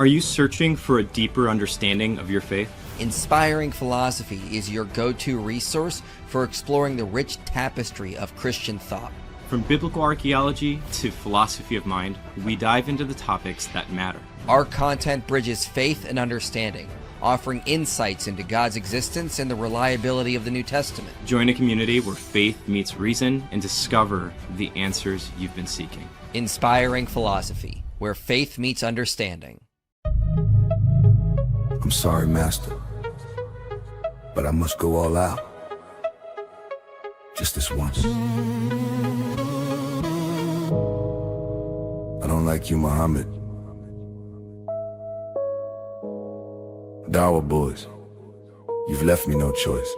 Are you searching for a deeper understanding of your faith? Inspiring Philosophy is your go-to resource for exploring the rich tapestry of Christian thought. From biblical archaeology to philosophy of mind, we dive into the topics that matter. Our content bridges faith and understanding, offering insights into God's existence and the reliability of the New Testament. Join a community where faith meets reason and discover the answers you've been seeking. Inspiring Philosophy, where faith meets understanding. I'm sorry, Master, but I must go all out. Just this once. I don't like you, Muhammad. Dawa boys, you've left me no choice.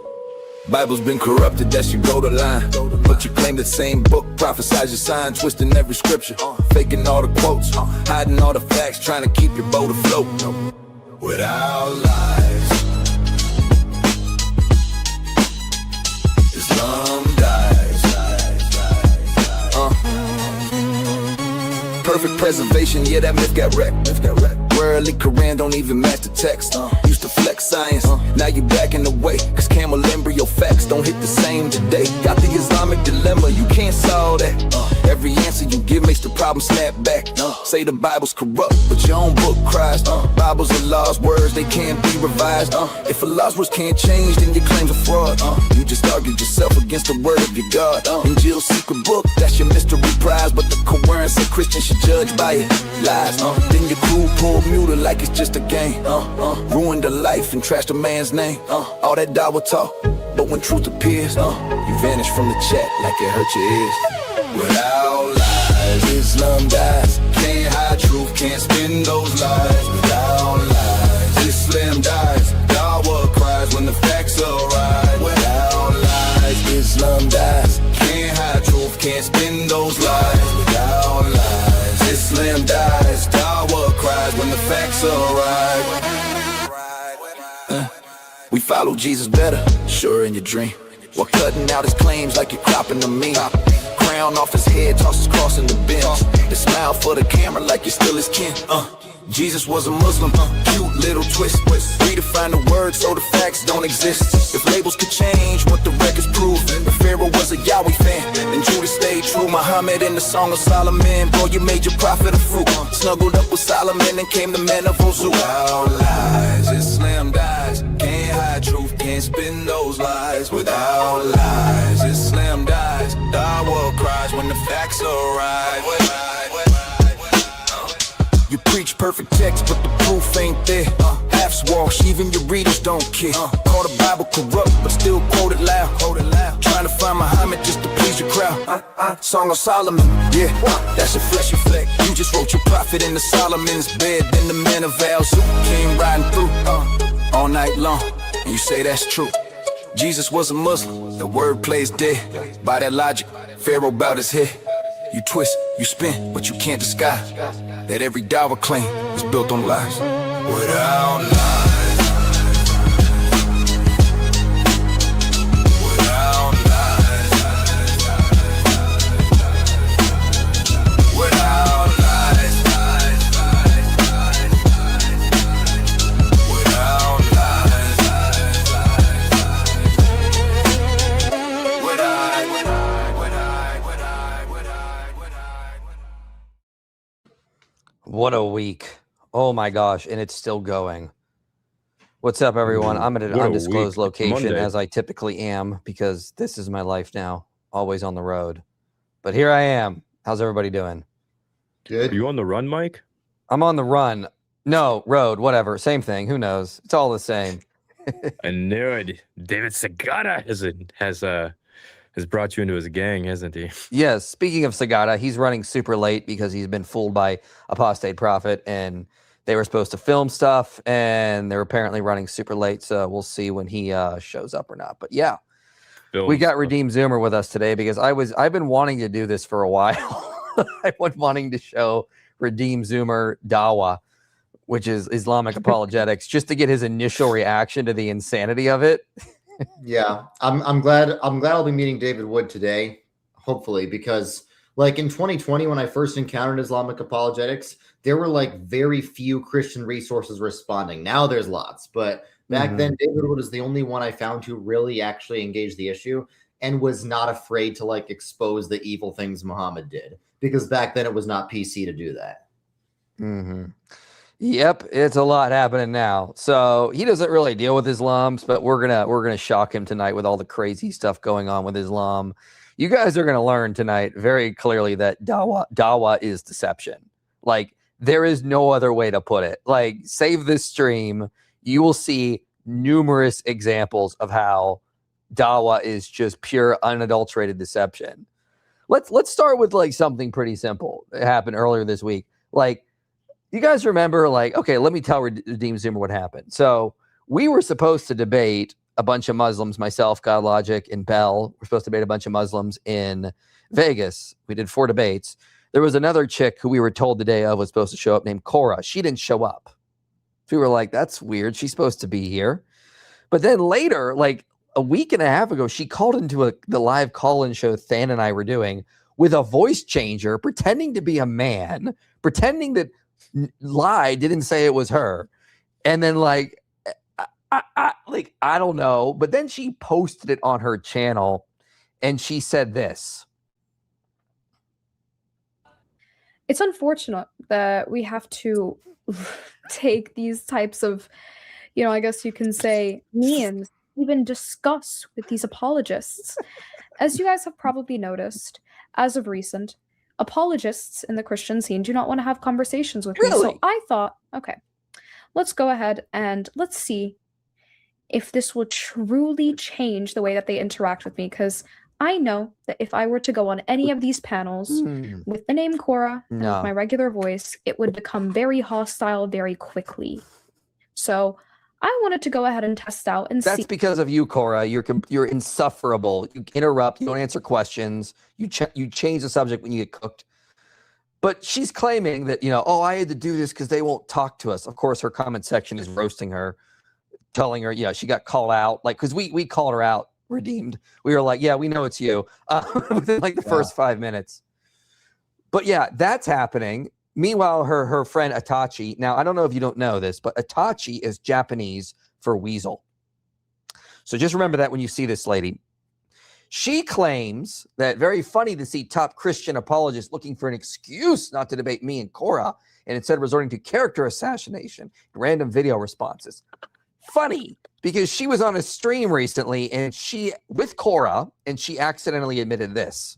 Bible's been corrupted, that's your go to line. But you claim the same book, prophesize your sign, twisting every scripture, faking all the quotes, hiding all the facts, trying to keep your boat afloat. Without lies, Islam dies. Perfect preservation, yeah, that myth got wrecked. Worldly Quran don't even match the text. Used to flex science, now you back in the way. Cause camel embryo facts don't hit the same today. Got the Islamic dilemma, you can't solve that. Every answer you give makes the problem snap back. Say the Bible's corrupt, but your own book cries. Bibles are Allah's words, they can't be revised. If Allah's words can't change, then your claims are fraud. You just argued yourself against the word of your God. In Jill's secret book, that's your mystery prize. But the Quran said Christians should judge by it. Lies, then your crew pulled muted like it's just a game. Ruined the life and trashed a man's name. All that dawah talk, but when truth appears, you vanish from the chat like it hurt your ears. Without lies, Islam dies. Can't hide truth, can't spin those lies. Without lies, Islam dies. Dawah cries when the facts arise. Without lies, Islam dies. Can't hide truth, can't spin those lies. Without lies, Islam dies. Dawah cries when the facts arise. We follow Jesus better, sure in your dream. While cutting out his claims like you're cropping the meat. Crown off his head, toss his cross in the bin. The smile for the camera like you're still his kin. Jesus was a Muslim, cute little twist. Redefine the word so the facts don't exist. If labels could change what the records prove. If Pharaoh was a Yahweh fan, then Judas stayed true. Muhammad in the Song of Solomon, boy, you made your prophet a fruit. Snuggled up with Solomon and came the man of Ozu. Without lies, Islam dies. Can't hide truth, can't spin those lies. Without lies, Islam dies. Dawah cries when the facts arise. You preach perfect text, but the proof ain't there. Half wash, even your readers don't care. Call the Bible corrupt, but still quote it loud. Trying to find Muhammad just to please your crowd. Song of Solomon, yeah, that's a fleshy fleck. You just wrote your prophet in the Solomon's bed. Then the man of Al-Zu came riding through all night long, and you say that's true. Jesus was a Muslim, the word plays dead. By that logic, Pharaoh bowed his head. You twist, you spin, but you can't disguise that every dawah claim is built on lies. Without lies, without lies, without lies, without What a week. Oh my gosh. And it's still going. What's up, everyone? I'm at an undisclosed location, as I typically am, because this is my life now, always on the road. But here I am. How's everybody doing? Good. Are you on the run, Mike? I'm on the run. No, road, whatever. Same thing. Who knows? It's all the same. I knew it. David Sagata has brought you into his gang, hasn't he? Yes. Speaking of Sagata, he's running super late because he's been fooled by Apostate Prophet, and they were supposed to film stuff, and they're apparently running super late. So we'll see when he shows up or not. But yeah, we got Redeemed Zoomer with us today because I've been wanting to do this for a while. I've been wanting to show Redeemed Zoomer Dawa, which is Islamic apologetics, just to get his initial reaction to the insanity of it. Yeah, I'm glad I'll be meeting David Wood today, hopefully, because Like in 2020, when I first encountered Islamic apologetics, there were like very few Christian resources responding. Now there's lots, but back then David Wood is the only one I found who really actually engaged the issue and was not afraid to like expose the evil things Muhammad did, because back then it was not PC to do that. Yep, it's a lot happening now. So he doesn't really deal with Islams, but we're gonna shock him tonight with all the crazy stuff going on with Islam. You guys are gonna learn tonight very clearly that dawa is deception. Like, there is no other way to put it. Like, save this stream, you will see numerous examples of how dawa is just pure unadulterated deception. Let's start with like something pretty simple. It happened earlier this week. Like, you guys remember, like, okay, let me tell Redeem Zoomer what happened. So we were supposed to debate a bunch of Muslims, myself, Godlogic, and Bell. We're supposed to debate a bunch of Muslims in Vegas. We did 4 debates. There was another chick who we were told the day of was supposed to show up named Cora. She didn't show up. So we were like, that's weird. She's supposed to be here. But then later, like a week and a half ago, she called into the live call-in show Than and I were doing with a voice changer, pretending to be a man, pretending that lie didn't say it was her, and then like I don't know, but then she posted it on her channel and she said this. It's unfortunate that we have to take these types of, I guess you can say, means, even discuss with these apologists. As you guys have probably noticed, as of recent, apologists in the Christian scene do not want to have conversations with me. So I thought, okay, let's go ahead and let's see if this will truly change the way that they interact with me. Because I know that if I were to go on any of these panels with the name Cora and with my regular voice, it would become very hostile very quickly. So I wanted to go ahead and test out and see. That's because of you, Cora. You're insufferable. You interrupt. You don't answer questions. You change the subject when you get cooked. But she's claiming that, I had to do this because they won't talk to us. Of course, her comment section is roasting her, telling her, she got called out. Like, because we called her out, Redeemed. We were like, yeah, we know it's you, within like the first 5 minutes. But yeah, that's happening. Meanwhile, her friend Itachi, now I don't know if you don't know this, but Itachi is Japanese for weasel. So just remember that when you see this lady. She claims that very funny to see top Christian apologists looking for an excuse not to debate me and Cora, and instead resorting to character assassination and random video responses. Funny, because she was on a stream recently and with Cora, and she accidentally admitted this.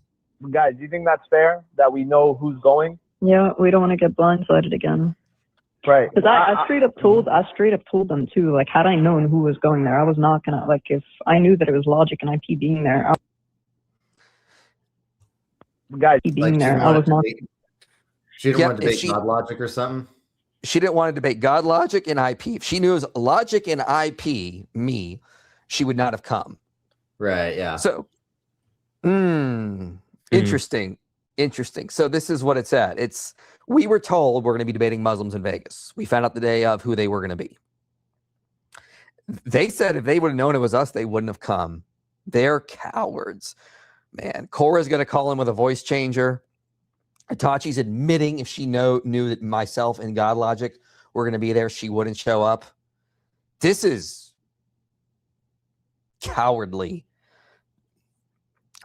Guys, do you think that's fair that we know who's going? Yeah, we don't want to get blindsided again. Right. Because I straight up told them too, like, had I known who was going there, I was not gonna, like, if I knew that it was Logic and IP being there, I was not. She didn't want to debate Godlogic or something? She didn't want to debate Godlogic and IP. If she knew it was Logic and IP, me, she would not have come. Right, yeah. So, interesting. Interesting. So this is what it's at. We were told we're going to be debating Muslims in Vegas. We found out the day of who they were going to be. They said if they would have known it was us, they wouldn't have come. They're cowards. Man, Cora's going to call in with a voice changer. Itachi's admitting if she knew that myself and Godlogic were going to be there, she wouldn't show up. This is cowardly.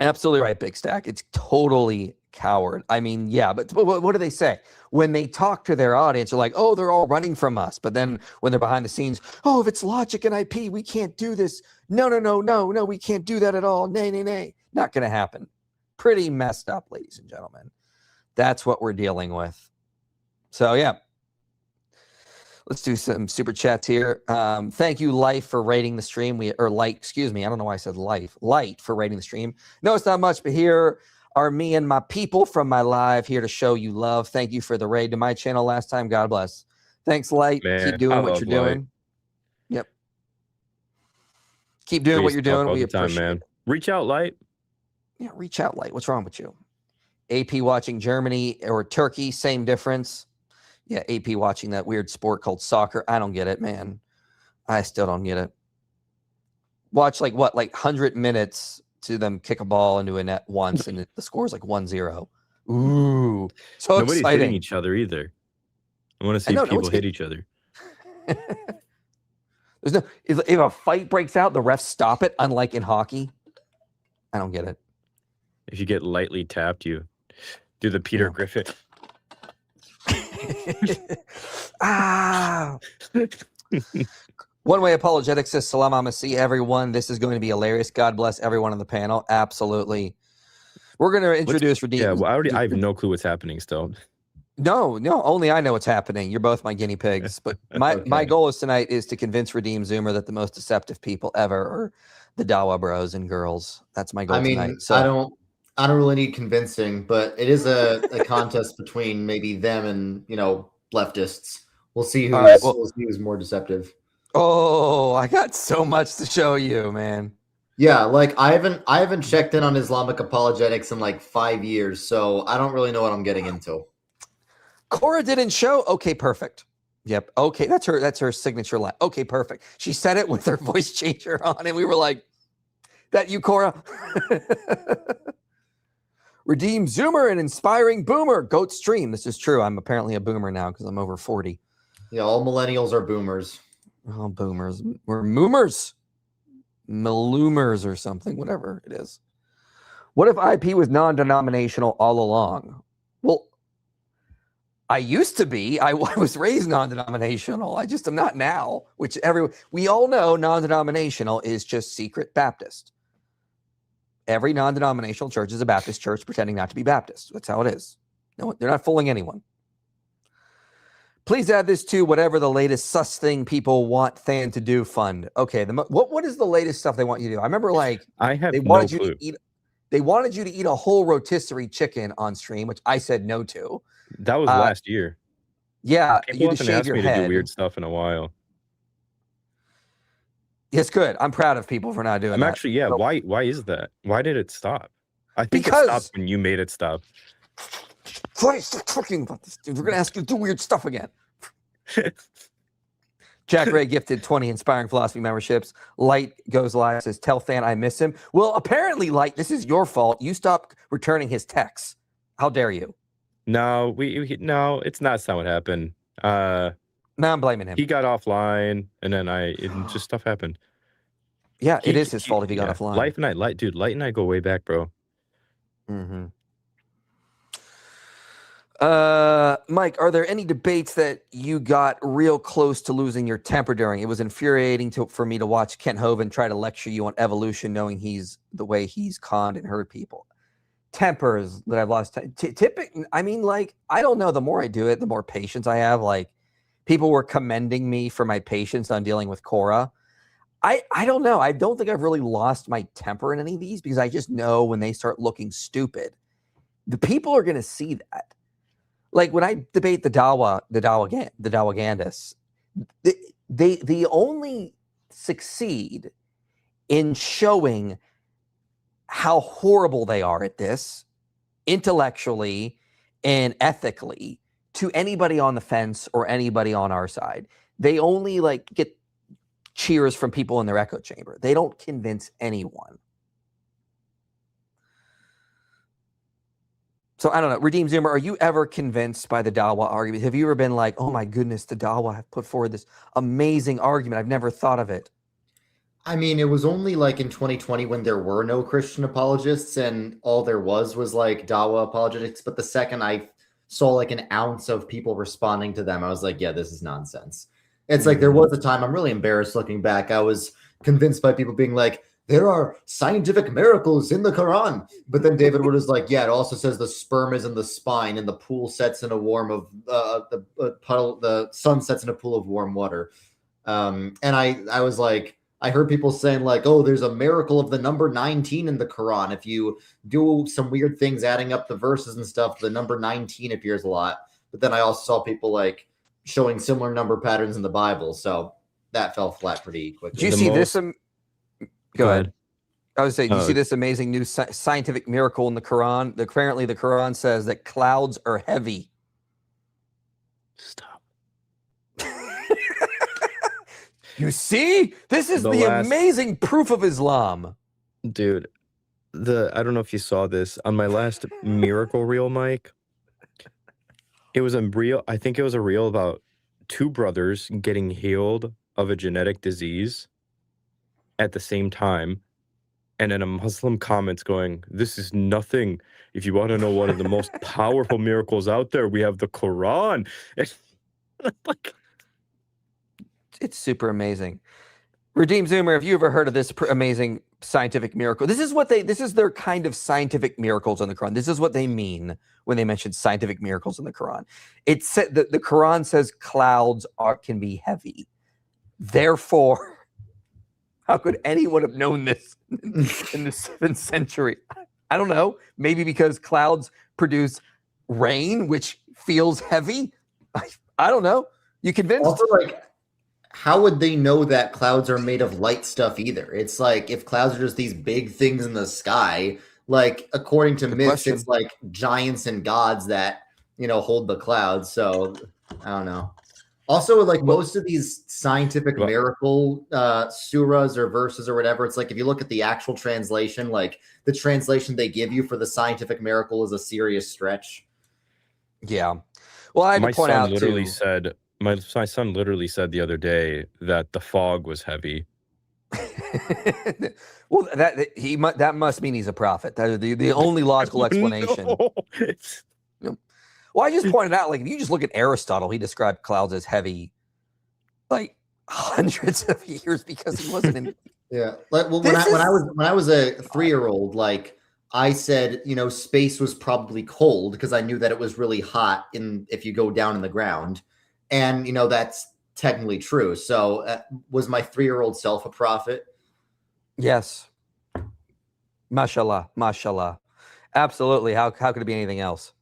Absolutely right, Big Stack. It's totally coward. I mean, yeah, but what do they say? When they talk to their audience, they're like, oh, they're all running from us. But then when they're behind the scenes, oh, if it's Logic and IP, we can't do this. No, we can't do that at all. Nay. Not going to happen. Pretty messed up, ladies and gentlemen. That's what we're dealing with. So, yeah. Let's do some super chats here. Thank you, Life, for rating the stream. Excuse me. I don't know why I said Life. Light for rating the stream. No, it's not much, but here are me and my people from my live here to show you love. Thank you for the raid to my channel last time. God bless. Thanks, Light. Man, keep doing what you're doing. Yep. Keep doing what you're doing. We appreciate it. Reach out, Light. Yeah, reach out, Light. What's wrong with you? AP watching Germany or Turkey, same difference. Yeah, AP watching that weird sport called soccer. I don't get it, man. I still don't get it. Watch like 100 minutes to them kick a ball into a net once and the score is like 1-0. Ooh, so Nobody's hitting exciting. each other either. I want to I see know, no people one's hit each other. There's no if a fight breaks out, the refs stop it, unlike in hockey. I don't get it. If you get lightly tapped, you do the Peter Yeah. Griffin. Ah. One Way Apologetics says, Salam Amasi, everyone. This is going to be hilarious. God bless everyone on the panel. Absolutely. We're going to introduce Redeem. Yeah, well, I have no clue what's happening still. No, only I know what's happening. You're both my guinea pigs. But my goal is tonight is to convince Redeem Zoomer that the most deceptive people ever are the Dawa bros and girls. That's my goal tonight. So I don't really need convincing, but it is a contest between maybe them and leftists. We'll see who's more deceptive. Oh, I got so much to show you, man. Yeah, like I haven't checked in on Islamic apologetics in like 5 years, so I don't really know what I'm getting into. Cora didn't show. Okay, perfect. Yep. Okay, that's her signature line. Okay, perfect. She said it with her voice changer on, and we were like, "That you, Cora?" Redeem Zoomer, an inspiring boomer. Goat stream. This is true. I'm apparently a boomer now because I'm over 40. Yeah, all millennials are boomers. Oh, boomers. We're moomers. Malumers or something, whatever it is. What if IP was non-denominational all along? Well, I used to be. I was raised non-denominational. I just am not now, which we all know non-denominational is just secret Baptist. Every non-denominational church is a Baptist church pretending not to be Baptist. That's how it is. No, they're not fooling anyone. Please add this to whatever the latest sus thing people want Than to do fund. Okay, what is the latest stuff they want you to do? I remember they wanted you to eat a whole rotisserie chicken on stream, which I said no to. That was last year. Yeah, people haven't asked me to do weird stuff in a while. It's good. I'm proud of people for not doing that. Actually, yeah. Why is that? Why did it stop? I think it stopped when you made it stop. Stop talking about this, dude. We're gonna ask you to do weird stuff again. Jack Ray gifted 20 Inspiring Philosophy memberships. Light goes live, says, "Tell Than I miss him." Well, apparently, Light, this is your fault. You stopped returning his texts. How dare you? No, no, it's not what happened. No, I'm blaming him. He got offline, and then just stuff happened. Yeah, it is his fault if he got offline. Light and I go way back, bro. Mm-hmm. Mike, are there any debates that you got real close to losing your temper during? It was infuriating for me to watch Kent Hovind try to lecture you on evolution, knowing the way he's conned and hurt people. Tempers that I've lost. I mean, I don't know. The more I do it, the more patience I have. Like, people were commending me for my patience on dealing with Cora. I don't know. I don't think I've really lost my temper in any of these because I just know when they start looking stupid, the people are going to see that. Like when I debate the Dawagandists, they only succeed in showing how horrible they are at this intellectually and ethically to anybody on the fence or anybody on our side. They only get cheers from people in their echo chamber. They don't convince anyone. So I don't know. Redeem Zoomer, are you ever convinced by the Dawa argument? Have you ever been like, oh my goodness, the Dawa have put forward this amazing argument. I've never thought of it. I mean, it was only like in 2020 when there were no Christian apologists and all there was Dawa apologetics. But the second I saw like an ounce of people responding to them, I was like, yeah, this is nonsense. It's like there was a time, I'm really embarrassed looking back, I was convinced by people being like, there are scientific miracles in the Quran. But then David Wood is like, yeah, it also says the sperm is in the spine and the pool sets in a the sun sets in a pool of warm water. And I was like, I heard people saying like, oh, there's a miracle of the number 19 in the Quran. If you do some weird things, adding up the verses and stuff, the number 19 appears a lot. But then I also saw people showing similar number patterns in the Bible. So that fell flat pretty quickly. Do you see this? Go ahead. I was saying, do you see this amazing new scientific miracle in the Quran? Apparently, the Quran says that clouds are heavy. Stop. You see? This is the amazing proof of Islam. Dude, I don't know if you saw this on my last Miracle Reel, Mike. It was a reel. I think it was a reel about two brothers getting healed of a genetic disease at the same time. And then a Muslim comments going, "This is nothing. If you want to know one of the most powerful miracles out there, we have the Quran." It's super amazing. Redeem Zoomer, have you ever heard of this amazing scientific miracle? This is their kind of scientific miracles in the Quran. This is what they mean when they mention scientific miracles in the Quran. It said that the Quran says clouds can be heavy. Therefore, how could anyone have known this in the 7th century? I don't know. Maybe because clouds produce rain, which feels heavy. I don't know. You convinced? Also, like, how would they know that clouds are made of light stuff either? It's like if clouds are just these big things in the sky, like according to myths, question. it's like giants and gods that hold the clouds. So I don't know. Also, like most of these scientific miracle surahs or verses or whatever, it's like if you look at the actual translation, like the translation they give you for the scientific miracle is a serious stretch. Yeah. Well, I had to point out literally too. said my son literally said the other day that the fog was heavy. Well, that must mean he's a prophet. That is the only logical explanation. No, well, I just pointed out, like, if you just look at Aristotle, he described clouds as heavy, like hundreds of years because he wasn't in. Yeah, like when I was a 3-year-old, like I said, space was probably cold because I knew that it was really hot if you go down in the ground, and that's technically true. So was my 3-year-old self a prophet? Yes. Mashallah, mashallah. Absolutely. How could it be anything else?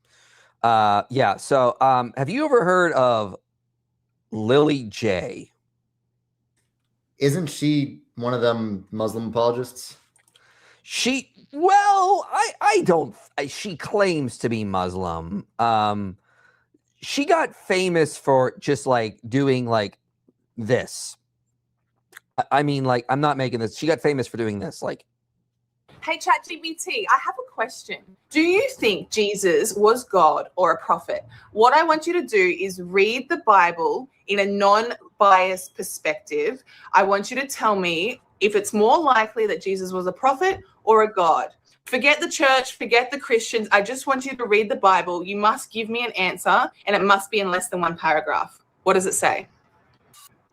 Yeah. So, have you ever heard of Lily J? Isn't she one of them Muslim apologists? She claims to be Muslim. She got famous for just like doing like this. I mean, like, I'm not making this. She got famous for doing this. Like, hey, ChatGPT, I have a question. Do you think Jesus was God or a prophet? What I want you to do is read the Bible in a non-biased perspective. I want you to tell me if it's more likely that Jesus was a prophet or a God. Forget the church, forget the Christians. I just want you to read the Bible. You must give me an answer, and it must be in less than one paragraph. What does it say?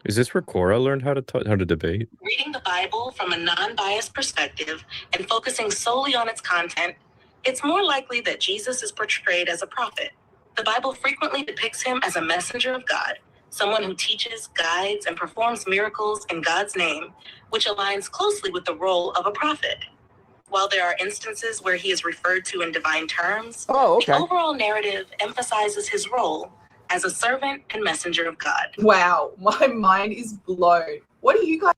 Is this where Cora learned how to debate? Reading the Bible from a non-biased perspective and focusing solely on its content, it's more likely that Jesus is portrayed as a prophet. The Bible frequently depicts him as a messenger of God, someone who teaches, guides, and performs miracles in God's name, which aligns closely with the role of a prophet. While there are instances where he is referred to in divine terms, the overall narrative emphasizes his role as a servant and messenger of God. Wow, my mind is blown. What do you guys?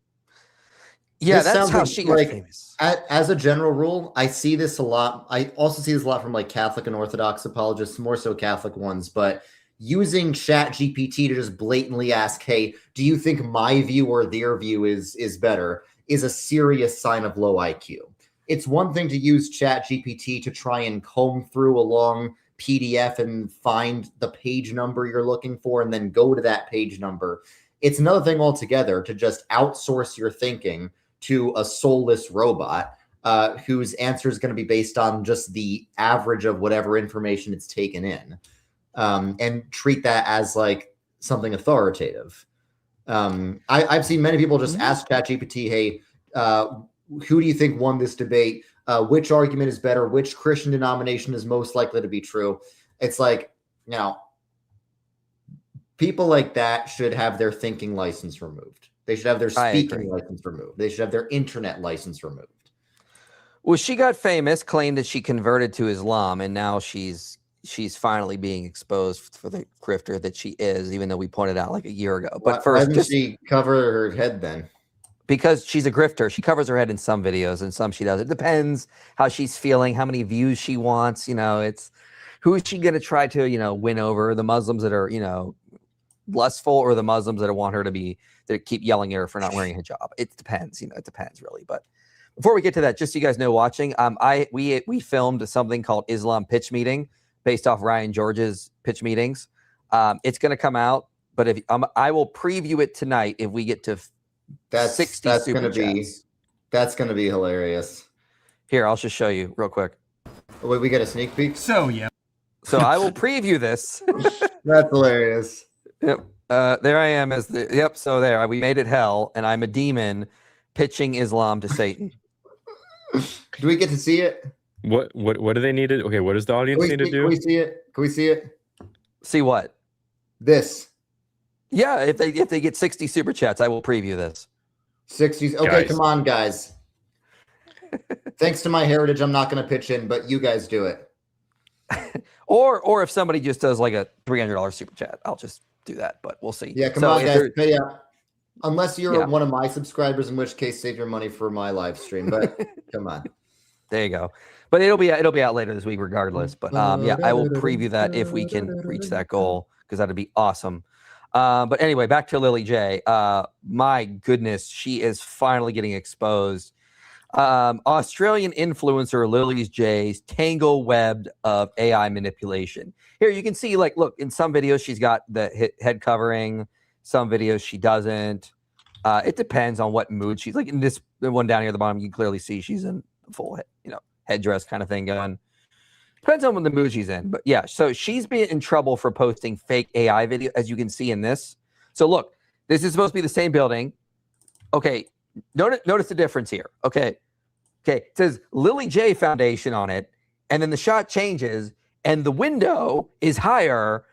Yeah, that's how she got famous. As a general rule, I see this a lot. I also see this a lot from like Catholic and Orthodox apologists, more so Catholic ones, but using ChatGPT to just blatantly ask, hey, do you think my view or their view is better, is a serious sign of low IQ. It's one thing to use ChatGPT to try and comb through a long PDF and find the page number you're looking for and then go to that page number. It's another thing altogether to just outsource your thinking to a soulless robot whose answer is going to be based on just the average of whatever information it's taken in, and treat that as like something authoritative. I've seen many people just ask ChatGPT, hey, who do you think won this debate? Which argument is better? Which Christian denomination is most likely to be true? It's like, people like that should have their thinking license removed. They should have their speaking license removed. They should have their internet license removed. Well, she got famous, claimed that she converted to Islam, and now she's finally being exposed for the grifter that she is, even though we pointed out like a year ago. But why doesn't she cover her head then? Because she's a grifter. She covers her head in some videos and some she does. It depends how she's feeling, how many views she wants. It's who is she going to try to, win over? The Muslims that are, lustful, or the Muslims that want her to keep yelling at her for not wearing a hijab. It depends, it depends really. But Before we get to that, just so you guys know, watching, we filmed something called Islam Pitch Meeting based off Ryan George's pitch meetings. It's going to come out, but if I will preview it tonight if we get to 60 super chats. That's going to be hilarious. Here, I'll just show you real quick. Oh, wait, we get a sneak peek. So yeah. So I will preview this. That's hilarious. Yep. There I am as the yep. So there, we made it hell, and I'm a demon pitching Islam to Satan. Do we get to see it? What do they need to? Okay, what does the audience need to do? Can we see it? Can we see it? See what? This. Yeah, if they get 60 super chats, I will preview this. 60s. Okay, Guys. come on, guys. Thanks to my heritage, I'm not going to pitch in, but you guys do it. Or if somebody just does like a $300 super chat, I'll just do that. But we'll see. Yeah, come on, guys. Pay up. Unless you're one of my subscribers, in which case save your money for my live stream. But come on. There you go. But it'll be out later this week regardless. But yeah, I will preview that if we can reach that goal, because that'd be awesome. But anyway, back to Lily J. My goodness, she is finally getting exposed. Australian influencer Lily J's tangle webbed of AI manipulation. Here you can see, like, look, in some videos she's got the head covering, some videos she doesn't. It depends on what mood she's like. In this one down here at the bottom, you can clearly see she's in full, headdress kind of thing going. Depends on the mood she's in. But yeah, so she's been in trouble for posting fake AI video, as you can see in this. So look, this is supposed to be the same building. Okay, notice the difference here. Okay, it says Lily J Foundation on it, and then the shot changes, and the window is higher,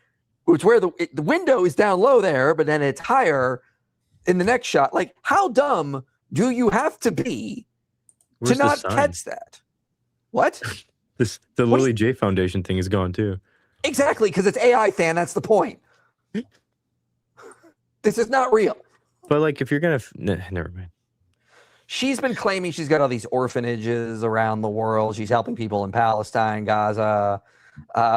which where the window is down low there, but then it's higher in the next shot. Like, how dumb do you have to be to not catch that? What? The Lily J Foundation thing is gone too. Exactly, because it's AI, fan. That's the point. This is not real. But like, if you're gonna, never mind. She's been claiming she's got all these orphanages around the world. She's helping people in Palestine, Gaza,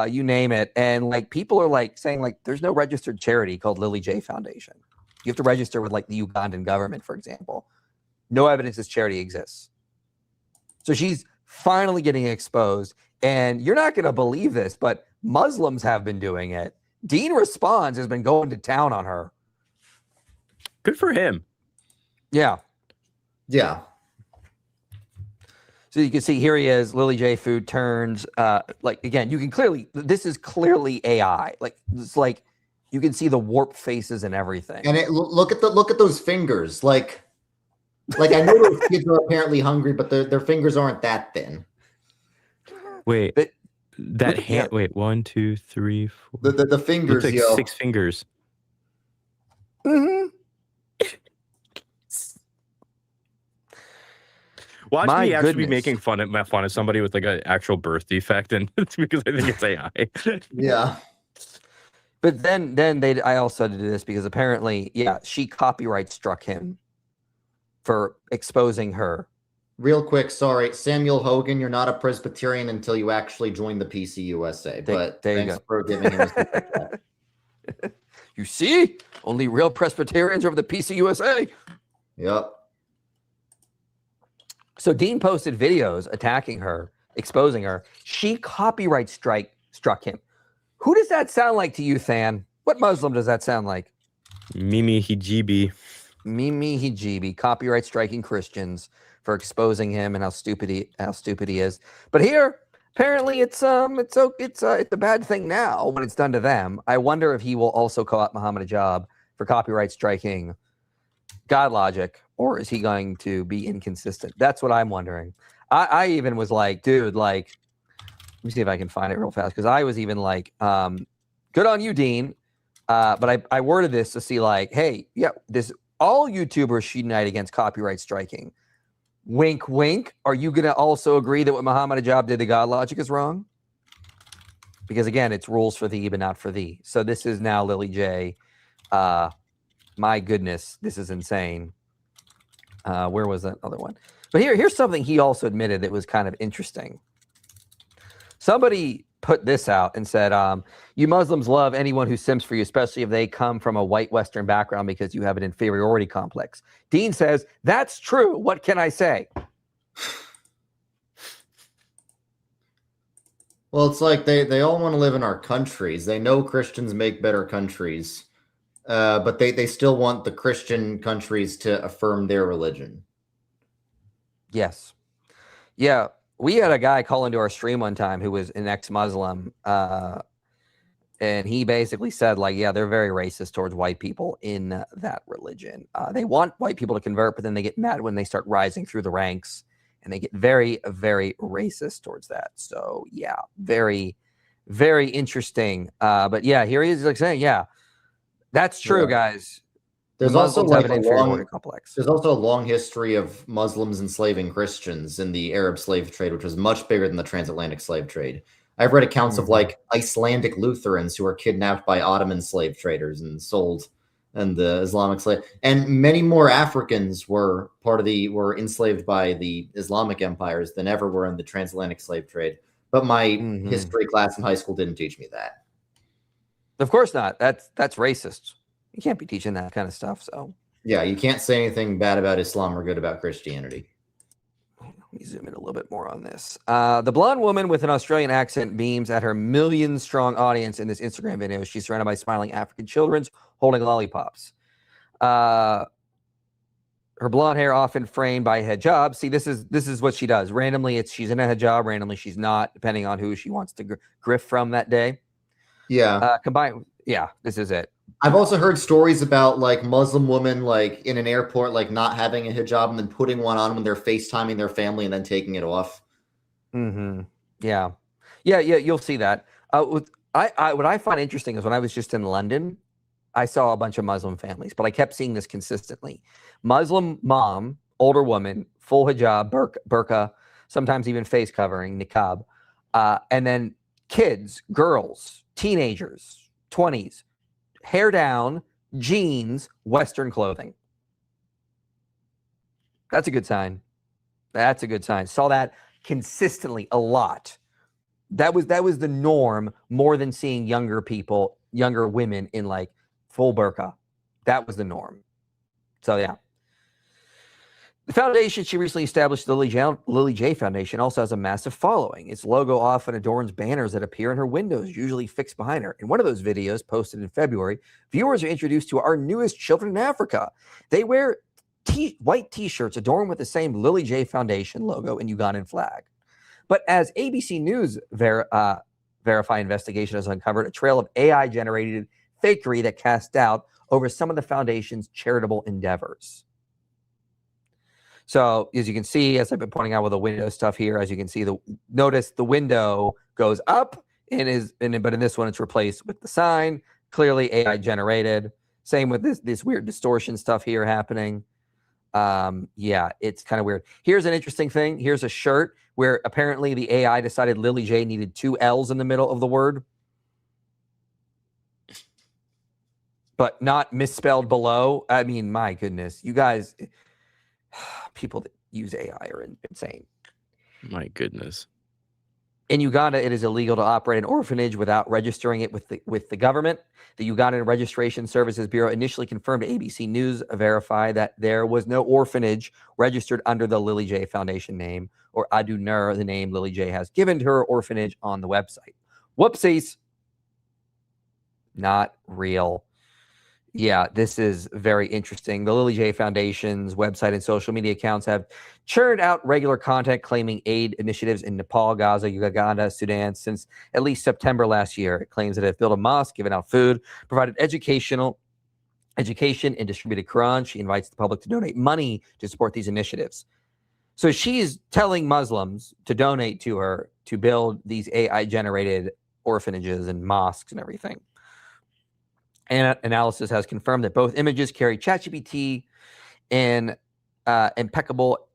you name it. And like, people are like saying like, there's no registered charity called Lily J Foundation. You have to register with like the Ugandan government, for example. No evidence this charity exists. So she's finally getting exposed. And you're not going to believe this, but Muslims have been doing it. Dean Responds has been going to town on her. Good for him. Yeah. Yeah. So you can see here he is, Lily J Food turns, like, again, you can clearly, this is clearly AI. Like, it's like, you can see the warped faces and everything. And look at those fingers. Like I know those kids are apparently hungry, but their fingers aren't that thin. Wait, that hand. Wait, 1, 2, 3, 4. The fingers. Looks like 6 fingers. Mm-hmm. Watch me actually be making fun of somebody with like an actual birth defect, and it's because I think it's AI. Yeah. But then I also did this because apparently, she copyright struck him for exposing her. Real quick, sorry, Samuel Hogan, you're not a Presbyterian until you actually join the PCUSA. But thanks for giving him a You see, only real Presbyterians are of the PCUSA. Yep. So Dean posted videos attacking her, exposing her. She copyright struck him. Who does that sound like to you, Than? What Muslim does that sound like? Mimi Hijibi. Mimi Hijibi, copyright striking Christians for exposing him and how stupid he is. But here, apparently, it's a bad thing now when it's done to them. I wonder if he will also call out Muhammad Ajab for copyright striking Godlogic, or is he going to be inconsistent? That's what I'm wondering. I even was like, dude, like, let me see if I can find it real fast, because I was even like, good on you, Dean. But I worded this to see like, hey, all YouTubers should unite against copyright striking. Wink, wink. Are you going to also agree that what Muhammad Ajab did to Godlogic is wrong? Because again, it's rules for thee, but not for thee. So this is now Lily J. My goodness, this is insane. Where was that other one? But here's something he also admitted that was kind of interesting. Somebody put this out and said, you Muslims love anyone who simps for you, especially if they come from a white Western background because you have an inferiority complex. Dean says, that's true. What can I say? Well, it's like they all want to live in our countries. They know Christians make better countries, but they still want the Christian countries to affirm their religion. Yes. Yeah. We had a guy call into our stream one time who was an ex-Muslim, and he basically said, like, yeah, they're very racist towards white people in that religion. They want white people to convert, but then they get mad when they start rising through the ranks, and they get very, very racist towards that. So, yeah, very, very interesting. But yeah, here he is, like saying, yeah, that's true, guys. There's The also Muslims like have an inferiority complex. There's also a long history of Muslims enslaving Christians in the Arab slave trade, which was much bigger than the transatlantic slave trade. I've read accounts of like Icelandic Lutherans who were kidnapped by Ottoman slave traders and sold in the Islamic slave, and many more Africans were were enslaved by the Islamic empires than ever were in the transatlantic slave trade. But my history class in high school didn't teach me that. Of course not. That's racist. You can't be teaching that kind of stuff. So yeah, you can't say anything bad about Islam or good about Christianity. Let me zoom in a little bit more on this. The blonde woman with an Australian accent beams at her million-strong audience in this Instagram video. She's surrounded by smiling African children holding lollipops. Her blonde hair often framed by a hijab. See, this is what she does. Randomly, she's in a hijab. Randomly, she's not, depending on who she wants to grift from that day. Yeah. Yeah, this is it. I've also heard stories about like Muslim women like in an airport like not having a hijab and then putting one on when they're FaceTiming their family and then taking it off. Yeah. You'll see that. What I find interesting is when I was just in London, I saw a bunch of Muslim families, but I kept seeing this consistently. Muslim mom, older woman, full hijab, burqa, sometimes even face covering, niqab, and then kids, girls, teenagers, 20s, hair down, jeans, Western clothing. That's a good sign. That's a good sign. Saw that consistently a lot. That was the norm more than seeing younger people, younger women in like full burqa. That was the norm. So yeah. The foundation she recently established, the Lily J Foundation, also has a massive following. Its logo often adorns banners that appear in her windows, usually fixed behind her. In one of those videos posted in February, viewers are introduced to our newest children in Africa. They wear white T-shirts adorned with the same Lily J Foundation logo and Ugandan flag. But as ABC News Verify investigation has uncovered a trail of AI-generated fakery that casts doubt over some of the foundation's charitable endeavors. So as you can see, as I've been pointing out with the window stuff here, as you can see, notice the window goes up but in this one it's replaced with the sign, clearly AI generated. Same with this weird distortion stuff here happening. Yeah, it's kind of weird. Here's an interesting thing. Here's a shirt where apparently the AI decided Lily J needed 2 L's in the middle of the word, but not misspelled below. I mean, my goodness, you guys. People that use AI are insane. My goodness. In Uganda, it is illegal to operate an orphanage without registering it with the government. The Ugandan Registration Services Bureau initially confirmed to ABC News Verify that there was no orphanage registered under the Lily J Foundation name or Adunur, the name Lily J has given to her orphanage on the website. Whoopsies. Not real. Yeah, this is very interesting. The Lily J Foundation's website and social media accounts have churned out regular content claiming aid initiatives in Nepal, Gaza, Uganda, Sudan since at least September last year. It claims that it built a mosque, given out food, provided education, and distributed Quran. She invites the public to donate money to support these initiatives. So she's telling Muslims to donate to her to build these AI-generated orphanages and mosques and everything. And analysis has confirmed that both images carry ChatGPT and impeccable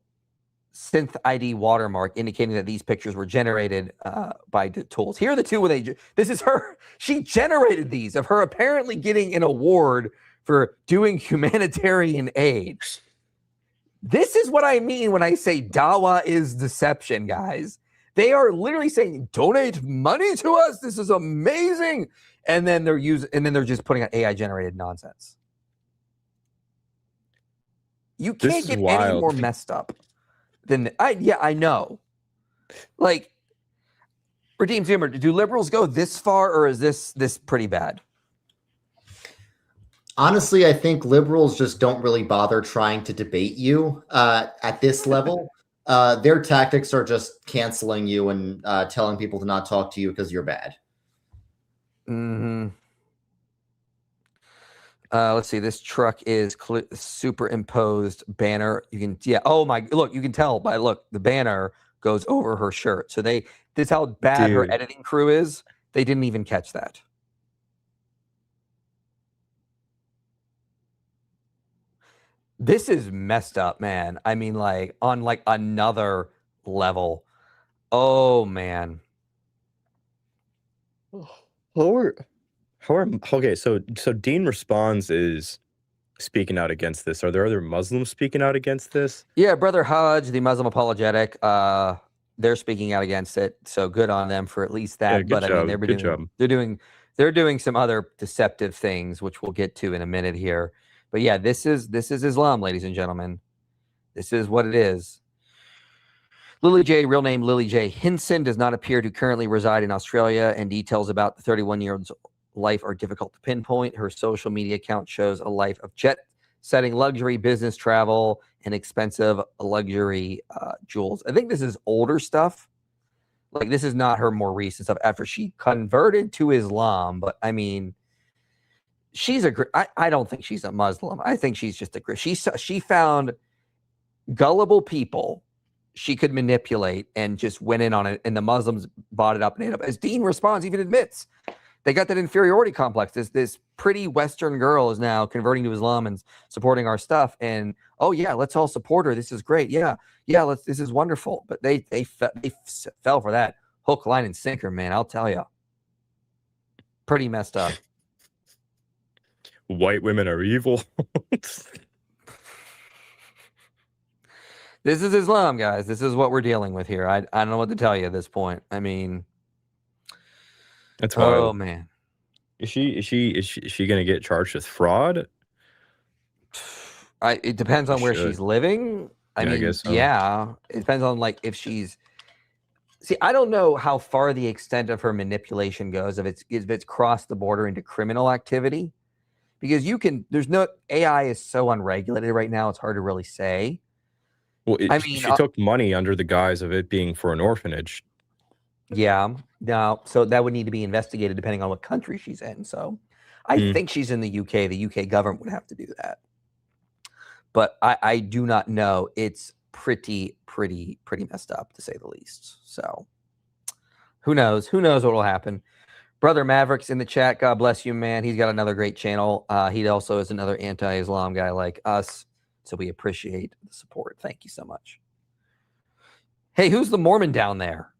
synth ID watermark, indicating that these pictures were generated by the tools. Here are the two where this is her. She generated these of her apparently getting an award for doing humanitarian aid. This is what I mean when I say Dawa is deception, guys. They are literally saying, donate money to us. This is amazing. And then they're just putting out AI generated nonsense. You can't get any more messed up. then I know. Like, Redeemed Zoomer, do liberals go this far, or is this pretty bad? Honestly, I think liberals just don't really bother trying to debate you at this level. Their tactics are just canceling you and telling people to not talk to you because you're bad. Mm-hmm. Let's see. This truck is superimposed banner. You can, oh my, look, you can tell by, look, the banner goes over her shirt. So this is how bad her editing crew is. They didn't even catch that. This is messed up, man. I mean, like, on like another level. Oh man. Okay, so Dean Responds is speaking out against this. Are there other Muslims speaking out against this? Yeah, Brother Hajj, the Muslim apologetic, they're speaking out against it. So good on them for at least that. Yeah, good job. I mean, they're doing some other deceptive things, which we'll get to in a minute here. But yeah, this is Islam, ladies and gentlemen. This is what it is. Lily J, real name Lily J Hinson, does not appear to currently reside in Australia, and details about the 31-year-old's life are difficult to pinpoint. Her social media account shows a life of jet-setting luxury, business travel, and expensive luxury jewels. I think this is older stuff. Like, this is not her more recent stuff after she converted to Islam. But I mean, I don't think she's a Muslim. I think she's just a Christian. She found gullible people she could manipulate and just went in on it, and the Muslims bought it up and ate it up. As Dean Responds even admits, they got that inferiority complex. This pretty Western girl is now converting to Islam and supporting our stuff. And oh yeah, let's all support her. This is great. Yeah, this is wonderful. But they fell for that hook, line, and sinker, man. I'll tell you, pretty messed up. White women are evil. This is Islam, guys. This is what we're dealing with here. I don't know what to tell you at this point. I mean, that's wild. Oh man, is she gonna get charged with fraud? It depends on where she's living. I mean, I guess so. Yeah, it depends on like if she's. See, I don't know how far the extent of her manipulation goes. If it's crossed the border into criminal activity, because there's no AI is so unregulated right now. It's hard to really say. Well, she took money under the guise of it being for an orphanage. Yeah, no, so that would need to be investigated depending on what country she's in. So I think she's in the UK. The UK government would have to do that. But I do not know. It's pretty messed up, to say the least. So who knows? Who knows what will happen? Brother Mavericks in the chat. God bless you, man. He's got another great channel. He also is another anti-Islam guy like us. So we appreciate the support. Thank you so much. Hey, who's the Mormon down there?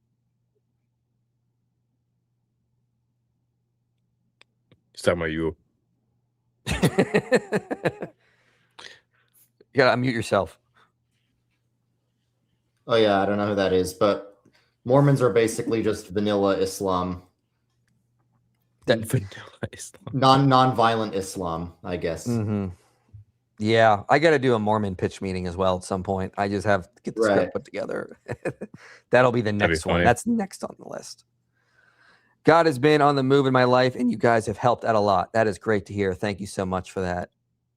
He's talking about you. You gotta unmute yourself. Oh yeah, I don't know who that is, but Mormons are basically just vanilla Islam. Vanilla Islam. Non-violent Islam, I guess. Mm-hmm. Yeah, I got to do a Mormon pitch meeting as well at some point. I just have to get the script put together. That'll be the next one. That's next on the list. God has been on the move in my life, and you guys have helped out a lot. That is great to hear. Thank you so much for that.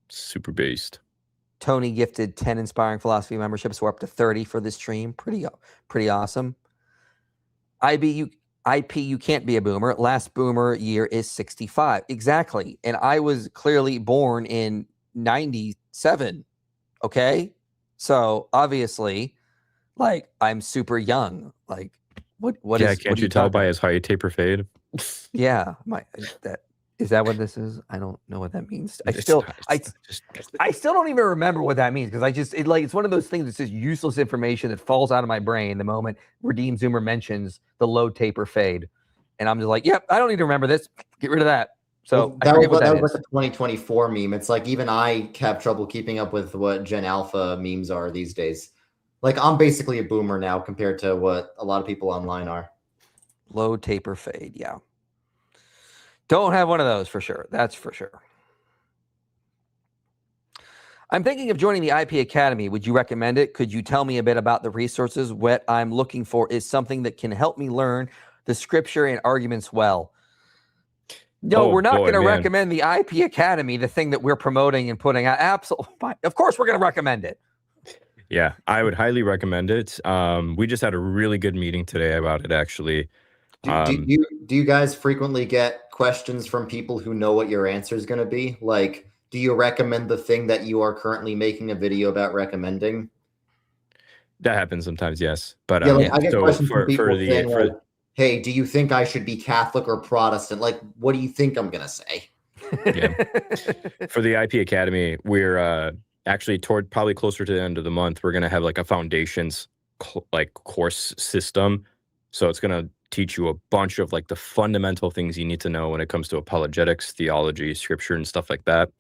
Super based. Tony gifted 10 Inspiring Philosophy memberships. We're up to 30 for this stream. Pretty awesome. IP, you can't be a boomer. Last boomer year is 65. Exactly. And I was clearly born in 97. Okay. So obviously, like, I'm super young. Like, what yeah, is, can't you tell by his height taper fade? Yeah. Is that what this is? I don't know what that means. I still don't even remember what that means, because it's one of those things that's just useless information that falls out of my brain the moment Redeem Zoomer mentions the low taper fade. And I'm just like, yep, I don't need to remember this. Get rid of that. So that was like a 2024 meme. It's like even I have trouble keeping up with what Gen Alpha memes are these days. Like, I'm basically a boomer now compared to what a lot of people online are. Low taper fade, yeah. Don't have one of those for sure. That's for sure. I'm thinking of joining the IP Academy. Would you recommend it? Could you tell me a bit about the resources? What I'm looking for is something that can help me learn the scripture and arguments well. No, we're not going to recommend the IP Academy, the thing that we're promoting and putting out. Absolutely. Of course, we're going to recommend it. Yeah, I would highly recommend it. We just had a really good meeting today about it, actually. Do you guys frequently get questions from people who know what your answer is going to be? Like, do you recommend the thing that you are currently making a video about recommending? That happens sometimes, yes. But yeah, like, I get questions from people saying, like, hey, do you think I should be Catholic or Protestant? Like, what do you think I'm going to say? Yeah. For the IP Academy, we're actually probably closer to the end of the month, we're going to have like a foundations course system. So it's going to teach you a bunch of like the fundamental things you need to know when it comes to apologetics, theology, scripture, and stuff like that.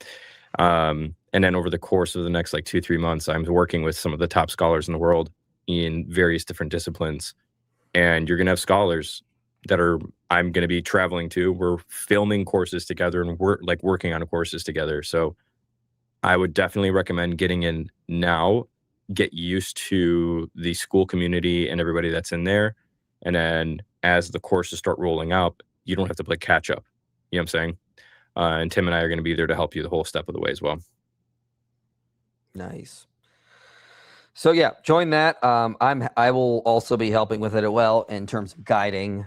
And then over the course of the next like 2-3 months, I'm working with some of the top scholars in the world in various different disciplines. And you're going to have scholars that I'm going to be traveling to. We're filming courses together and we're like working on courses together. So I would definitely recommend getting in now, get used to the school community and everybody that's in there. And then as the courses start rolling out, you don't have to play catch up. You know what I'm saying? And Tim and I are going to be there to help you the whole step of the way as well. Nice. So yeah, join that. I will also be helping with it as well in terms of guiding.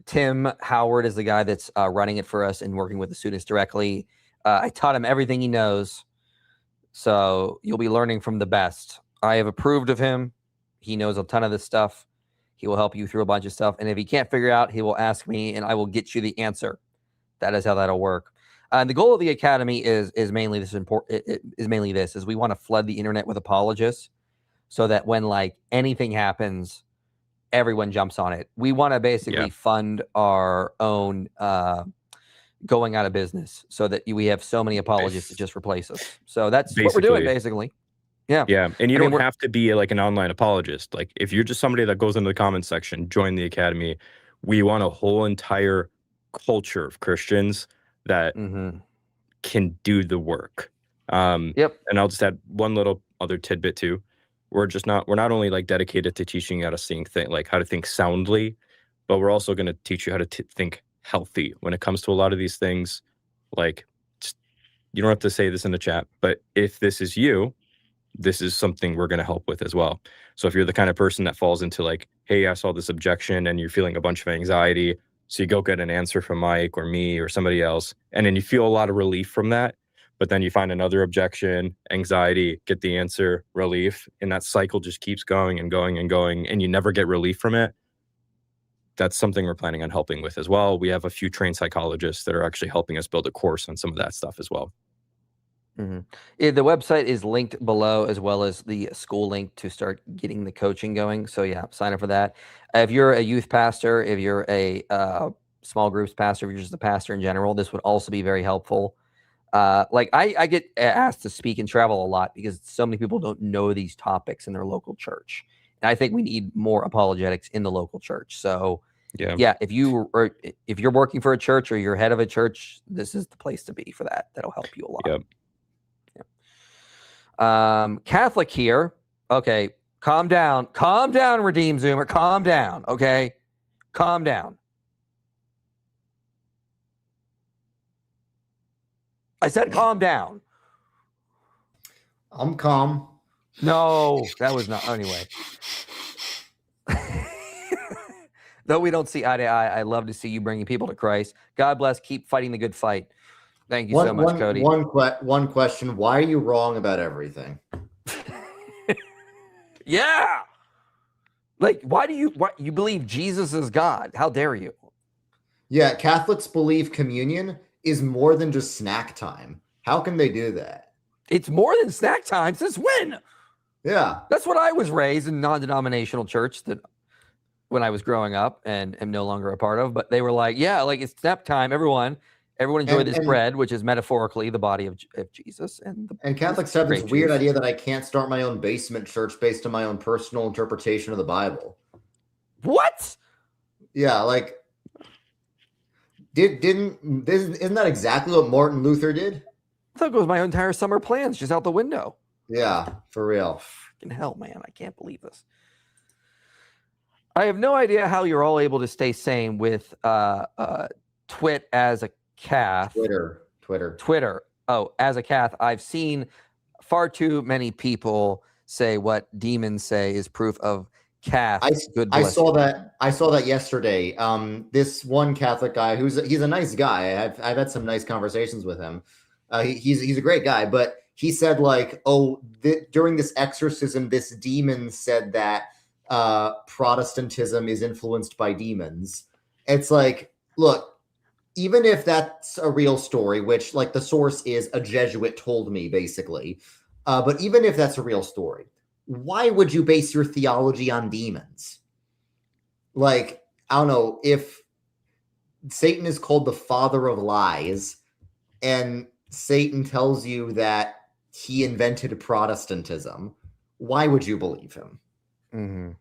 Tim Howard is the guy that's running it for us and working with the students directly. I taught him everything he knows. So you'll be learning from the best. I have approved of him. He knows a ton of this stuff. He will help you through a bunch of stuff. And if he can't figure it out, he will ask me and I will get you the answer. That is how that'll work. And the goal of the Academy is mainly this important. Is mainly this, is we want to flood the internet with apologists so that when like anything happens, everyone jumps on it. We want to basically fund our own going out of business so that we have so many apologists to just replace us. So that's what we're doing basically. Yeah. Yeah. And you don't have to be like an online apologist. Like if you're just somebody that goes into the comments section, join the Academy. We want a whole entire culture of Christians that can do the work. And I'll just add one little other tidbit too. We're not only like dedicated to teaching you how to think soundly, but we're also going to teach you how to think healthy when it comes to a lot of these things. Like, you don't have to say this in the chat, but if this is you, this is something we're going to help with as well. So if you're the kind of person that falls into like, hey, I saw this objection and you're feeling a bunch of anxiety, so you go get an answer from Mike or me or somebody else, and then you feel a lot of relief from that, but then you find another objection, anxiety, get the answer, relief, and that cycle just keeps going and going and going, and you never get relief from it. That's something we're planning on helping with as well. We have a few trained psychologists that are actually helping us build a course on some of that stuff as well. The website is linked below, as well as the school link to start getting the coaching going. So yeah, sign up for that. If you're a youth pastor, if you're a small groups pastor, if you're just a pastor in general, this would also be very helpful. Like I get asked to speak and travel a lot because so many people don't know these topics in their local church. And I think we need more apologetics in the local church. So yeah, if you're working for a church or you're head of a church, this is the place to be for that. That'll help you a lot. Catholic here. Okay, calm down, Redeem Zoomer, calm down. Okay, calm down. I said calm down. I'm calm. No, that was not. Anyway. Though we don't see eye to eye, I love to see you bringing people to Christ. God bless. Keep fighting the good fight. Thank you so much, Cody. One question. Why are you wrong about everything? Yeah. Like, why you believe Jesus is God? How dare you? Yeah, Catholics believe communion is more than just snack time. How can they do that? It's more than snack time. Since when? Yeah. That's what I was raised in, non-denominational church that when I was growing up and am no longer a part of. But they were like, yeah, like it's snack time. Everyone enjoy this bread, which is metaphorically the body of Jesus. And Catholics have this weird idea that I can't start my own basement church based on my own personal interpretation of the Bible. What? Yeah, like isn't that exactly what Martin Luther did? I thought it was my entire summer plans just out the window. Yeah, for real. Freaking hell, man. I can't believe this. I have no idea how you're all able to stay sane with Twit as a Cath. Twitter. Oh, as a Cath, I've seen far too many people say what demons say is proof of Cath. I saw that yesterday. This one Catholic guy he's a nice guy. I've had some nice conversations with him. He's a great guy, but he said like, during this exorcism, this demon said that Protestantism is influenced by demons. It's like, look, even if that's a real story, which like the source is a Jesuit told me basically, but even if that's a real story, why would you base your theology on demons? Like, I don't know, if Satan is called the father of lies and Satan tells you that he invented Protestantism, why would you believe him? Mm-hmm.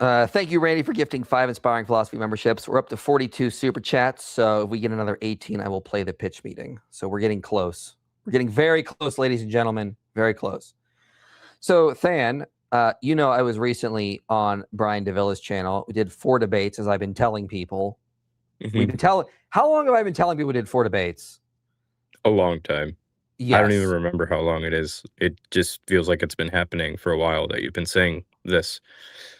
Thank you, Randy, for gifting 5 Inspiring Philosophy memberships. We're up to 42 super chats, so if we get another 18, I will play the pitch meeting. So we're getting close. We're getting very close, ladies and gentlemen. Very close. So, Than, you know I was recently on Brian DeVilla's channel. We did 4 debates, as I've been telling people. Mm-hmm. We've been how long have I been telling people we did 4 debates? A long time. Yes. I don't even remember how long it is. It just feels like it's been happening for a while that you've been saying this.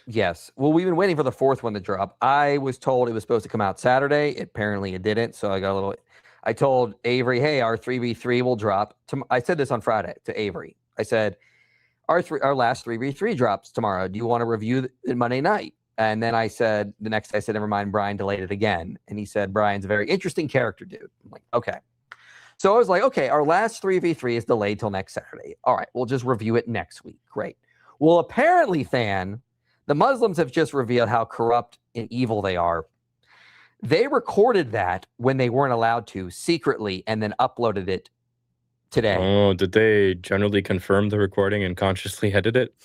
Yes. Well, we've been waiting for the 4th one to drop. I was told it was supposed to come out Saturday. Apparently it didn't. So I told Avery, hey, our 3v3 will drop. I said this on Friday to Avery. I said, our last 3v3 drops tomorrow. Do you want to review it Monday night? And then I said, the next day I said, never mind, Brian delayed it again. And he said, Brian's a very interesting character, dude. I'm like, okay. So I was like, okay, our last 3v3 is delayed till next Saturday. All right, we'll just review it next week. Great. Well, apparently, Than, the Muslims have just revealed how corrupt and evil they are. They recorded that when they weren't allowed to secretly and then uploaded it today. Oh, did they generally confirm the recording and consciously edit it?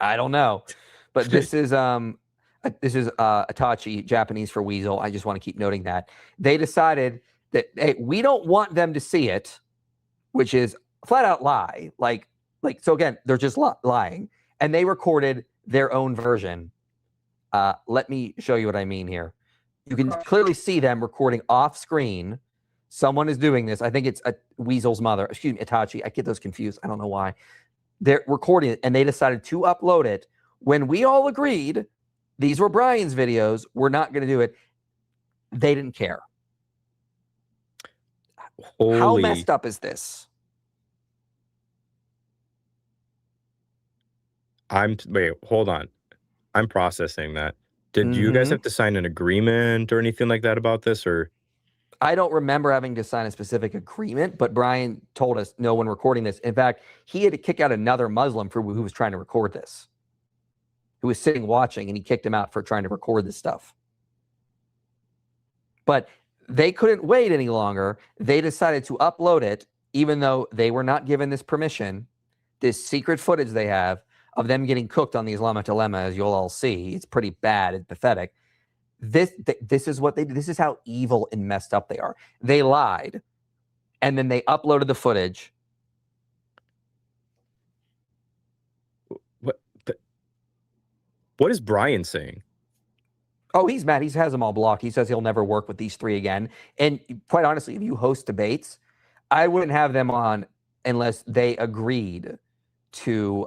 I don't know. But this is Itachi, Japanese for weasel. I just want to keep noting that. They decided that, hey, we don't want them to see it, which is a flat out lie. Like so again, they're just lying. And they recorded their own version. Let me show you what I mean here. You can clearly see them recording off screen. Someone is doing this. I think it's a Weasel's mother. Excuse me, Itachi. I get those confused. I don't know why. They're recording it, and they decided to upload it when we all agreed these were Brian's videos. We're not going to do it. They didn't care. How messed up is this? Wait, hold on. I'm processing that. Did you guys have to sign an agreement or anything like that about this, or? I don't remember having to sign a specific agreement, but Brian told us no one recording this. In fact, he had to kick out another Muslim who was trying to record this, who was sitting watching, and he kicked him out for trying to record this stuff. But they couldn't wait any longer. They decided to upload it, even though they were not given this permission, this secret footage they have of them getting cooked on the Islamic dilemma, as you'll all see. It's pretty bad and pathetic. This is what they did. This is how evil and messed up they are. They lied, and then they uploaded the footage. What is Brian saying? Oh, he's mad. He has them all blocked. He says he'll never work with these 3 again. And quite honestly, if you host debates, I wouldn't have them on unless they agreed to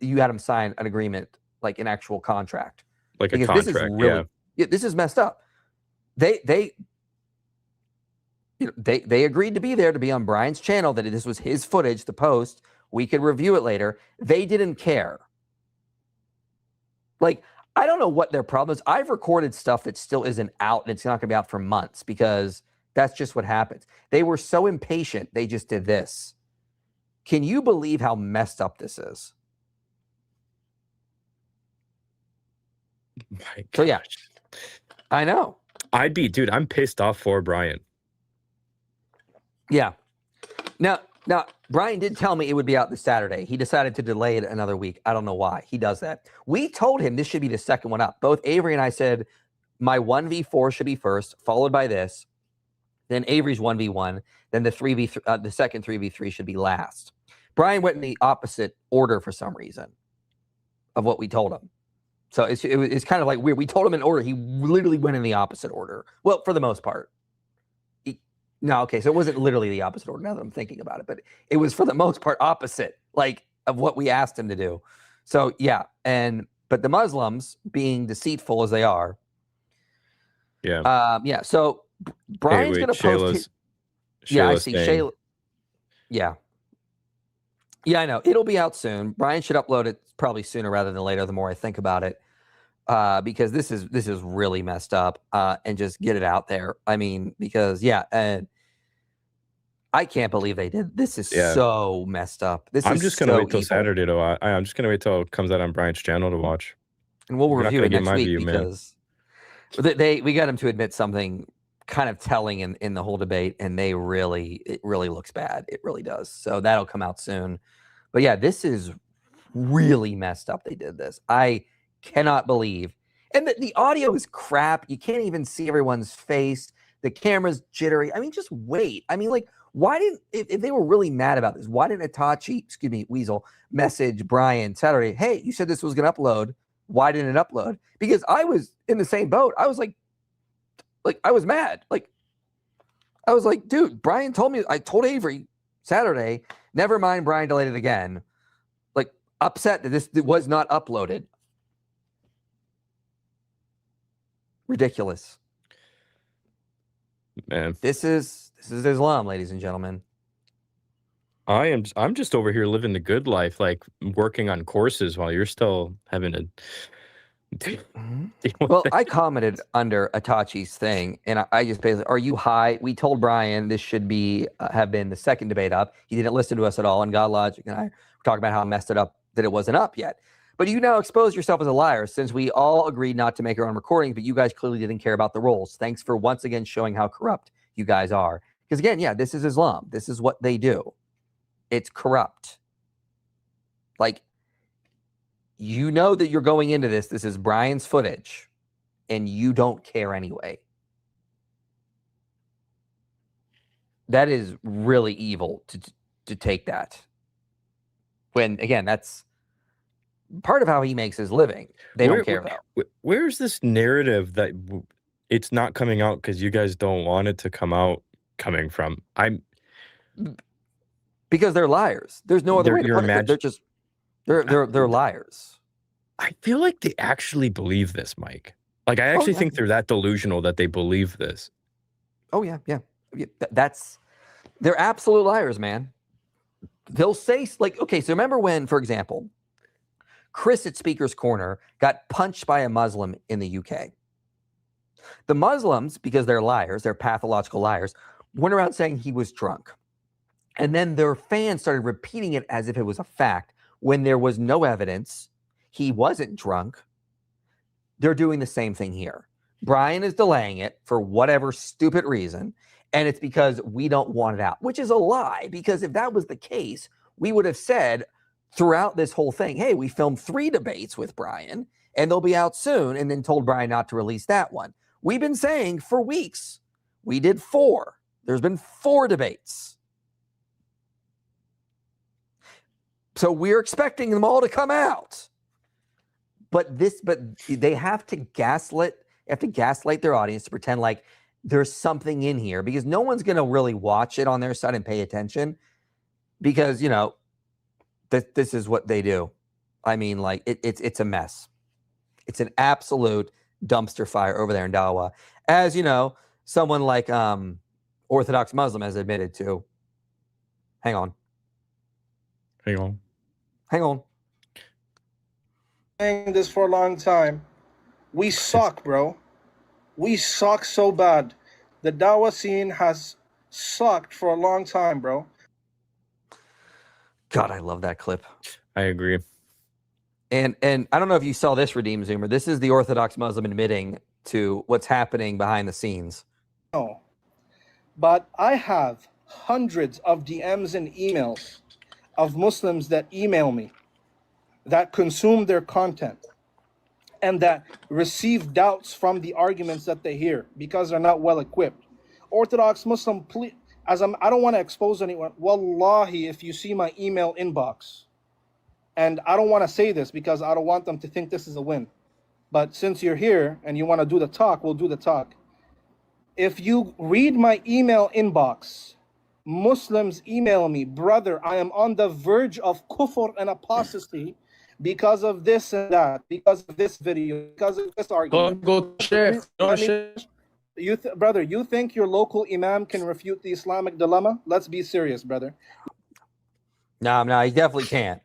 you had them sign an agreement, like an actual contract. Like because a contract, this is really, yeah, this is messed up. They agreed to be there, to be on Brian's channel, that this was his footage to post. We could review it later. They didn't care. Like, I don't know what their problem is. I've recorded stuff that still isn't out, and it's not going to be out for months because that's just what happens. They were so impatient, they just did this. Can you believe how messed up this is? My so yeah, I know. Dude, I'm pissed off for Brian. Yeah. Now, Brian did tell me it would be out this Saturday. He decided to delay it another week. I don't know why he does that. We told him this should be the second one up. Both Avery and I said my 1v4 should be first, followed by this. Then Avery's 1v1. Then the the second 3v3 should be last. Brian went in the opposite order for some reason of what we told him. So it's kind of like weird. We told him in order. He literally went in the opposite order. Well, for the most part. No, okay. So it wasn't literally the opposite order now that I'm thinking about it, but it was for the most part opposite, like of what we asked him to do. So yeah. But the Muslims, being deceitful as they are. Yeah. Yeah. So Brian's going to post. Yeah, I see. Shayla. Yeah. Yeah, I know. It'll be out soon. Brian should upload it probably sooner rather than later, the more I think about it. Because this is really messed up. And just get it out there. I mean, because and I can't believe they did. This is so messed up. I'm just gonna wait till Saturday to watch. I'm just gonna wait till it comes out on Brian's channel to watch. And we'll review it next week because we got him to admit something kind of telling in the whole debate, and it really looks bad. It really does. So that'll come out soon. But yeah, this is really messed up. They did this. I cannot believe. And the audio is crap. You can't even see everyone's face. The camera's jittery. I mean, just wait. I mean, like, why didn't, if they were really mad about this, why didn't Weasel message Brian Saturday, hey, you said this was going to upload. Why didn't it upload? Because I was in the same boat. I was like, I was mad. I was like, dude, Brian told me, I told Avery Saturday, never mind, Brian delayed it again. Upset that this was not uploaded. Ridiculous. Man. This is Islam, ladies and gentlemen. I'm just over here living the good life, like working on courses while you're still having to. Well, I commented under Atachi's thing, and I just basically, are you high? We told Brian this should be have been the second debate up. He didn't listen to us at all, and Godlogic and I were talking about how messed it up that it wasn't up yet. But you now expose yourself as a liar, since we all agreed not to make our own recordings, but you guys clearly didn't care about the rules. Thanks for once again showing how corrupt you guys are. Because again, yeah, this is Islam. This is what they do. It's corrupt. You know that you're going into this. This is Brian's footage, and you don't care anyway. That is really evil to take that. When, again, that's part of how he makes his living. They don't care about. Where's this narrative that it's not coming out because you guys don't want it to come out coming from? Because they're liars. There's no other way to put it. They're just they're liars. I feel like they actually believe this, Mike. I actually think they're that delusional that they believe this. Oh yeah. They're absolute liars, man. They'll say, okay, so remember when, for example, Chris at Speaker's Corner got punched by a Muslim in the UK. The Muslims, because they're liars, they're pathological liars, went around saying he was drunk. And then their fans started repeating it as if it was a fact when there was no evidence. He wasn't drunk. They're doing the same thing here. Brian is delaying it for whatever stupid reason, and it's because we don't want it out, which is a lie, because if that was the case, we would have said throughout this whole thing, hey, we filmed 3 debates with Brian, and they'll be out soon, and then told Brian not to release that one. We've been saying for weeks, we did 4. There's been 4 debates. So we're expecting them all to come out. But they have to gaslight their audience to pretend like there's something in here, because no one's going to really watch it on their side and pay attention, because, this is what they do. I mean, it's a mess. It's an absolute dumpster fire over there in Dawa. As someone like Orthodox Muslim has admitted to. Hang on. Saying this for a long time. We suck, bro. We suck so bad. The Dawa scene has sucked for a long time, bro. God, I love that clip. I agree. And I don't know if you saw this, Redeem Zoomer. This is the Orthodox Muslim admitting to what's happening behind the scenes. No. But I have hundreds of DMs and emails of Muslims that email me, that consume their content, and that receive doubts from the arguments that they hear because they're not well equipped. Orthodox Muslim, please, I don't want to expose anyone. Wallahi, if you see my email inbox, and I don't want to say this because I don't want them to think this is a win, but since you're here and you want to do the talk, we'll do the talk. If you read my email inbox, Muslims email me, brother, I am on the verge of kufr and apostasy because of this and that, because of this video, because of this argument. Go share. Brother, you think your local imam can refute the Islamic dilemma? Let's be serious, brother. No, he definitely can't.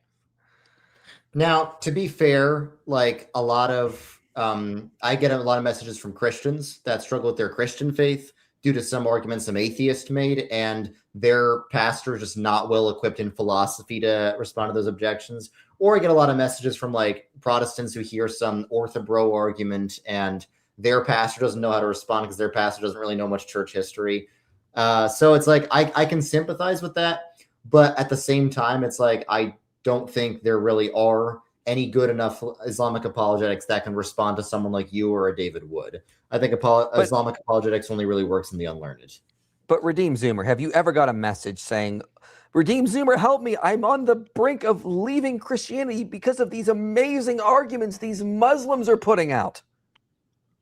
Now, to be fair, like a lot of I get a lot of messages from Christians that struggle with their Christian faith due to some arguments some atheists made, and their pastor is just not well equipped in philosophy to respond to those objections. Or I get a lot of messages from like Protestants who hear some orthobro argument and their pastor doesn't know how to respond because their pastor doesn't really know much church history. So it's like I can sympathize with that, but at the same time, it's like I don't think there really are any good enough Islamic apologetics that can respond to someone like you or a David Wood. I think Islamic apologetics only really works in the unlearned. But Redeem Zoomer, have you ever got a message saying, Redeem Zoomer, help me, I'm on the brink of leaving Christianity because of these amazing arguments these Muslims are putting out?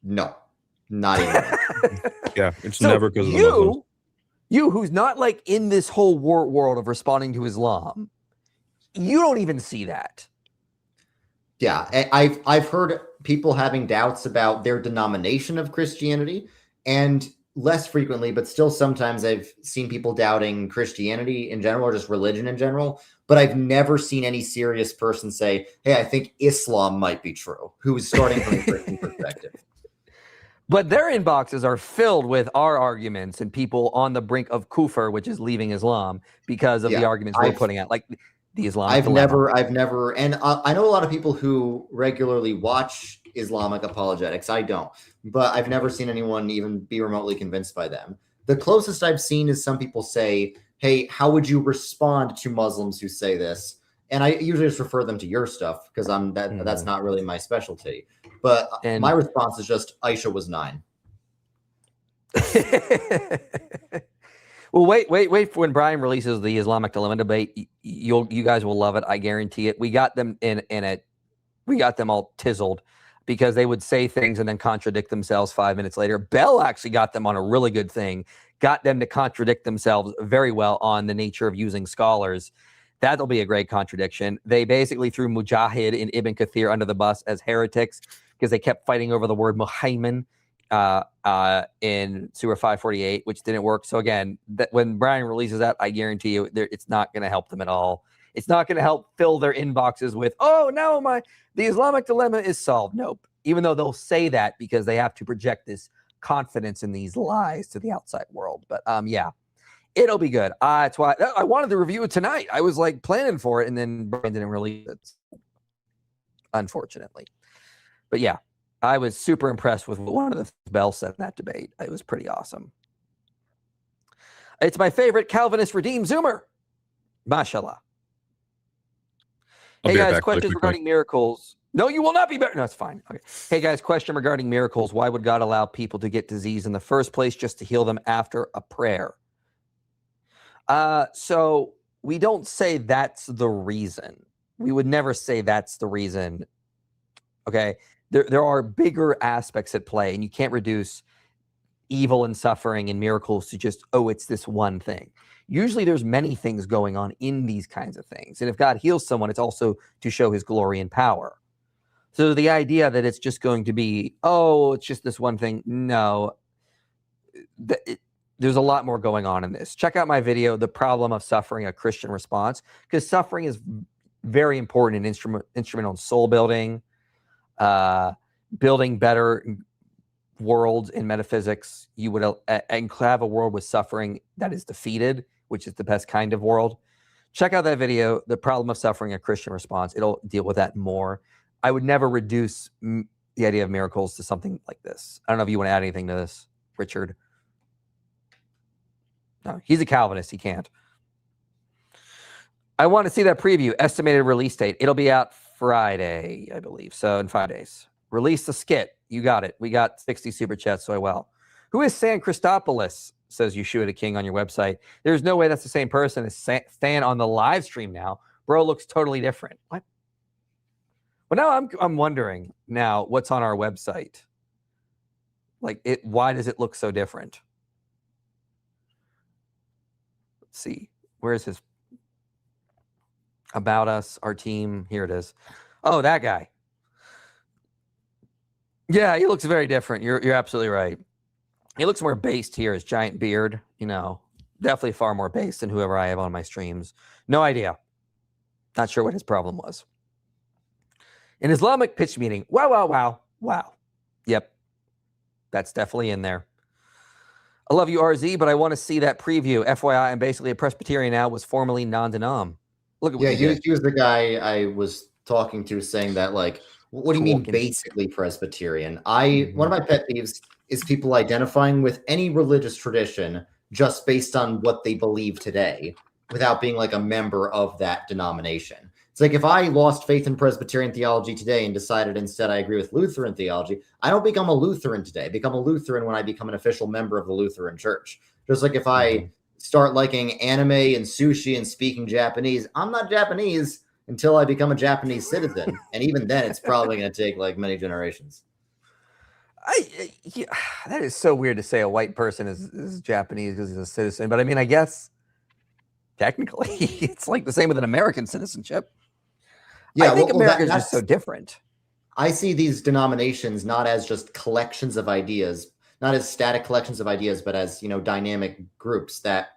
No, not even. Yeah, it's So never because of the Muslims. You who's not like in this whole world of responding to Islam, you don't even see that. Yeah, I've heard people having doubts about their denomination of Christianity, and less frequently, but still sometimes I've seen people doubting Christianity in general or just religion in general. But I've never seen any serious person say, hey, I think Islam might be true, who's starting from a Christian perspective. But their inboxes are filled with our arguments and people on the brink of kufr, which is leaving Islam, because of the arguments we're putting out, like the Islamic dilemma. I've never, and I know a lot of people who regularly watch Islamic apologetics. I don't, but I've never seen anyone even be remotely convinced by them. The closest I've seen is some people say, hey, how would you respond to Muslims who say this? And I usually just refer them to your stuff because that's not really my specialty. But my response is just Aisha was 9. Well, wait for when Brian releases the Islamic dilemma debate. You guys will love it. I guarantee it. We got them we got them all tizzled because they would say things and then contradict themselves 5 minutes later. Bell actually got them on a really good thing, got them to contradict themselves very well on the nature of using scholars. That'll be a great contradiction. They basically threw Mujahid and Ibn Kathir under the bus as heretics because they kept fighting over the word Muhaymin in Surah 548, which didn't work. So again, when Brian releases that, I guarantee you it's not going to help them at all. It's not going to help fill their inboxes with, oh, now the Islamic dilemma is solved. Nope. Even though they'll say that because they have to project this confidence in these lies to the outside world. But yeah, it'll be good. That's why I wanted to review it tonight. I was like planning for it, and then Brian didn't release it, unfortunately. But yeah, I was super impressed with what one of the Bell said in that debate. It was pretty awesome. It's my favorite Calvinist Redeem Zoomer. Mashallah. Hey guys, questions regarding miracles. No, you will not be better. No, it's fine. Okay. Hey guys, question regarding miracles. Why would God allow people to get disease in the first place just to heal them after a prayer? So we don't say that's the reason. We would never say that's the reason. Okay. There are bigger aspects at play, and you can't reduce evil and suffering and miracles to just, oh, it's this one thing. Usually there's many things going on in these kinds of things. And if God heals someone, it's also to show his glory and power. So the idea that it's just going to be, oh, it's just this one thing. No, there's a lot more going on in this. Check out my video, The Problem of Suffering, a Christian Response, because suffering is very important and instrumental in soul building, building better worlds in metaphysics. You would have a world with suffering that is defeated, which is the best kind of world. Check out that video, The Problem of Suffering, a Christian Response. It'll deal with that more. I would never reduce the idea of miracles to something like this. I don't know if you want to add anything to this, Richard. No, he's a Calvinist. He can't. I want to see that preview. Estimated release date. It'll be out Friday, I believe. So in 5 days. Release the skit. You got it. We got 60 super chats, so well. Who is San Christopoulos? says Yeshua King on your website. There's no way that's the same person as Stan on the live stream now. Bro looks totally different. What? Well, now I'm wondering now what's on our website. Like why does it look so different? Let's see. Where's his about us, our team? Here it is. Oh, that guy. Yeah, he looks very different. You're absolutely right. He looks more based here, his giant beard, definitely far more based than whoever I have on my streams. No idea. Not sure what his problem was. An Islamic pitch meeting. Wow. Yep. That's definitely in there. I love you, RZ, but I want to see that preview. FYI, I'm basically a Presbyterian now, was formerly non-denom. Look at what he was the guy I was talking to saying that, like, what do you mean basically Presbyterian? One of my pet peeves is people identifying with any religious tradition just based on what they believe today without being like a member of that denomination. It's like if I lost faith in Presbyterian theology today and decided instead I agree with Lutheran theology, I don't become a Lutheran today. I become a Lutheran when I become an official member of the Lutheran Church. Just like if I start liking anime and sushi and speaking Japanese, I'm not Japanese until I become a Japanese citizen. And even then, it's probably going to take like many generations. That is so weird to say a white person is Japanese because he's a citizen. But I mean, I guess technically it's like the same with an American citizenship. Yeah, I think America is just so different. I see these denominations not as just collections of ideas, not as static collections of ideas, but as, dynamic groups that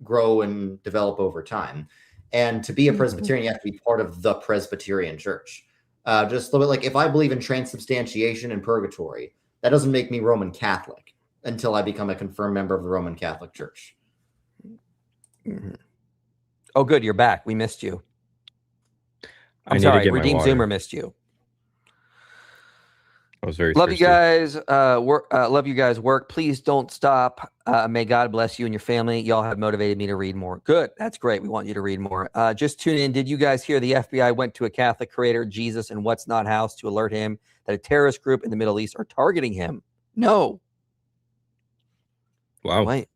grow and develop over time. And to be a Presbyterian, you have to be part of the Presbyterian Church. Just a little bit like if I believe in transubstantiation and purgatory, that doesn't make me Roman Catholic until I become a confirmed member of the Roman Catholic Church. Oh, good. You're back. We missed you. I'm sorry. Redeemed Zoomer missed you. I was very love thirsty. you guys. Love you guys' work. Please don't stop. May God bless you and your family. Y'all have motivated me to read more. Good. That's great. We want you to read more. Just tune in. Did you guys hear the FBI went to a Catholic creator, Jesus and What's Not House, to alert him that a terrorist group in the Middle East are targeting him? No. Wow. Wait.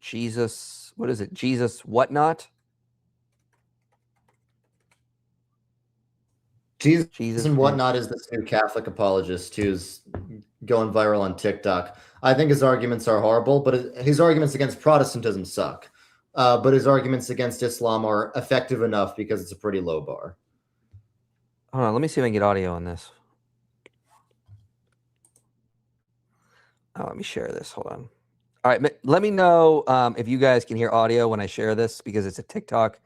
Jesus. What is it? Jesus Whatnot? Jesus and Whatnot is this new Catholic apologist who's going viral on TikTok. I think his arguments are horrible, but his arguments against Protestantism suck. But his arguments against Islam are effective enough because it's a pretty low bar. Hold on, let me see if I can get audio on this. Oh, let me share this. Hold on. All right, let me know if you guys can hear audio when I share this because it's a TikTok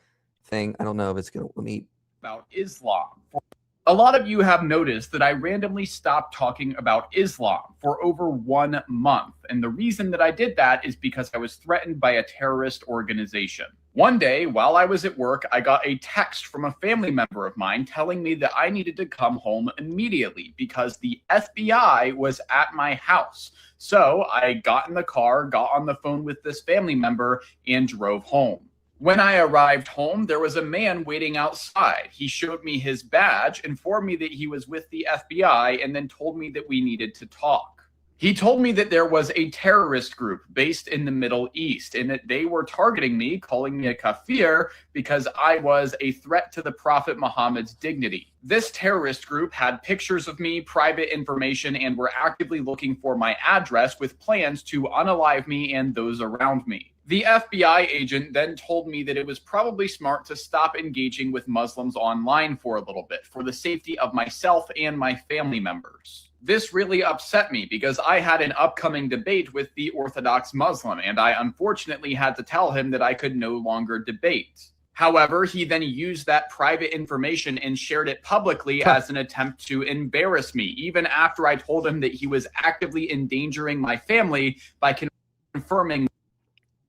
thing. I don't know if it's going to let me. About Islam. A lot of you have noticed that I randomly stopped talking about Islam for over 1 month. And the reason that I did that is because I was threatened by a terrorist organization. One day, while I was at work, I got a text from a family member of mine telling me that I needed to come home immediately because the FBI was at my house. So I got in the car, got on the phone with this family member, and drove home. When I arrived home, there was a man waiting outside. He showed me his badge, informed me that he was with the FBI, and then told me that we needed to talk. He told me that there was a terrorist group based in the Middle East and that they were targeting me, calling me a kafir because I was a threat to the Prophet Muhammad's dignity. This terrorist group had pictures of me, private information, and were actively looking for my address with plans to unalive me and those around me. The FBI agent then told me that it was probably smart to stop engaging with Muslims online for a little bit for the safety of myself and my family members. This really upset me because I had an upcoming debate with the Orthodox Muslim, and I unfortunately had to tell him that I could no longer debate. However, he then used that private information and shared it publicly as an attempt to embarrass me, even after I told him that he was actively endangering my family by confirming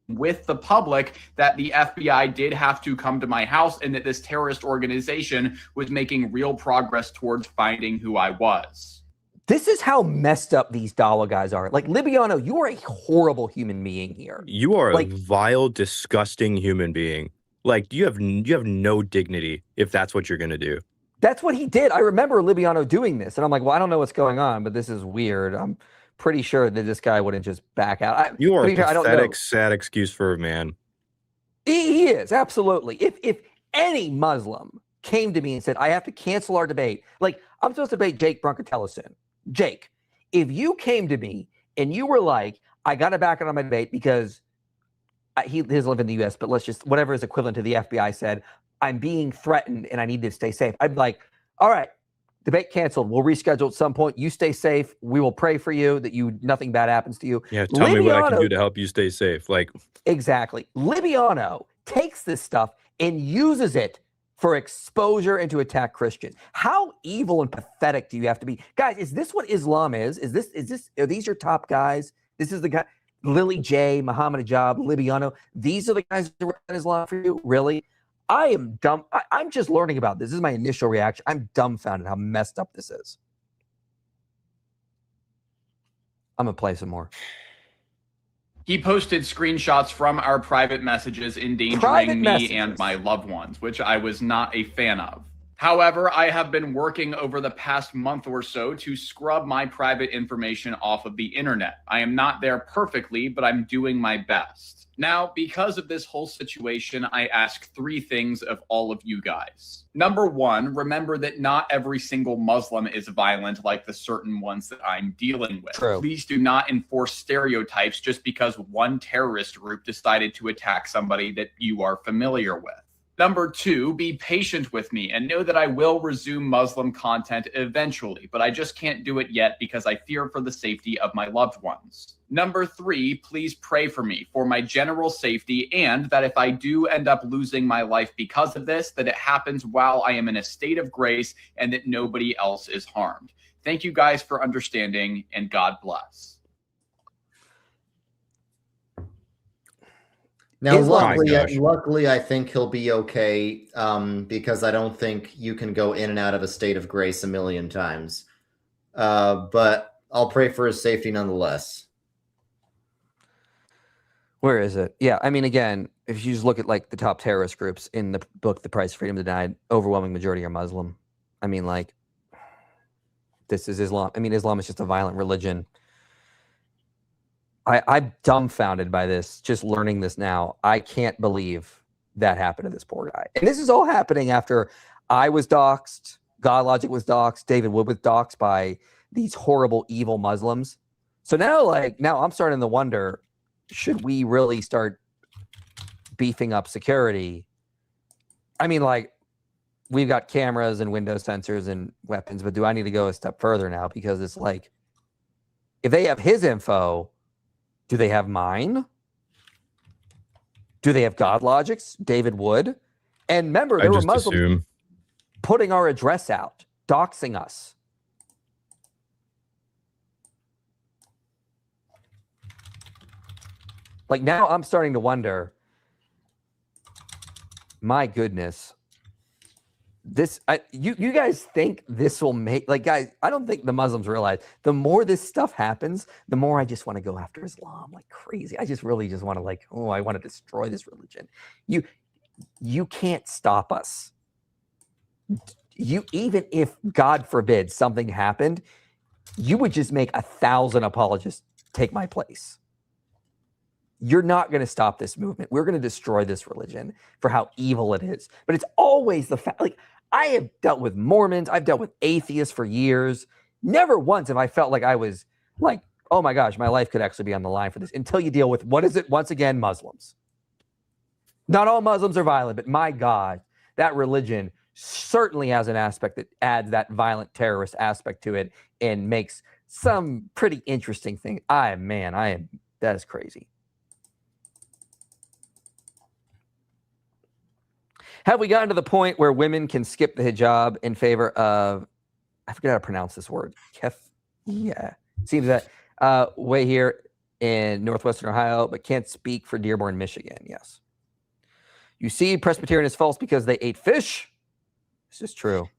with the public that the FBI did have to come to my house and that this terrorist organization was making real progress towards finding who I was. This is how messed up these Dawa guys are. Like, Libiano, you are a horrible human being here. You are a vile, disgusting human being. Like, you have no dignity if that's what you're going to do. That's what he did. I remember Libiano doing this, and I'm like, well, I don't know what's going on, but this is weird. I'm pretty sure that this guy wouldn't just back out. You are a I don't know. pathetic, sad excuse for a man. He is, absolutely. If any Muslim came to me and said, I have to cancel our debate, like I'm supposed to debate Jake Brunkatellis soon. Jake, if you came to me and you were like, I got to back out on my debate because he doesn't live in the U.S., but let's just, whatever is equivalent to the FBI said, I'm being threatened and I need to stay safe. I'd be like, all right, debate canceled. We'll reschedule at some point. You stay safe. We will pray for you that nothing bad happens to you. Yeah, tell me what I can do to help you stay safe. Like, exactly. Libiano takes this stuff and uses it for exposure and to attack Christians. How evil and pathetic do you have to be? Guys, is this what Islam is? Are these your top guys? This is the guy, Lily J, Muhammad Ajab, Libiano. These are the guys that represent Islam for you? Really? I am dumb. I'm just learning about this. This is my initial reaction. I'm dumbfounded how messed up this is. I'm going to play some more. He posted screenshots from our private messages endangering me and my loved ones, which I was not a fan of. However, I have been working over the past month or so to scrub my private information off of the internet. I am not there perfectly, but I'm doing my best. Now, because of this whole situation, I ask 3 things of all of you guys. Number 1, remember that not every single Muslim is violent like the certain ones that I'm dealing with. True. Please do not enforce stereotypes just because one terrorist group decided to attack somebody that you are familiar with. Number 2, be patient with me and know that I will resume Muslim content eventually, but I just can't do it yet because I fear for the safety of my loved ones. Number 3, please pray for me for my general safety and that if I do end up losing my life because of this, that it happens while I am in a state of grace and that nobody else is harmed. Thank you guys for understanding and God bless. Now, luckily, I think he'll be okay because I don't think you can go in and out of a state of grace a million times. But I'll pray for his safety nonetheless. Where is it? Yeah, I mean, again, if you just look at like the top terrorist groups in the book, The Price of Freedom Denied, overwhelming majority are Muslim. I mean, like, this is Islam. I mean, Islam is just a violent religion. I'm dumbfounded by this, just learning this now. I can't believe that happened to this poor guy. And this is all happening after I was doxxed, Godlogic was doxxed, David Wood was doxxed by these horrible, evil Muslims. So now I'm starting to wonder, should we really start beefing up security? I mean, like, we've got cameras and window sensors and weapons, but do I need to go a step further now? Because it's like, if they have his info, do they have mine? Do they have Godlogic's, David Wood? And remember, there were Muslims putting our address out, doxing us. Like, now I'm starting to wonder, my goodness, you guys think this will make, like, guys, I don't think the Muslims realize the more this stuff happens, the more I just want to go after Islam like crazy. I just really just want to, like, oh, I want to destroy this religion. You can't stop us. Even if, God forbid, something happened, you would just make 1,000 apologists take my place. You're not going to stop this movement. We're going to destroy this religion for how evil it is. But it's always the fact, like, I have dealt with Mormons. I've dealt with atheists for years. Never once have I felt like I was like, oh my gosh, my life could actually be on the line for this, until you deal with, what is it? Once again, Muslims. Not all Muslims are violent, but my God, that religion certainly has an aspect that adds that violent terrorist aspect to it and makes some pretty interesting things. That is crazy. Have we gotten to the point where women can skip the hijab in favor of, I forget how to pronounce this word, yeah, seems that way here in Northwestern Ohio, but can't speak for Dearborn, Michigan, yes. You see, Presbyterian is false because they ate fish. This is true.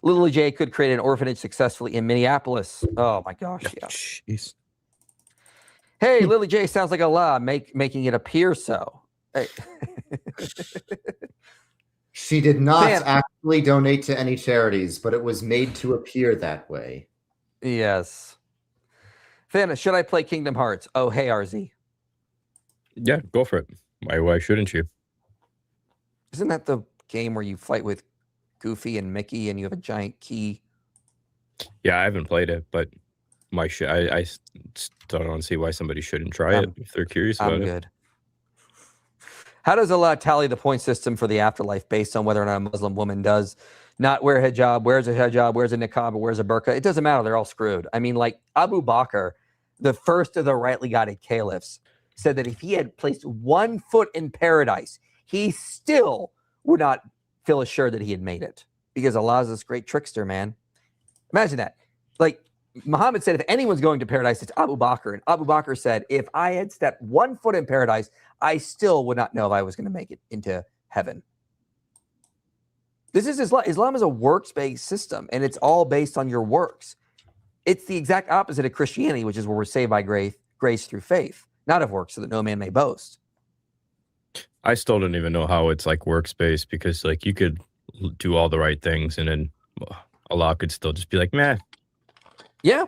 Lily J could create an orphanage successfully in Minneapolis. Oh my gosh, yeah. Jeez. Hey, Lily J sounds like Allah, making it appear so. Hey. She did not actually donate to any charities, but it was made to appear that way. Yes. Thanos, should I play Kingdom Hearts? Oh, hey, RZ. Yeah, go for it. Why shouldn't you? Isn't that the game where you fight with Goofy and Mickey and you have a giant key? Yeah, I haven't played it, but I still don't see why somebody shouldn't try it if they're curious about I'm it. good. How does Allah tally the point system for the afterlife based on whether or not a Muslim woman does not wear hijab, wears a hijab, wears a niqab, or wears a burqa? It doesn't matter. They're all screwed. I mean, like Abu Bakr, the first of the rightly guided caliphs, said that if he had placed 1 foot in paradise, he still would not feel assured that he had made it, because Allah is this great trickster, man. Imagine that. Like Muhammad said, if anyone's going to paradise, it's Abu Bakr. And Abu Bakr said, if I had stepped 1 foot in paradise, I still would not know if I was going to make it into heaven. This is Islam. Islam is a works-based system, and it's all based on your works. It's the exact opposite of Christianity, which is where we're saved by grace through faith, not of works, so that no man may boast. I still don't even know how it's like works-based, because like you could do all the right things and then Allah could still just be like, meh. Yeah,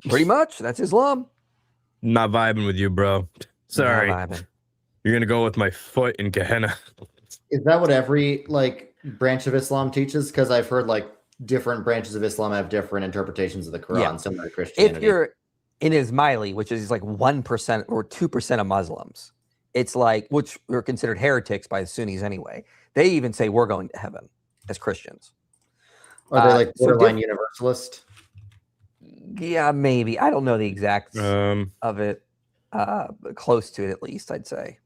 pretty much. That's Islam. Not vibing with you, bro. Sorry. Not vibing. You're going to go with my foot in Gehenna. Is that what every like branch of Islam teaches? Because I've heard like different branches of Islam have different interpretations of the Quran, similar to Christianity. If you're in Ismaili, which is like 1% or 2% of Muslims, it's like, which were considered heretics by the Sunnis anyway. They even say we're going to heaven as Christians. Are they like borderline universalist? Yeah, maybe. I don't know the exact of it. Close to it, at least, I'd say.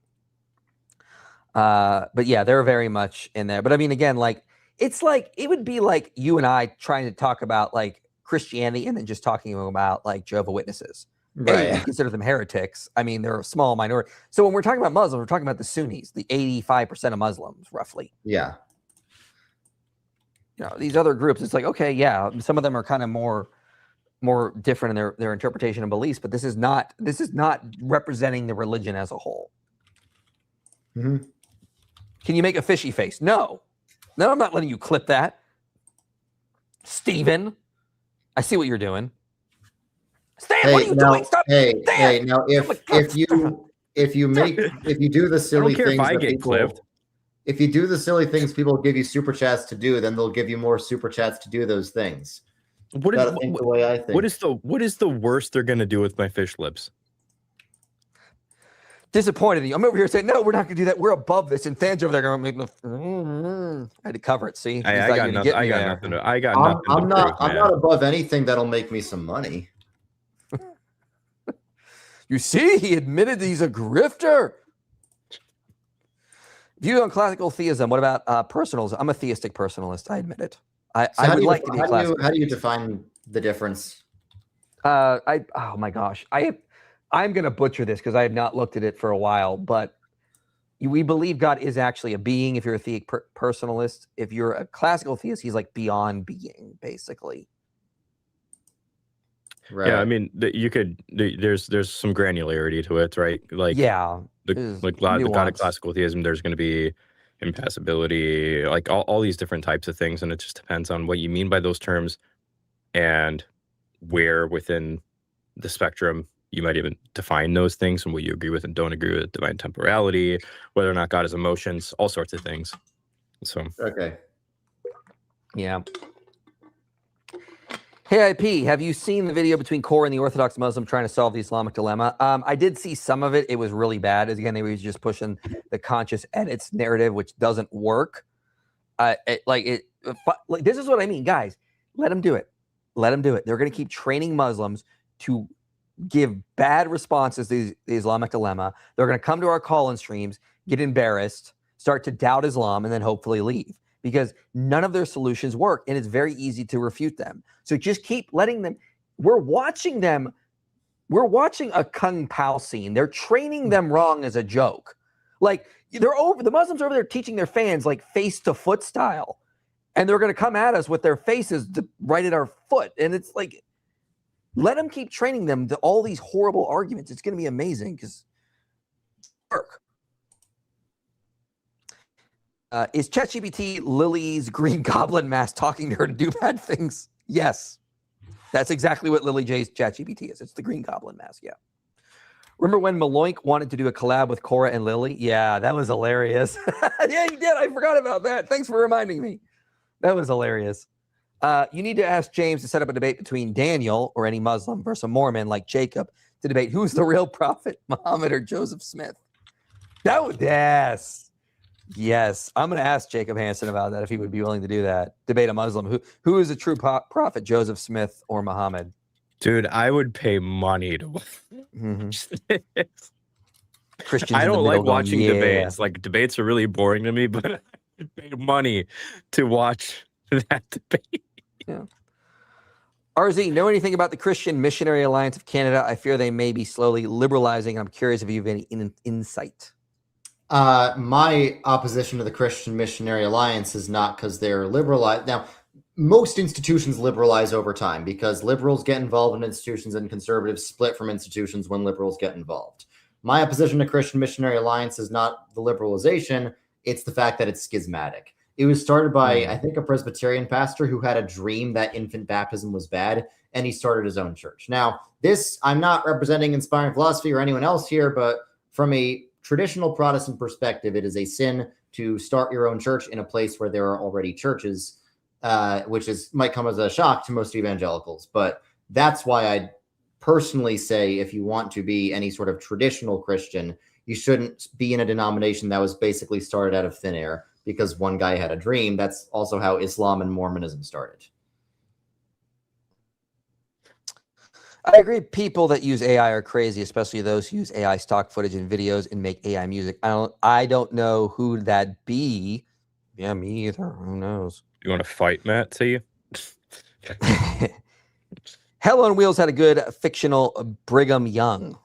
But yeah, they're very much in there. But I mean, again, like it's like it would be like you and I trying to talk about like Christianity and then just talking about like Jehovah's Witnesses. Right. We consider them heretics. I mean, they're a small minority. So when we're talking about Muslims, we're talking about the Sunnis, the 85% of Muslims, roughly. Yeah. You know, these other groups, it's like, okay, yeah, some of them are kind of more different in their interpretation and beliefs, but this is not representing the religion as a whole. Mm-hmm. Can you make a fishy face? No, I'm not letting you clip that. Steven, I see what you're doing. Stan, what are you doing? Stop. Hey, now if you do the silly things that people, if you do the silly things people give you super chats to do, then they'll give you more super chats to do those things. What is the worst they're gonna do with my fish lips? Disappointed in you. I'm over here saying, no, we're not gonna do that. We're above this. And Than's over there going, I had to cover it. See, I got nothing. I'm not above anything that'll make me some money. You see, he admitted that he's a grifter. View on classical theism. What about personalism? I'm a theistic personalist. I admit it. I would like to be classical. How do you define the difference? Oh my gosh, I'm going to butcher this because I have not looked at it for a while. But we believe God is actually a being. If you're a theistic personalist, if you're a classical theist, he's like beyond being, basically. Right. Yeah, I mean, there's some granularity to it, right? Like, yeah, the God of classical theism, there's going to be impassibility, like all these different types of things, and it just depends on what you mean by those terms and where within the spectrum you might even define those things and what you agree with and don't agree with, divine temporality, whether or not God has emotions, all sorts of things. So okay, yeah. Hey, IP, have you seen the video between Core and the Orthodox Muslim trying to solve the Islamic dilemma? I did see some of it. It was really bad. Again, they were just pushing the conscious edits narrative, which doesn't work. This is what I mean, guys. Let them do it. Let them do it. They're going to keep training Muslims to give bad responses to the Islamic dilemma. They're going to come to our call-in streams, get embarrassed, start to doubt Islam, and then hopefully leave. Because none of their solutions work, and it's very easy to refute them. So just keep letting them. We're watching them. We're watching a Kung Pao scene. They're training them wrong as a joke. Like the Muslims are over there teaching their fans like face to foot style, and they're going to come at us with their faces right at our foot. And it's like, let them keep training them to all these horrible arguments. It's going to be amazing because it's work. Is ChatGPT Lily's Green Goblin mask talking to her to do bad things? Yes. That's exactly what Lily J's ChatGPT is. It's the Green Goblin mask. Yeah. Remember when Maloink wanted to do a collab with Cora and Lily? Yeah, that was hilarious. Yeah, he did. I forgot about that. Thanks for reminding me. That was hilarious. You need to ask James to set up a debate between Daniel or any Muslim versus a Mormon like Jacob to debate who's the real prophet, Muhammad or Joseph Smith. That would, yes. I'm going to ask Jacob Hansen about that if he would be willing to do that. Debate a Muslim. Who is a true prophet, Joseph Smith or Muhammad? Dude, I would pay money to watch this. Christians I in the don't like middle going, watching yeah. debates. Like, debates are really boring to me, but I would pay money to watch that debate. Yeah. RZ, know anything about the Christian Missionary Alliance of Canada? I fear they may be slowly liberalizing. I'm curious if you have any insight. My opposition to the Christian Missionary Alliance is not because they're liberalized. Now, most institutions liberalize over time because liberals get involved in institutions and conservatives split from institutions when liberals get involved. My opposition to Christian Missionary Alliance is not the liberalization, it's the fact that it's schismatic. It was started by, I think, a Presbyterian pastor who had a dream that infant baptism was bad, and he started his own church. Now, this, I'm not representing Inspiring Philosophy or anyone else here, but from a traditional Protestant perspective, it is a sin to start your own church in a place where there are already churches, which might come as a shock to most evangelicals. But that's why I personally say if you want to be any sort of traditional Christian, you shouldn't be in a denomination that was basically started out of thin air because one guy had a dream. That's also how Islam and Mormonism started. I agree. People that use AI are crazy, especially those who use AI stock footage and videos and make AI music. I don't know who that be. Yeah, me either. Who knows? You want to fight, Matt? See you. Hell on Wheels had a good fictional Brigham Young.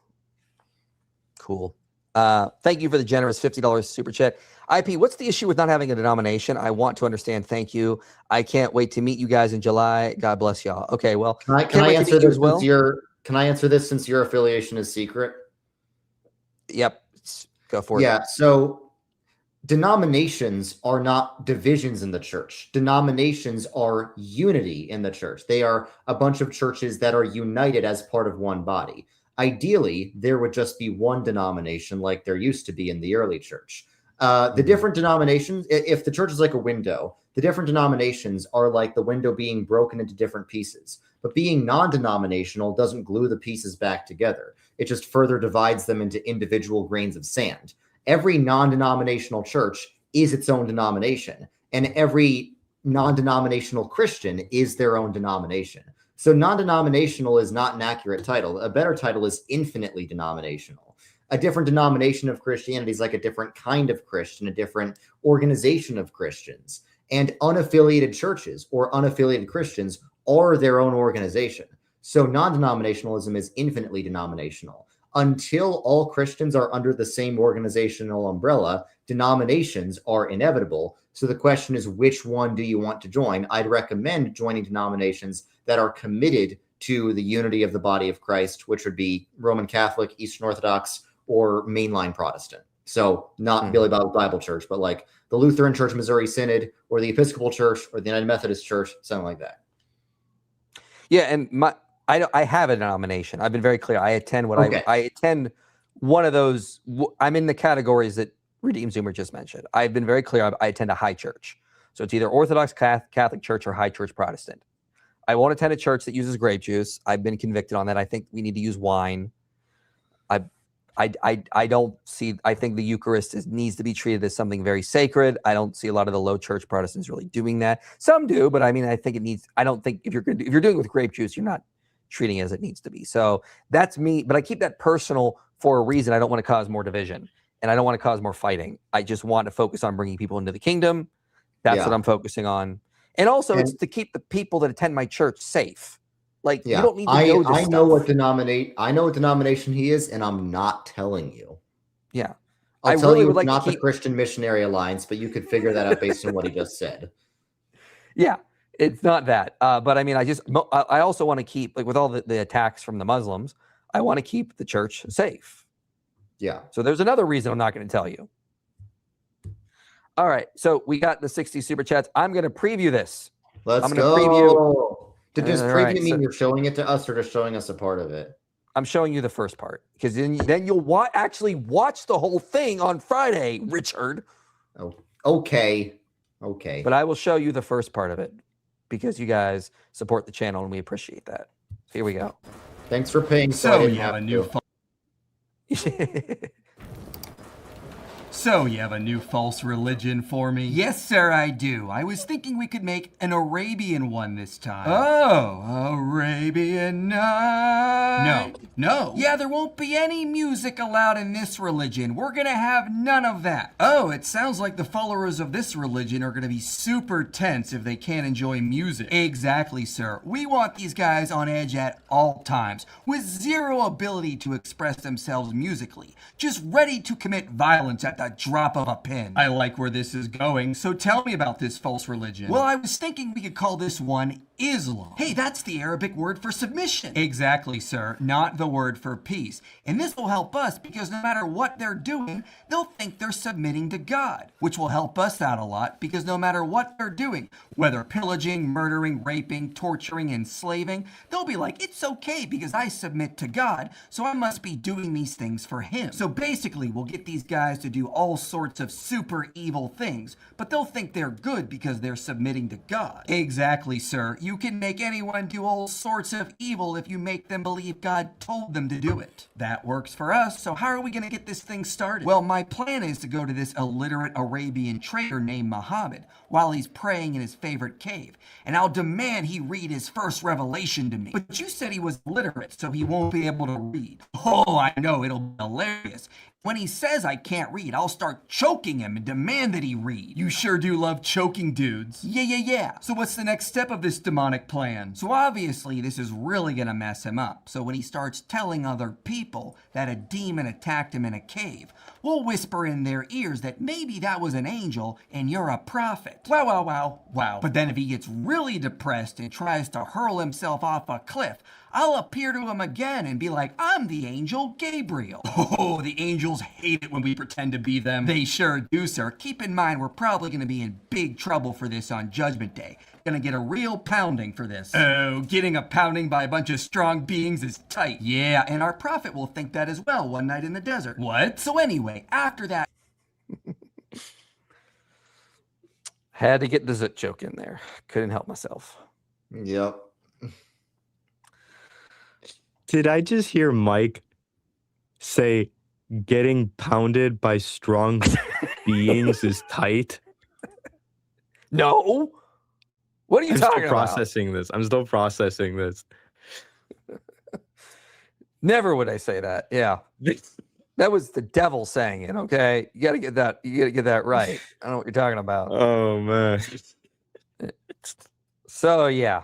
Cool. Thank you for the generous $50 super chat. IP, what's the issue with not having a denomination? I want to understand. Thank you. I can't wait to meet you guys in July. God bless y'all. Okay, well, can I answer this well? Can I answer this since your affiliation is secret? Yep. Go for it. Yeah. So denominations are not divisions in the church. Denominations are unity in the church. They are a bunch of churches that are united as part of one body. Ideally, there would just be one denomination like there used to be in the early church. The different denominations, if the church is like a window, the different denominations are like the window being broken into different pieces. But being non-denominational doesn't glue the pieces back together. It just further divides them into individual grains of sand. Every non-denominational church is its own denomination, and every non-denominational Christian is their own denomination. So non-denominational is not an accurate title. A better title is infinitely denominational. A different denomination of Christianity is like a different kind of Christian, a different organization of Christians. And unaffiliated churches or unaffiliated Christians are their own organization. So non-denominationalism is infinitely denominational. Until all Christians are under the same organizational umbrella, denominations are inevitable. So the question is, which one do you want to join? I'd recommend joining denominations that are committed to the unity of the body of Christ, which would be Roman Catholic, Eastern Orthodox, or mainline Protestant. So not Billy Bob Bible Church, but like the Lutheran Church Missouri Synod or the Episcopal Church or the United Methodist Church, something like that. Yeah, and I have a denomination. I've been very clear. I attend I attend one of those. I'm in the categories that Redeem Zoomer just mentioned. I've been very clear. I attend a high church. So it's either Orthodox Catholic Church or high church Protestant. I won't attend a church that uses grape juice. I've been convicted on that. I think we need to use wine. I don't see, I think the Eucharist needs to be treated as something very sacred. I don't see a lot of the low church Protestants really doing that. Some do, but I mean, I think it needs, I don't think if you're doing it with grape juice, you're not treating it as it needs to be. So that's me, but I keep that personal for a reason. I don't want to cause more division and I don't want to cause more fighting. I just want to focus on bringing people into the kingdom. That's what I'm focusing on. And also it's to keep the people that attend my church safe. Like you don't need to know this I know what denomination he is, and I'm not telling you. Yeah. I'll tell you it's not the Christian Missionary Alliance, but you could figure that out based on what he just said. Yeah, it's not that. But I mean, I also want to keep, like with all the attacks from the Muslims, I want to keep the church safe. Yeah. So there's another reason I'm not going to tell you. All right. So we got the 60 super chats. I'm going to preview this. Let's go. Does All preview right, mean so- you're showing it to us or just showing us a part of it? I'm showing you the first part because then you'll actually watch the whole thing on Friday, Richard. Oh, okay. Okay. But I will show you the first part of it because you guys support the channel and we appreciate that. Here we go. Thanks for paying. So I you have a new So you have a new false religion for me? Yes, sir, I do. I was thinking we could make an Arabian one this time. Oh, Arabian Night. No. Yeah, there won't be any music allowed in this religion. We're gonna have none of that. Oh, it sounds like the followers of this religion are gonna be super tense if they can't enjoy music. Exactly, sir. We want these guys on edge at all times, with zero ability to express themselves musically, just ready to commit violence at the drop of a pin. I like where this is going, so tell me about this false religion. Well, I was thinking we could call this one Islam. Hey, that's the Arabic word for submission. Exactly, sir, not the word for peace. And this will help us because no matter what they're doing, they'll think they're submitting to God, which will help us out a lot because no matter what they're doing, whether pillaging, murdering, raping, torturing, enslaving, they'll be like, it's okay because I submit to God, so I must be doing these things for him. So basically, we'll get these guys to do all sorts of super evil things, but they'll think they're good because they're submitting to God. Exactly, sir. You can make anyone do all sorts of evil if you make them believe God told them to do it. That works for us, so how are we going to get this thing started? Well, my plan is to go to this illiterate Arabian trader named Muhammad while he's praying in his favorite cave, and I'll demand he read his first revelation to me. But you said he was illiterate, so he won't be able to read. Oh, I know, it'll be hilarious. When he says I can't read, I'll start choking him and demand that he read. You sure do love choking dudes. Yeah. So what's the next step of this demonic plan? So obviously this is really gonna mess him up. So when he starts telling other people that a demon attacked him in a cave, we'll whisper in their ears that maybe that was an angel and you're a prophet. Wow. But then if he gets really depressed and tries to hurl himself off a cliff, I'll appear to him again and be like, I'm the angel Gabriel. Oh, the angels hate it when we pretend to be them. They sure do, sir. Keep in mind, we're probably going to be in big trouble for this on Judgment Day. Gonna get a real pounding for this. Oh, getting a pounding by a bunch of strong beings is tight. Yeah, and our prophet will think that as well one night in the desert. What? So anyway, after that... Had to get the zit joke in there. Couldn't help myself. Yep. Did I just hear Mike say getting pounded by strong beings is tight? No. What are you talking about? I'm still processing this. Never would I say that. Yeah. That was the devil saying it, okay? You gotta get that right. I don't know what you're talking about. Oh man. So yeah,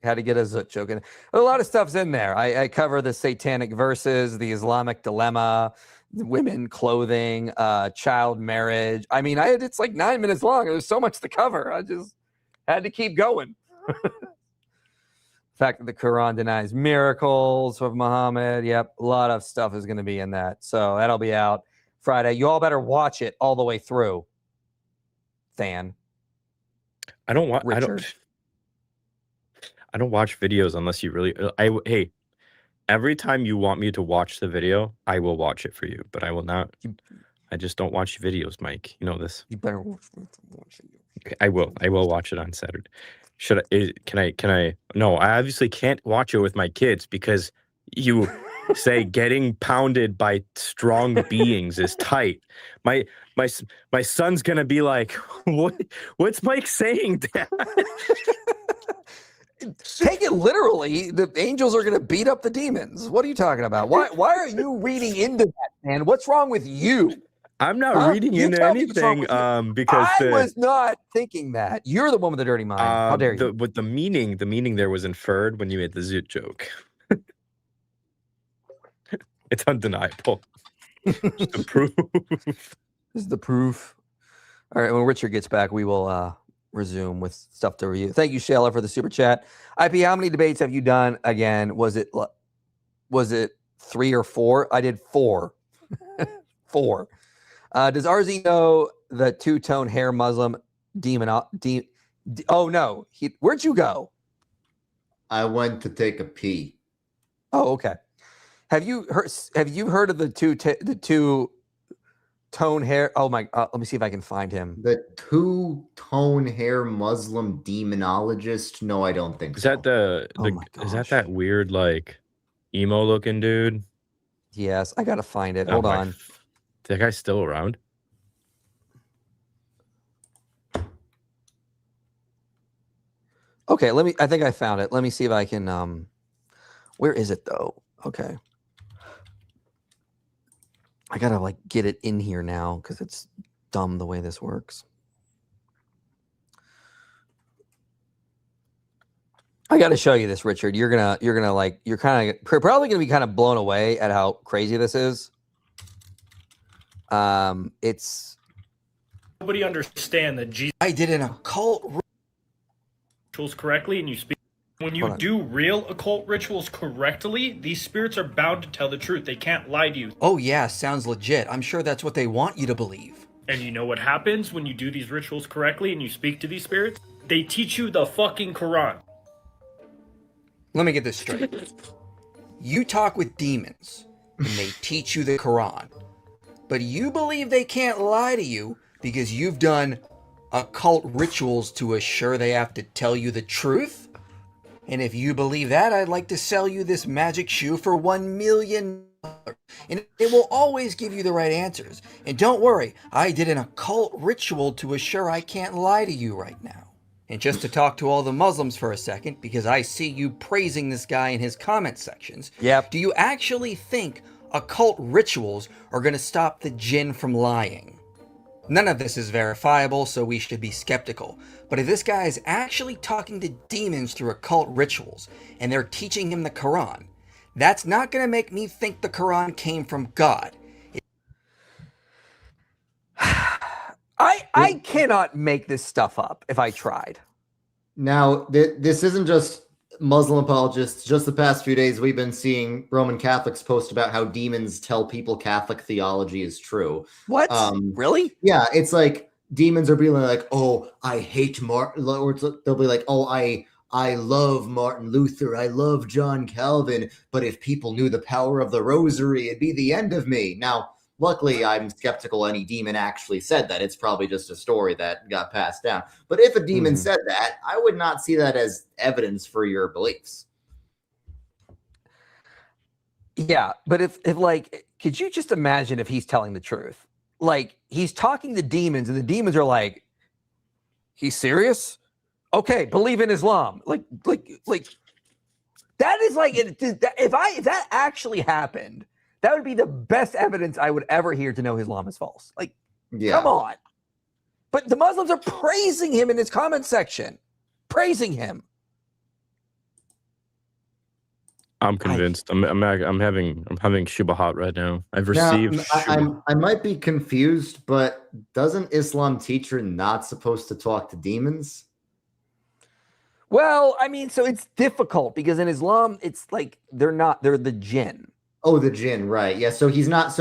had to get a zut joke in. A lot of stuff's in there. I cover the satanic verses, the Islamic dilemma, women clothing, child marriage. I mean, it's like 9 minutes long. There's so much to cover. I just had to keep going. The fact that the Quran denies miracles of Muhammad. Yep, a lot of stuff is going to be in that. So that'll be out Friday. You all better watch it all the way through. Than. I don't watch videos unless you really. Hey, every time you want me to watch the video, I will watch it for you, but I will not. I just don't watch videos, Mike. You know this. You better watch it. Okay, I will watch it on Saturday. Can I? No, I obviously can't watch it with my kids because you say getting pounded by strong beings is tight. My son's gonna be like, what's Mike saying, Dad? Take it literally. The angels are going to beat up the demons. What are you talking about? Why are you reading into that, man? What's wrong with you? I'm not reading into anything because I was not thinking that. You're the one with the dirty mind. How dare you? But the meaning there was inferred when you made the zoot joke. It's undeniable. Just the proof. This is the proof. All right, when Richard gets back, we will resume with stuff to review. Thank you, Shayla, for the super chat. IP, how many debates have you done again? Was it 3 or 4? I did 4. 4. Does RZ know the two-tone hair Muslim demon? Oh no, where'd you go? I went to take a pee. Oh, okay. Have you heard of the two tone hair? Oh my! Let me see if I can find him. The two-tone hair Muslim demonologist? No, I don't think Is so. that the Oh my is that weird like emo looking dude? Yes, I gotta find it. Oh Hold my on. that guy's still around? Okay, I think I found it. Let me see if I can where is it though? Okay. I gotta like get it in here now because it's dumb the way this works. I gotta show you this, Richard. You're probably gonna be kind of blown away at how crazy this is. It's Nobody understand that Jesus I did an occult rituals correctly, and you speak. When you do real occult rituals correctly, these spirits are bound to tell the truth. They can't lie to you. Oh yeah, sounds legit. I'm sure that's what they want you to believe. And you know what happens when you do these rituals correctly and you speak to these spirits? They teach you the fucking Quran. Let me get this straight. You talk with demons, and they teach you the Quran. But you believe they can't lie to you because you've done occult rituals to assure they have to tell you the truth? And if you believe that, I'd like to sell you this magic shoe for $1 million. And it will always give you the right answers. And don't worry, I did an occult ritual to assure I can't lie to you right now. And just to talk to all the Muslims for a second, because I see you praising this guy in his comment sections. Yep. Do you actually think occult rituals are going to stop the jinn from lying? None of this is verifiable, so we should be skeptical. But if this guy is actually talking to demons through occult rituals, and they're teaching him the Quran, that's not going to make me think the Quran came from God. I cannot make this stuff up if I tried. Now, this isn't just Muslim apologists. Just the past few days, we've been seeing Roman Catholics post about how demons tell people Catholic theology is true. What? Really? Yeah, it's like demons are being like, "Oh, I hate Martin," or they'll be like, "Oh, I love Martin Luther, I love John Calvin, but if people knew the power of the rosary, it'd be the end of me." Now, luckily, I'm skeptical any demon actually said that. It's probably just a story that got passed down. But if a demon said that, I would not see that as evidence for your beliefs. Yeah, but if like, could you just imagine if he's telling the truth? Like, he's talking to demons, and the demons are like, "He's serious? Okay, believe in Islam." Like that is like, if that actually happened, that would be the best evidence I would ever hear to know Islam is false. Like, come on. But the Muslims are praising him in his comment section. Praising him. I'm convinced. I'm having shubahat right now. I've received. I might be confused, but doesn't Islam teach you're not supposed to talk to demons? Well, I mean, so it's difficult because in Islam, it's like they're the jinn. Oh, the jinn, right. Yeah, so he's not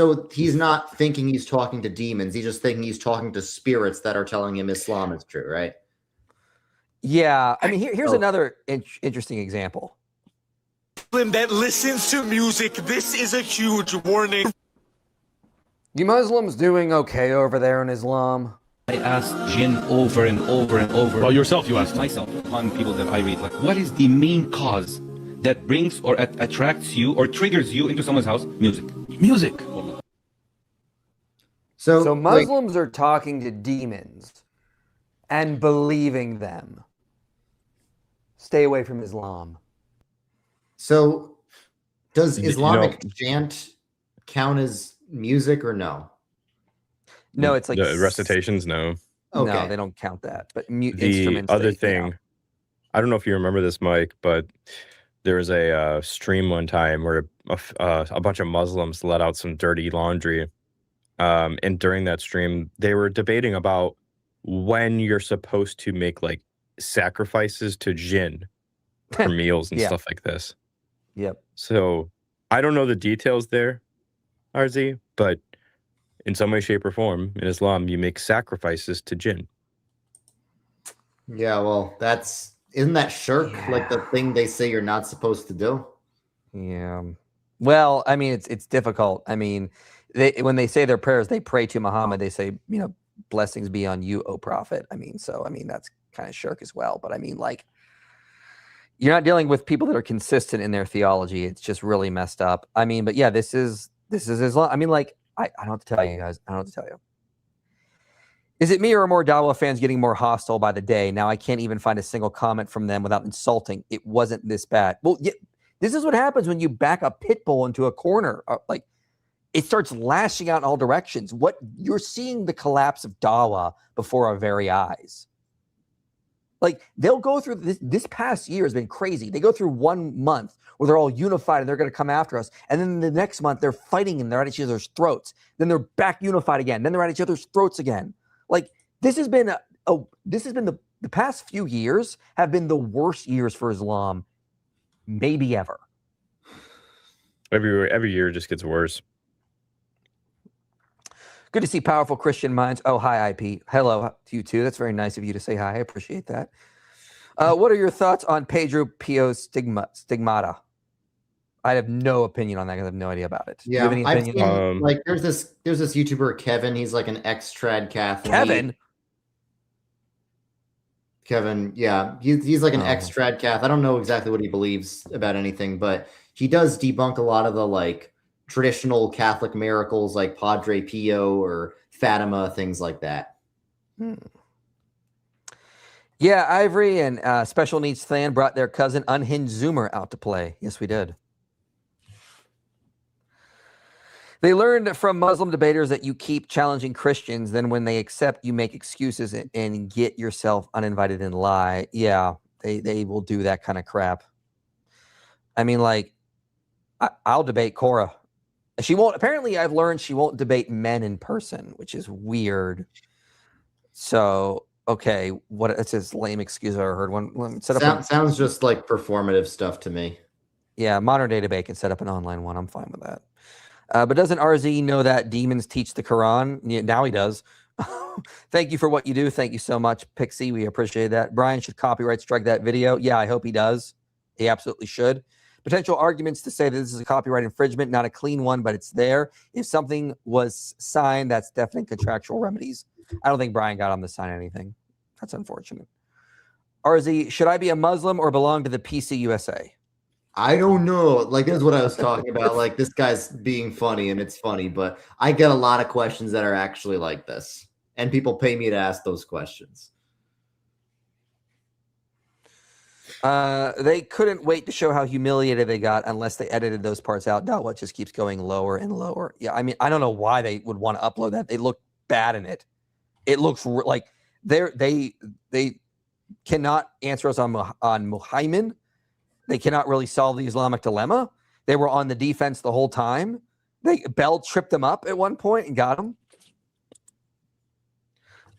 thinking he's talking to demons. He's just thinking he's talking to spirits that are telling him Islam is true, right? Yeah. I mean, here's another interesting example. That listens to music, this is a huge warning. You Muslims doing okay over there in Islam? I asked Jinn over and over and over. Well, yourself, you asked myself on people that I read. Like, what is the main cause that brings or attracts you or triggers you into someone's house? Music. Music. So Muslims are talking to demons and believing them. Stay away from Islam. So does Islamic chant count as music or no? No, it's like the recitations. No, no, they don't count that. But the instruments. other thing, I don't know if you remember this, Mike, but there was a stream one time where a bunch of Muslims let out some dirty laundry, and during that stream, they were debating about when you're supposed to make like sacrifices to jinn for meals and stuff like this. Yep. So I don't know the details there, RZ, but in some way, shape, or form, in Islam, you make sacrifices to jinn. Yeah, well, that's Isn't that shirk like the thing they say you're not supposed to do? Yeah. Well, I mean, it's difficult. I mean, when they say their prayers, they pray to Muhammad. They say, blessings be on you, O Prophet. I mean, that's kind of shirk as well. But I mean, like, you're not dealing with people that are consistent in their theology. It's just really messed up. I mean, but yeah, this is Islam. I mean, like, I don't have to tell you guys. I don't have to tell you. Is it me or are more Dawa fans getting more hostile by the day? Now I can't even find a single comment from them without insulting. It wasn't this bad. Well, yeah, this is what happens when you back a pit bull into a corner. Like, it starts lashing out in all directions. What you're seeing the collapse of Dawa before our very eyes. Like, they'll go through this past year has been crazy. They go through 1 month where they're all unified and they're going to come after us. And then the next month they're fighting and they're at each other's throats. Then they're back unified again. Then they're at each other's throats again. Like, this has been the past few years have been the worst years for Islam, maybe ever. Every year it just gets worse. Good to see powerful Christian minds. Oh, hi, IP. Hello to you too. That's very nice of you to say hi. I appreciate that. What are your thoughts on Pedro Pio's stigmata? I have no opinion on that because I have no idea about it. Yeah, Do you have any opinion? seen, like there's this YouTuber Kevin. He's like an ex-trad Catholic. Kevin, yeah, he's like an ex-trad Catholic. I don't know exactly what he believes about anything, but he does debunk a lot of the like traditional Catholic miracles like Padre Pio or Fatima, things like that. Yeah, Ivory and Special Needs Than brought their cousin Unhinged Zoomer out to play. Yes, we did. They learned from Muslim debaters that you keep challenging Christians, then when they accept, you make excuses and get yourself uninvited and lie. Yeah, they will do that kind of crap. I mean, like, I'll debate Cora. She won't. Apparently, I've learned she won't debate men in person, which is weird. So, okay, it's this lame excuse I heard. One sounds just like performative stuff to me. Yeah, modern day debate can set up an online one. I'm fine with that. But doesn't RZ know that demons teach the Quran? Yeah, now he does. Thank you for what you do. Thank you so much, Pixie. We appreciate that. Brian should copyright strike that video. Yeah, I hope he does. He absolutely should. Potential arguments to say that this is a copyright infringement, not a clean one, but it's there. If something was signed, that's definitely contractual remedies. I don't think Brian got him to sign anything. That's unfortunate. RZ, should I be a Muslim or belong to the PC USA? I don't know. Like, this is what I was talking about. Like, this guy's being funny, and it's funny, but I get a lot of questions that are actually like this, and people pay me to ask those questions. They couldn't wait to show how humiliated they got unless they edited those parts out. Now what just keeps going lower and lower. Yeah, I mean, I don't know why they would want to upload that. They look bad in it. It looks like they cannot answer us on Muhammad. They cannot really solve the Islamic dilemma. They were on the defense the whole time. Bell tripped them up at one point and got them.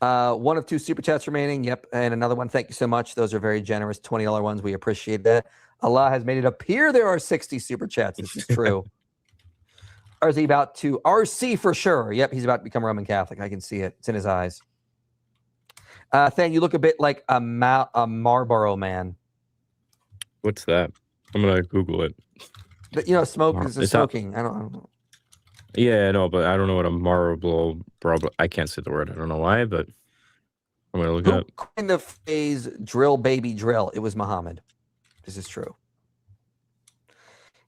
One of 2 super chats remaining. Yep, and another one. Thank you so much. Those are very generous $20 ones. We appreciate that. Allah has made it appear there are 60 super chats. This is true. RZ about to RC for sure. Yep, he's about to become Roman Catholic. I can see it. It's in his eyes. Than, you look a bit like a Marlboro man. What's that? I'm gonna Google it. But, smoke is smoking. I don't know. Yeah, no, but I don't know what a Marlboro. I can't say the word. I don't know why, but I'm gonna look it up. Who coined the phrase "drill, baby, drill"? It was Muhammad. This is true.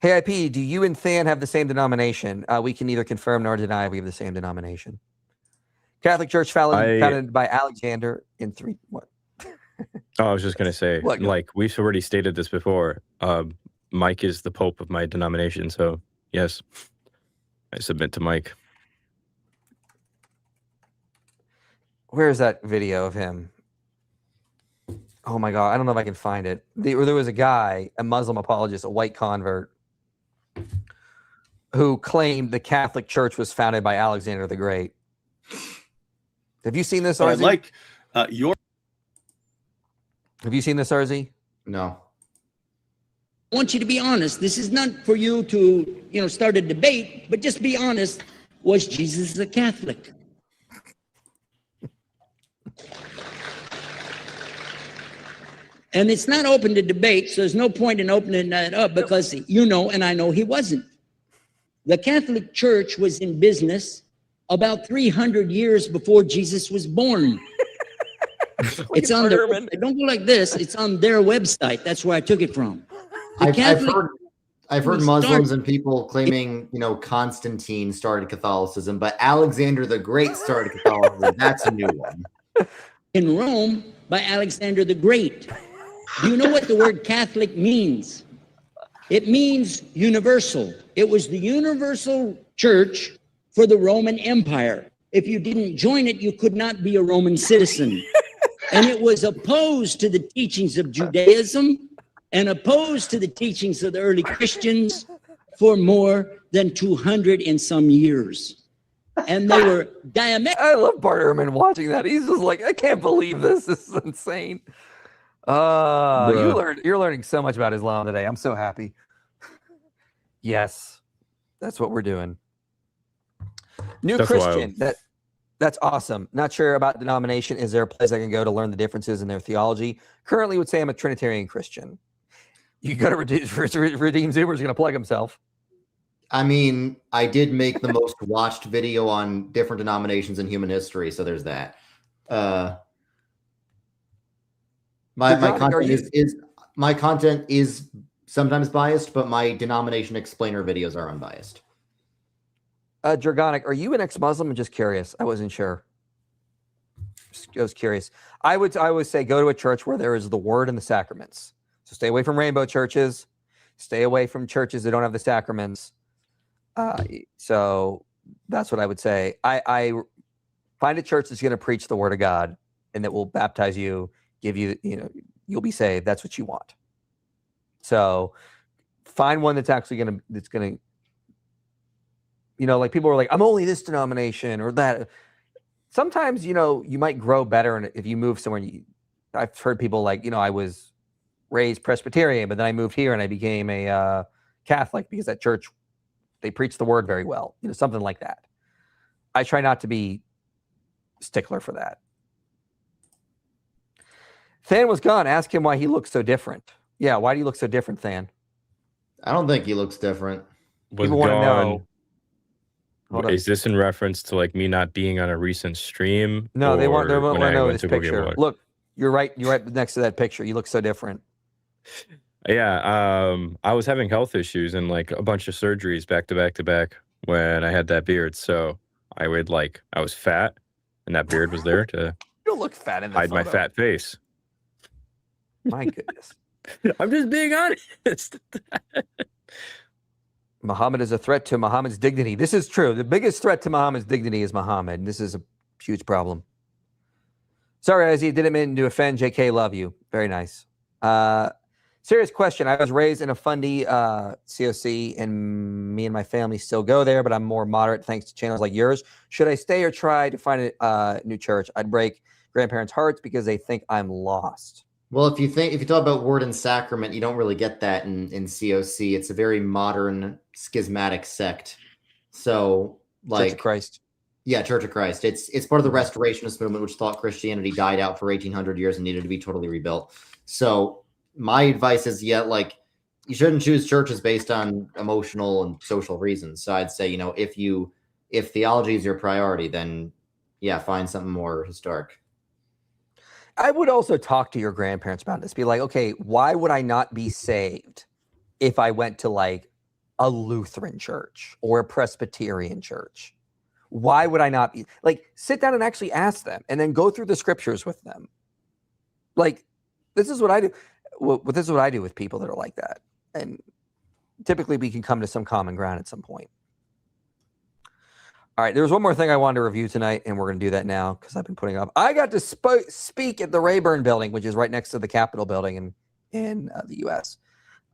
Hey, IP, do you and Than have the same denomination? We can neither confirm nor deny we have the same denomination. Catholic Church founded by Alexander in what? Oh, I was just gonna say, like we've already stated this before. Mike is the Pope of my denomination, so yes, I submit to Mike. Where is that video of him? Oh my God, I don't know if I can find it. There was a guy, a Muslim apologist, a white convert, who claimed the Catholic Church was founded by Alexander the Great. Have you seen this, RZ? Have you seen this, RZ? No. I want you to be honest. This is not for you to, start a debate, but just be honest. Was Jesus a Catholic? And it's not open to debate, so there's no point in opening that up because you know and I know he wasn't. The Catholic Church was in business about 300 years before Jesus was born. It's on their, don't go like this, it's on their website. That's where I took it from. I've heard Muslims and people claiming, you know, Constantine started Catholicism, but Alexander the Great started Catholicism. That's a new one. In Rome by Alexander the Great. Do you know what the word Catholic means? It means universal. It was the universal church for the Roman Empire. If you didn't join it, you could not be a Roman citizen. And it was opposed to the teachings of Judaism and opposed to the teachings of the early Christians for more than 200 and some years. And they were I love Bart Ehrman watching that. He's just like, I can't believe this. This is insane. You're learning so much about Islam today. I'm so happy. Yes, that's what we're doing. That's Christian. That's awesome. Not sure about denomination. Is there a place I can go to learn the differences in their theology? Currently, would say I'm a Trinitarian Christian. You got to redeem Zoomer's going to plug himself. I mean, I did make the most watched video on different denominations in human history, so there's that. My content is sometimes biased, but my denomination explainer videos are unbiased. Dragonic, are you an ex-Muslim? I'm just curious. I wasn't sure. I was curious. I would say go to a church where there is the word and the sacraments. So stay away from rainbow churches. Stay away from churches that don't have the sacraments. So that's what I would say. I find a church that's going to preach the word of God and that will baptize you, give you, you'll be saved. That's what you want. So find one that's actually going to, like people are like, I'm only this denomination or that. Sometimes, you might grow better. And if you move somewhere, I've heard people like, I was raised Presbyterian, but then I moved here and I became a Catholic because that church, they preach the word very well, something like that. I try not to be stickler for that. Than was gone. Ask him why he looks so different. Yeah, why do you look so different, Than? I don't think he looks different. People want to know. Is this in reference to like me not being on a recent stream? No, they want to know this picture. Look, you're right next to that picture. You look so different. Yeah, I was having health issues and like a bunch of surgeries back to back to back when I had that beard. So I was fat and that beard was there to you don't look fat in the hide my fat face. My goodness. I'm just being honest. Muhammad is a threat to Muhammad's dignity. This is true. The biggest threat to Muhammad's dignity is Muhammad. This is a huge problem. Sorry, Izzy, didn't mean to offend. JK, love you. Very nice. Serious question. I was raised in a Fundy COC, and me and my family still go there, but I'm more moderate thanks to channels like yours. Should I stay or try to find a new church? I'd break grandparents' hearts because they think I'm lost. Well, if you talk about word and sacrament, you don't really get that in COC. It's a very modern schismatic sect. So, like Church of Christ. Yeah, Church of Christ. It's part of the Restorationist movement, which thought Christianity died out for 1800 years and needed to be totally rebuilt. So, my advice is, you shouldn't choose churches based on emotional and social reasons. So, I'd say, if theology is your priority, then find something more historic. I would also talk to your grandparents about this. Be like, okay, why would I not be saved if I went to like a Lutheran church or a Presbyterian church? Why would I not be sit down and actually ask them and then go through the scriptures with them? Like, this is what I do. This is what I do with people that are like that. And typically we can come to some common ground at some point. All right, there's one more thing I wanted to review tonight, and we're going to do that now because I've been putting up. I got to speak at the Rayburn building, which is right next to the Capitol building in the U.S.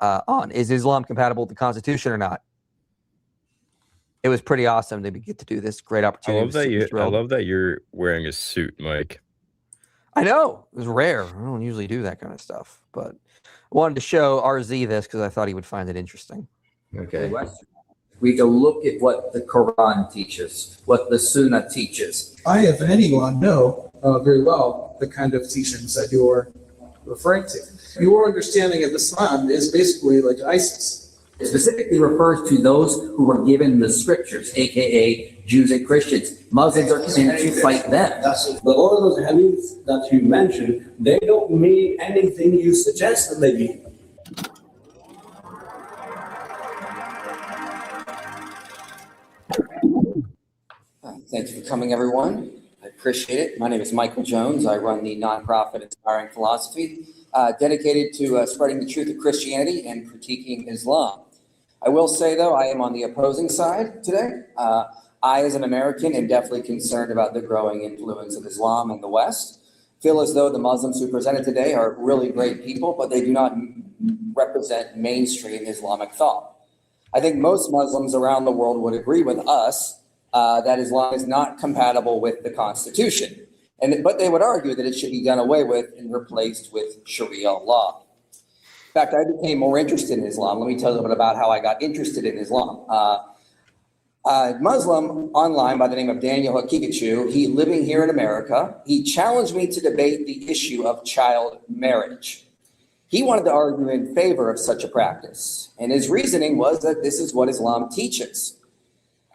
On is Islam compatible with the Constitution or not? It was pretty awesome to get to do this. Great opportunity. I love that you're wearing a suit, Mike. I know. It was rare. I don't usually do that kind of stuff, but I wanted to show RZ this because I thought he would find it interesting. Okay. We go look at what the Quran teaches, what the Sunnah teaches. I, if anyone, know very well the kind of teachings that you're referring to. Your understanding of Islam is basically like ISIS. It specifically refers to those who were given the scriptures, aka Jews and Christians. Muslims are commanded to fight them. But all of those hadiths that you mentioned, they don't mean anything you suggest that they mean. Thank you for coming, everyone. I appreciate it. My name is Michael Jones. I run the nonprofit Inspiring Philosophy, dedicated to spreading the truth of Christianity and critiquing Islam. I will say, though, I am on the opposing side today. I, as an American, am definitely concerned about the growing influence of Islam in the West. Feel as though the Muslims who presented today are really great people, but they do not represent mainstream Islamic thought. I think most Muslims around the world would agree with us that Islam is not compatible with the Constitution. But they would argue that it should be done away with and replaced with Sharia law. In fact, I became more interested in Islam. Let me tell you a little bit about how I got interested in Islam. A Muslim online by the name of Daniel Hakikachu, he living here in America, he challenged me to debate the issue of child marriage. He wanted to argue in favor of such a practice, and his reasoning was that this is what Islam teaches.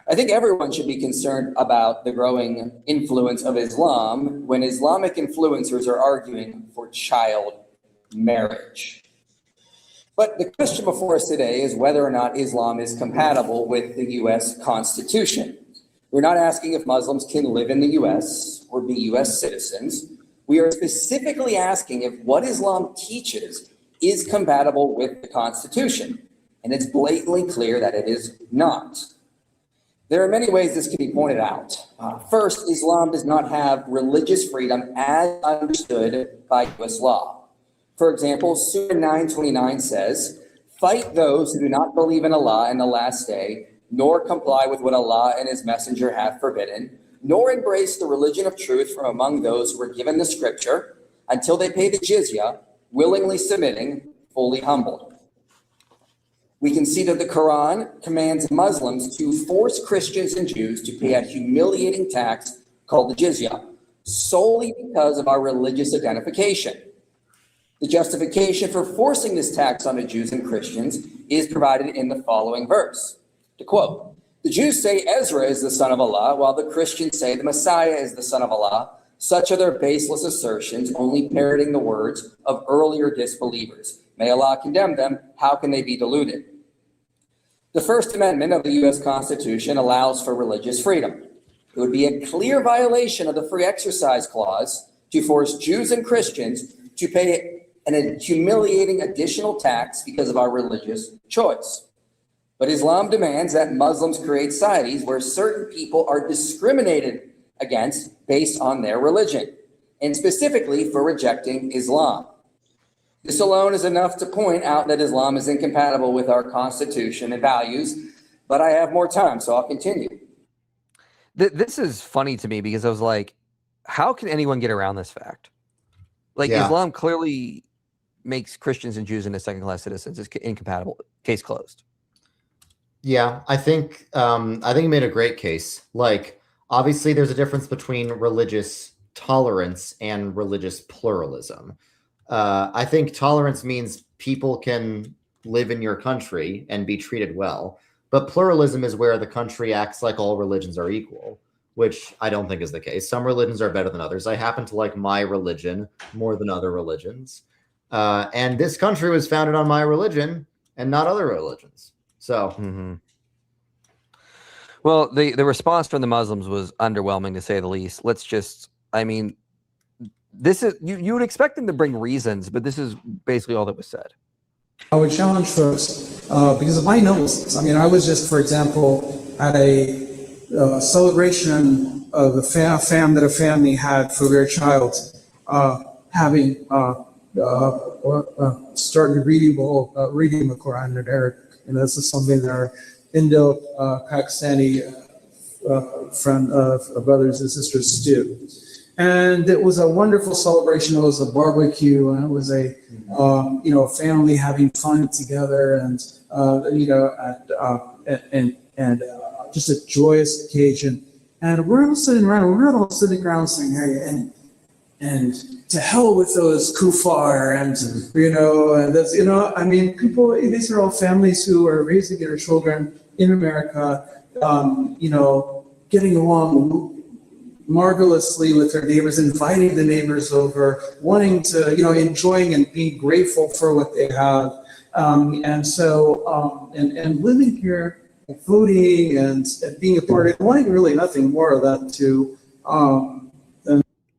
I think everyone should be concerned about the growing influence of Islam when Islamic influencers are arguing for child marriage. But the question before us today is whether or not Islam is compatible with the U.S. Constitution. We're not asking if Muslims can live in the U.S. or be U.S. citizens. We are specifically asking if what Islam teaches is compatible with the Constitution. And it's blatantly clear that it is not. There are many ways this can be pointed out. First, Islam does not have religious freedom as understood by U.S. law. For example, Surah 929 says, "Fight those who do not believe in Allah and the last day, nor comply with what Allah and his messenger have forbidden, nor embrace the religion of truth from among those who were given the scripture, until they pay the jizya, willingly submitting, fully humbled." We can see that the Quran commands Muslims to force Christians and Jews to pay a humiliating tax called the jizya, solely because of our religious identification. The justification for forcing this tax on the Jews and Christians is provided in the following verse. To quote, "The Jews say Ezra is the son of Allah, while the Christians say the Messiah is the son of Allah. Such are their baseless assertions, only parroting the words of earlier disbelievers. May Allah condemn them. How can they be deluded?" The First Amendment of the U.S. Constitution allows for religious freedom. It would be a clear violation of the Free Exercise Clause to force Jews and Christians to pay an humiliating additional tax because of our religious choice. But Islam demands that Muslims create societies where certain people are discriminated against based on their religion, and specifically for rejecting Islam. This alone is enough to point out that Islam is incompatible with our Constitution and values, but I have more time, so I'll continue. This is funny to me because I was like, how can anyone get around this fact? Like, Yeah. Islam clearly makes Christians and Jews into second-class citizens. It's incompatible. Case closed. Yeah, I think you made a great case. Like, obviously, there's a difference between religious tolerance and religious pluralism. I think tolerance means people can live in your country and be treated well, but pluralism is where the country acts like all religions are equal, which I don't think is the case. Some religions are better than others. I happen to like my religion more than other religions. And this country was founded on my religion and not other religions. So, Well, the response from the Muslims was underwhelming, to say the least. Let's just, I mean, this is, you would expect them to bring reasons, but this is basically all that was said. I would challenge first, because of my notes. I mean, I was just, for example, at a celebration of a fam that a family had for their child, having started reading the Quran in Arabic, and this is something that our Indo-Pakistani brothers and sisters do. And it was a wonderful celebration. It was a barbecue, and it was a family having fun together, and just a joyous occasion. And we're all sitting around saying, "Hey," and to hell with those kuffar, and and that's I mean, people. These are all families who are raising their children in America, getting along marvelously with their neighbors, inviting the neighbors over, wanting to, enjoying and being grateful for what they have, and living here, voting and being a part of it, wanting really nothing more of that too.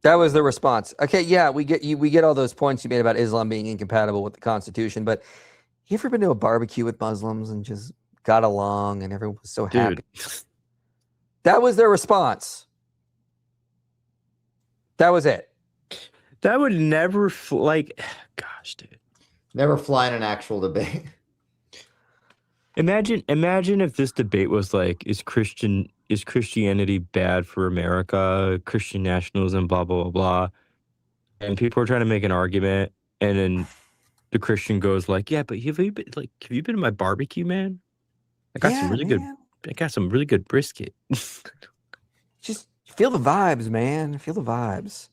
That was the response. Okay, yeah, we get all those points you made about Islam being incompatible with the Constitution, but you ever been to a barbecue with Muslims and just got along and everyone was so happy? That was their response. That was it. That would never gosh, dude. Never fly in an actual debate. Imagine if this debate was like, is Christianity bad for America? Christian nationalism, blah, blah, blah, blah. And people are trying to make an argument, and then the Christian goes like, yeah, but have you been to my barbecue, man? I got some really good brisket. Just feel the vibes, man. Feel the vibes.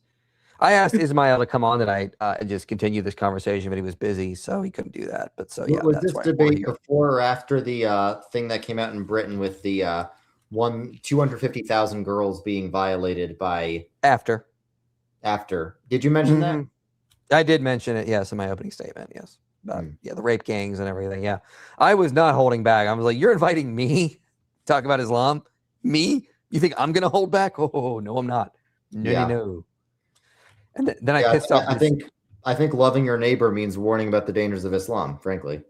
I asked Ismail to come on tonight and just continue this conversation, but he was busy, so he couldn't do that. But so yeah, was that's this why debate before or after the thing that came out in Britain with the 250,000 girls being violated by? After. Did you mention that? I did mention it, yes, in my opening statement, yes. Yeah, the rape gangs and everything, yeah. I was not holding back. I was like, you're inviting me to talk about Islam? Me? You think I'm going to hold back? Oh, no, I'm not. No. And then I pissed off. I think loving your neighbor means warning about the dangers of Islam, frankly.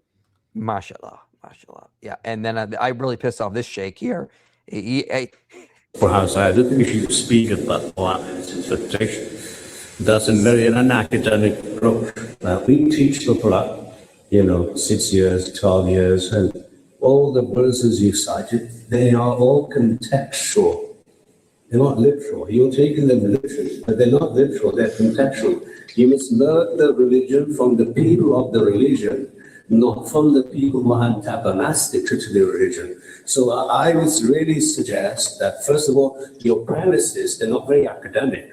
Mashallah. Yeah, and then I really pissed off this sheikh here. Perhaps I don't think you speak about Islamic interpretation. That's a very unacademic approach. We teach the Quran, 6 years, 12 years, and all the verses you cited, they are all contextual. They're not literal. You're taking them literally, but they're not literal, they're contextual. You must learn the religion from the people of the religion, not from the people who are antagonistic to the religion. So I would really suggest that, first of all, your premises, they're not very academic.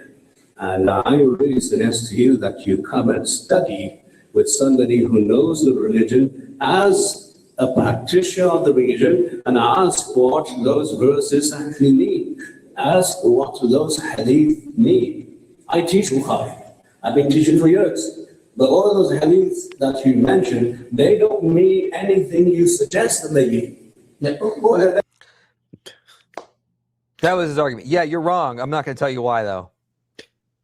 And I would really suggest to you that you come and study with somebody who knows the religion as a practitioner of the religion and ask what those verses actually mean. Ask what those hadith mean. I teach Bukhari. I've been teaching for years. But all of those hadiths that you mentioned, they don't mean anything you suggest that they mean. Go ahead. That was his argument. Yeah, you're wrong. I'm not going to tell you why, though.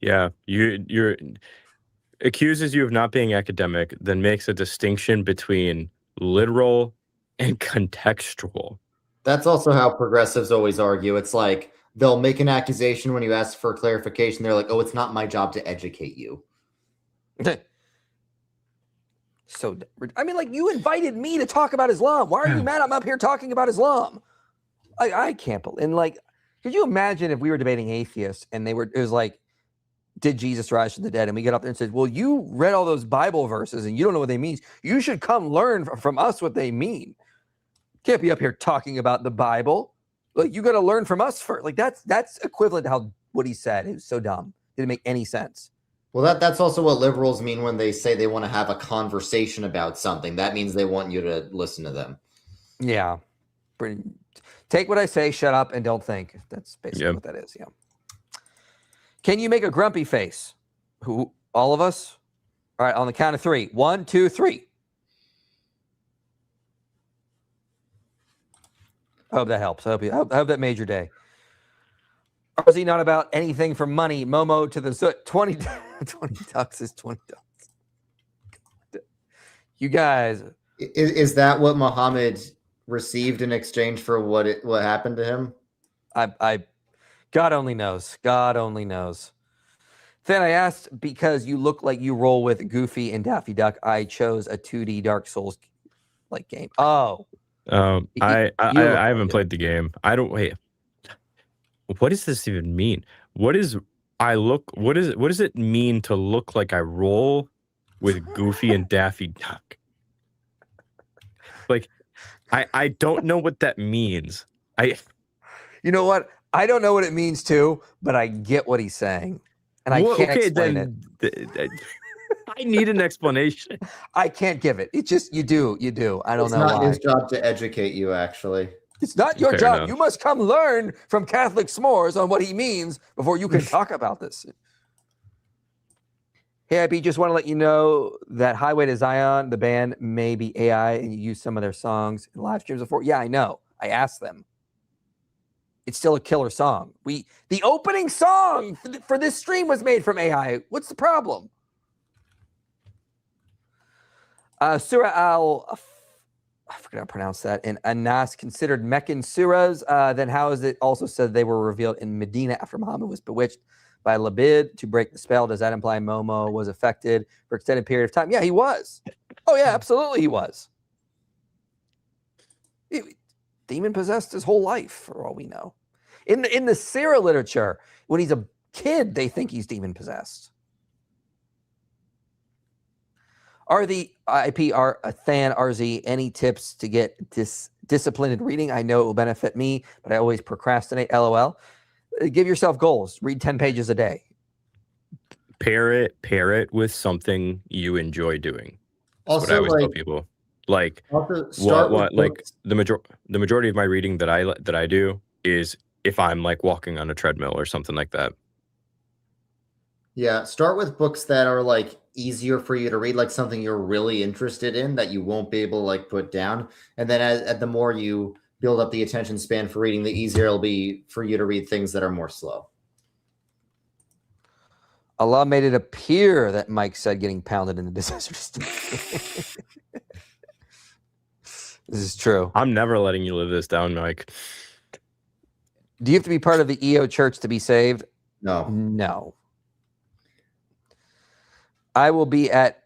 Yeah, you're accuses you of not being academic, then makes a distinction between literal and contextual. That's also how progressives always argue. It's like they'll make an accusation when you ask for clarification. They're like, oh, it's not my job to educate you. So, I mean, like, you invited me to talk about Islam. Why are you mad I'm up here talking about Islam? I can't believe. And, like, could you imagine if we were debating atheists and it was like, did Jesus rise from the dead? And we get up there and said, well, you read all those Bible verses and you don't know what they mean. You should come learn from us what they mean. Can't be up here talking about the Bible. Like, you got to learn from us first. Like, that's equivalent to what he said. It was so dumb. Didn't make any sense. Well, that's also what liberals mean when they say they want to have a conversation about something. That means they want you to listen to them. Yeah. Take what I say, shut up, and don't think. That's basically what that is, yeah. Can you make a grumpy face? Who? All of us? All right, on the count of 3. 1, 2, 3. I hope that helps. I hope that made your day. Or is he not about anything from money? Momo to the Zoot. 20 ducks is 20 ducks. You guys. Is that what Muhammad received in exchange for what happened to him? God only knows. God only knows. Then I asked, because you look like you roll with Goofy and Daffy Duck, I chose a 2D Dark Souls like game. Oh. I haven't played the game. I don't wait. What does this even mean? What does it mean to look like I roll with Goofy and Daffy Duck? Like, I don't know what that means. You know what? I don't know what it means too, but I get what he's saying. and I Well, can't okay, explain then it. I need an explanation. I can't give it. It's just you do. I don't It's know not why. his job to educate you, actually. It's not your Fair job. enough. You must come learn from Catholic s'mores on what he means before you can talk about this. Hey, IB, just want to let you know that Highway to Zion, the band, may be AI, and you use some of their songs in live streams before. Yeah, I know. I asked them. It's still a killer song. The opening song for this stream was made from AI. What's the problem? Surah al, I forgot how to pronounce that. And Anas considered Meccan surahs. Then how is it also said they were revealed in Medina after Muhammad was bewitched by Labid to break the spell? Does that imply Momo was affected for extended period of time? Yeah, he was. Oh yeah, absolutely he was. Demon possessed his whole life, for all we know. In the Sirah literature, when he's a kid, they think he's demon possessed. Are the IPR Than RZ any tips to get disciplined in reading? I know it will benefit me, but I always procrastinate. LOL. Give yourself goals. Read 10 pages a day. Pair it with something you enjoy doing. That's Also, what I always tell like- people. Like Also, start with like books. the majority of my reading that I do is if I'm like walking on a treadmill or something like that. Yeah, start with books that are like easier for you to read, like something you're really interested in that you won't be able to like put down. And then as the more you build up the attention span for reading, the easier it'll be for you to read things that are more slow. Allah made it appear that Mike said getting pounded in the desert. This is true. I'm never letting you live this down, Mike. Do you have to be part of the EO church to be saved? No. No. I will be at.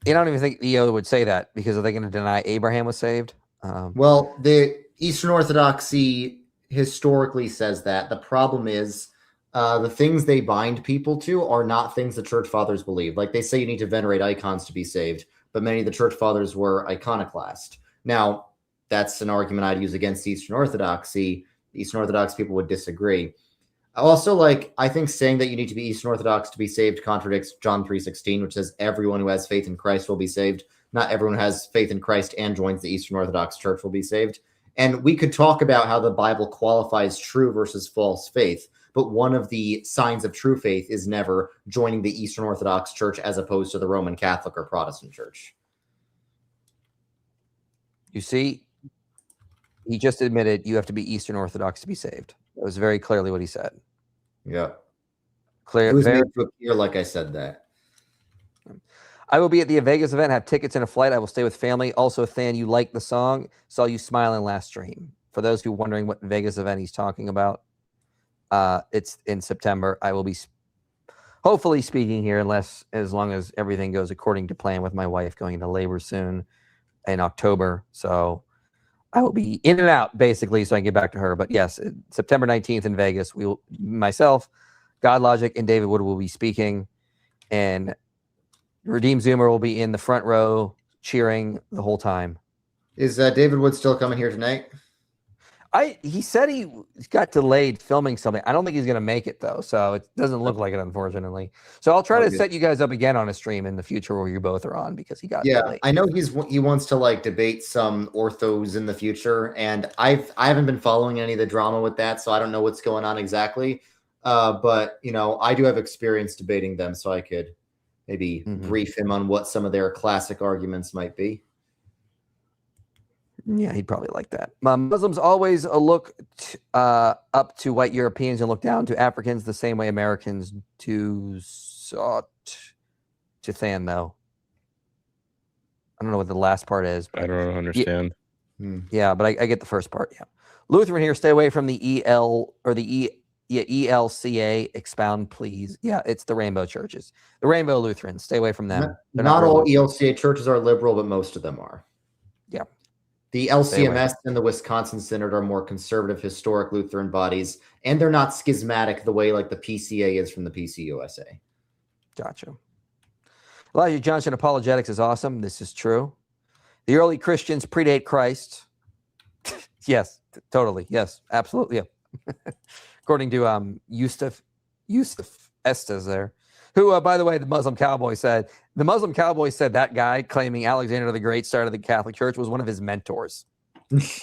I don't even think EO would say that because are they going to deny Abraham was saved? Well, the Eastern Orthodoxy historically says that. The problem is the things they bind people to are not things the church fathers believe. Like they say you need to venerate icons to be saved, but many of the church fathers were iconoclast. Now, that's an argument I'd use against Eastern Orthodoxy. Eastern Orthodox people would disagree. Also, like, I think saying that you need to be Eastern Orthodox to be saved contradicts John 3:16, which says everyone who has faith in Christ will be saved. Not everyone who has faith in Christ and joins the Eastern Orthodox Church will be saved. And we could talk about how the Bible qualifies true versus false faith, but one of the signs of true faith is never joining the Eastern Orthodox Church as opposed to the Roman Catholic or Protestant Church. You see, he just admitted you have to be Eastern Orthodox to be saved. That was very clearly what he said. Yeah. Clear. It was Very, made to appear like I said that. I will be at the Vegas event, have tickets and a flight. I will stay with family. Also, Than, you like the song. Saw you smiling last stream. For those who are wondering what Vegas event he's talking about, it's in September. I will be hopefully speaking here as long as everything goes according to plan with my wife going into labor soon in October. So I will be in and out basically so I can get back to her. But yes, September 19th in Vegas, myself, Godlogic, and David Wood will be speaking. And Redeem Zoomer will be in the front row cheering the whole time. Is David Wood still coming here tonight? He said he got delayed filming something. I don't think he's going to make it though, so it doesn't look like it, unfortunately. So I'll try to set you guys up again on a stream in the future where you both are on because he got delayed. I know he wants to like debate some orthos in the future, and I haven't been following any of the drama with that, so I don't know what's going on exactly. But you know, I do have experience debating them, so I could maybe brief him on what some of their classic arguments might be. Yeah, he'd probably like that. Muslims always look up to white Europeans and look down to Africans the same way Americans do. Sought to Than, though. I don't know what the last part is. But I don't understand. Yeah, but I get the first part. Yeah, Lutheran here. Stay away from the EL or the ELCA. Expound, please. Yeah, it's the Rainbow churches, the Rainbow Lutherans. Stay away from them. Not all ELCA churches are liberal, but most of them are. Yeah. The LCMS and the Wisconsin Synod are more conservative, historic Lutheran bodies, and they're not schismatic the way like the PCA is from the PCUSA. Gotcha. Elijah Johnson apologetics is awesome. This is true. The early Christians predate Christ. Yes, totally. Yes, absolutely. Yeah. According to Yusuf Estes there. Who, by the way, the Muslim Cowboy said that guy claiming Alexander the Great started the Catholic Church was one of his mentors.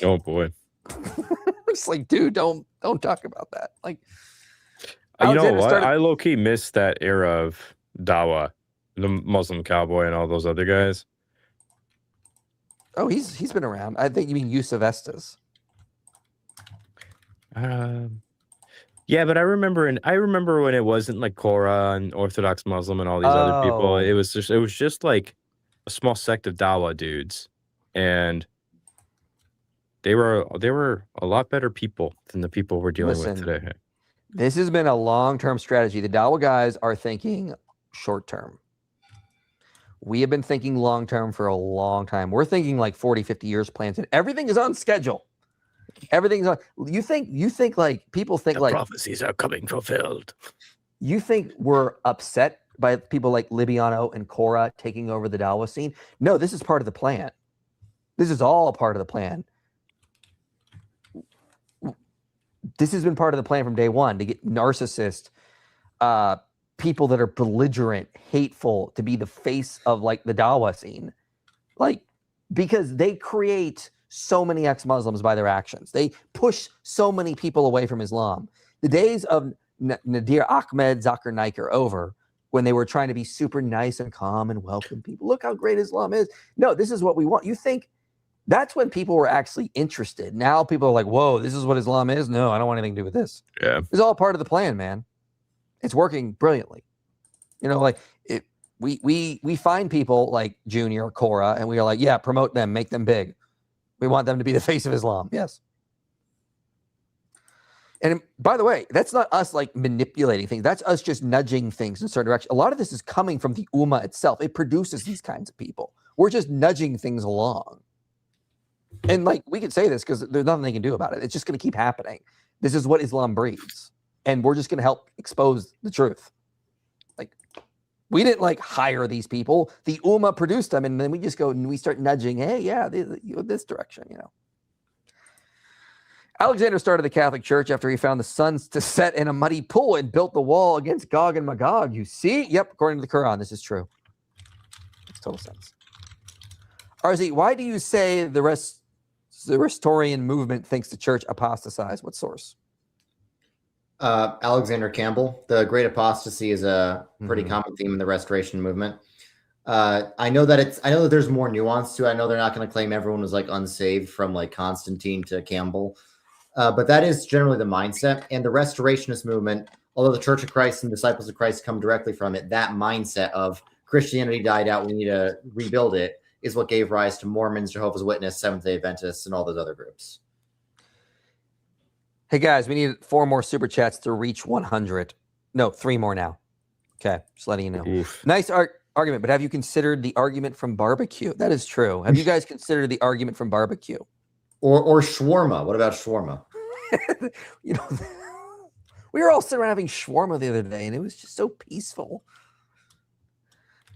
Oh boy. It's like, dude, don't talk about that. Like, You know Alexander what? started- I low key missed that era of Dawa, the Muslim Cowboy, and all those other guys. Oh, he's been around. I think you mean Yusuf Estes. Yeah, but I remember when it wasn't like Korah and Orthodox Muslim and all these other people. Oh. It was just like a small sect of Dawa dudes, and they were a lot better people than the people we're dealing with today. This has been a long-term strategy. The Dawa guys are thinking short-term. We have been thinking long-term for a long time. We're thinking like 40, 50 years plans, and everything is on schedule. Everything's on. You think like people think like prophecies are coming fulfilled. You think we're upset by people like Libiano and Korah taking over the Dawa scene? No, this is part of the plan. This is all part of the plan. This has been part of the plan from day one to get narcissist people that are belligerent, hateful, to be the face of like the Dawa scene. Like, because they create so many ex-Muslims by their actions. They push so many people away from Islam. The days of Nadir Ahmed, Zakir Naik are over, when they were trying to be super nice and calm and welcome people. Look how great Islam is. No, this is what we want. You think that's when people were actually interested. Now people are like, whoa, this is what Islam is? No, I don't want anything to do with this. Yeah. It's all part of the plan, man. It's working brilliantly. You know, like we find people like Junior or Korah, and we are like, yeah, promote them, make them big. We want them to be the face of Islam. Yes. And by the way, that's not us like manipulating things. That's us just nudging things in a certain direction. A lot of this is coming from the Ummah itself. It produces these kinds of people. We're just nudging things along. And like, we could say this because there's nothing they can do about it. It's just going to keep happening. This is what Islam breeds. And we're just going to help expose the truth. Like, we didn't like hire these people. The Ummah produced them. And then we just go and we start nudging, hey, yeah, this direction, you know. Alexander started the Catholic Church after he found the suns to set in a muddy pool and built the wall against Gog and Magog. You see? Yep, according to the Quran, this is true. Makes total sense. RZ, why do you say the Restorian movement thinks the church apostatized? What source? Alexander Campbell. The Great Apostasy is a pretty common theme in the Restoration movement. I know that there's more nuance to it. I know they're not going to claim everyone was like unsaved from like Constantine to Campbell. But that is generally the mindset. And the Restorationist movement, although the Church of Christ and Disciples of Christ come directly from it, that mindset of Christianity died out, we need to rebuild it, is what gave rise to Mormons, Jehovah's Witness, Seventh-day Adventists, and all those other groups. Hey, guys, we need 4 more super chats to reach 100. No, 3 more now. Okay, just letting you know. Oof. Nice argument, but have you considered the argument from barbecue? That is true. Have you guys considered the argument from barbecue? Or shawarma. What about shawarma? You know, we were all sitting around having shawarma the other day, and it was just so peaceful.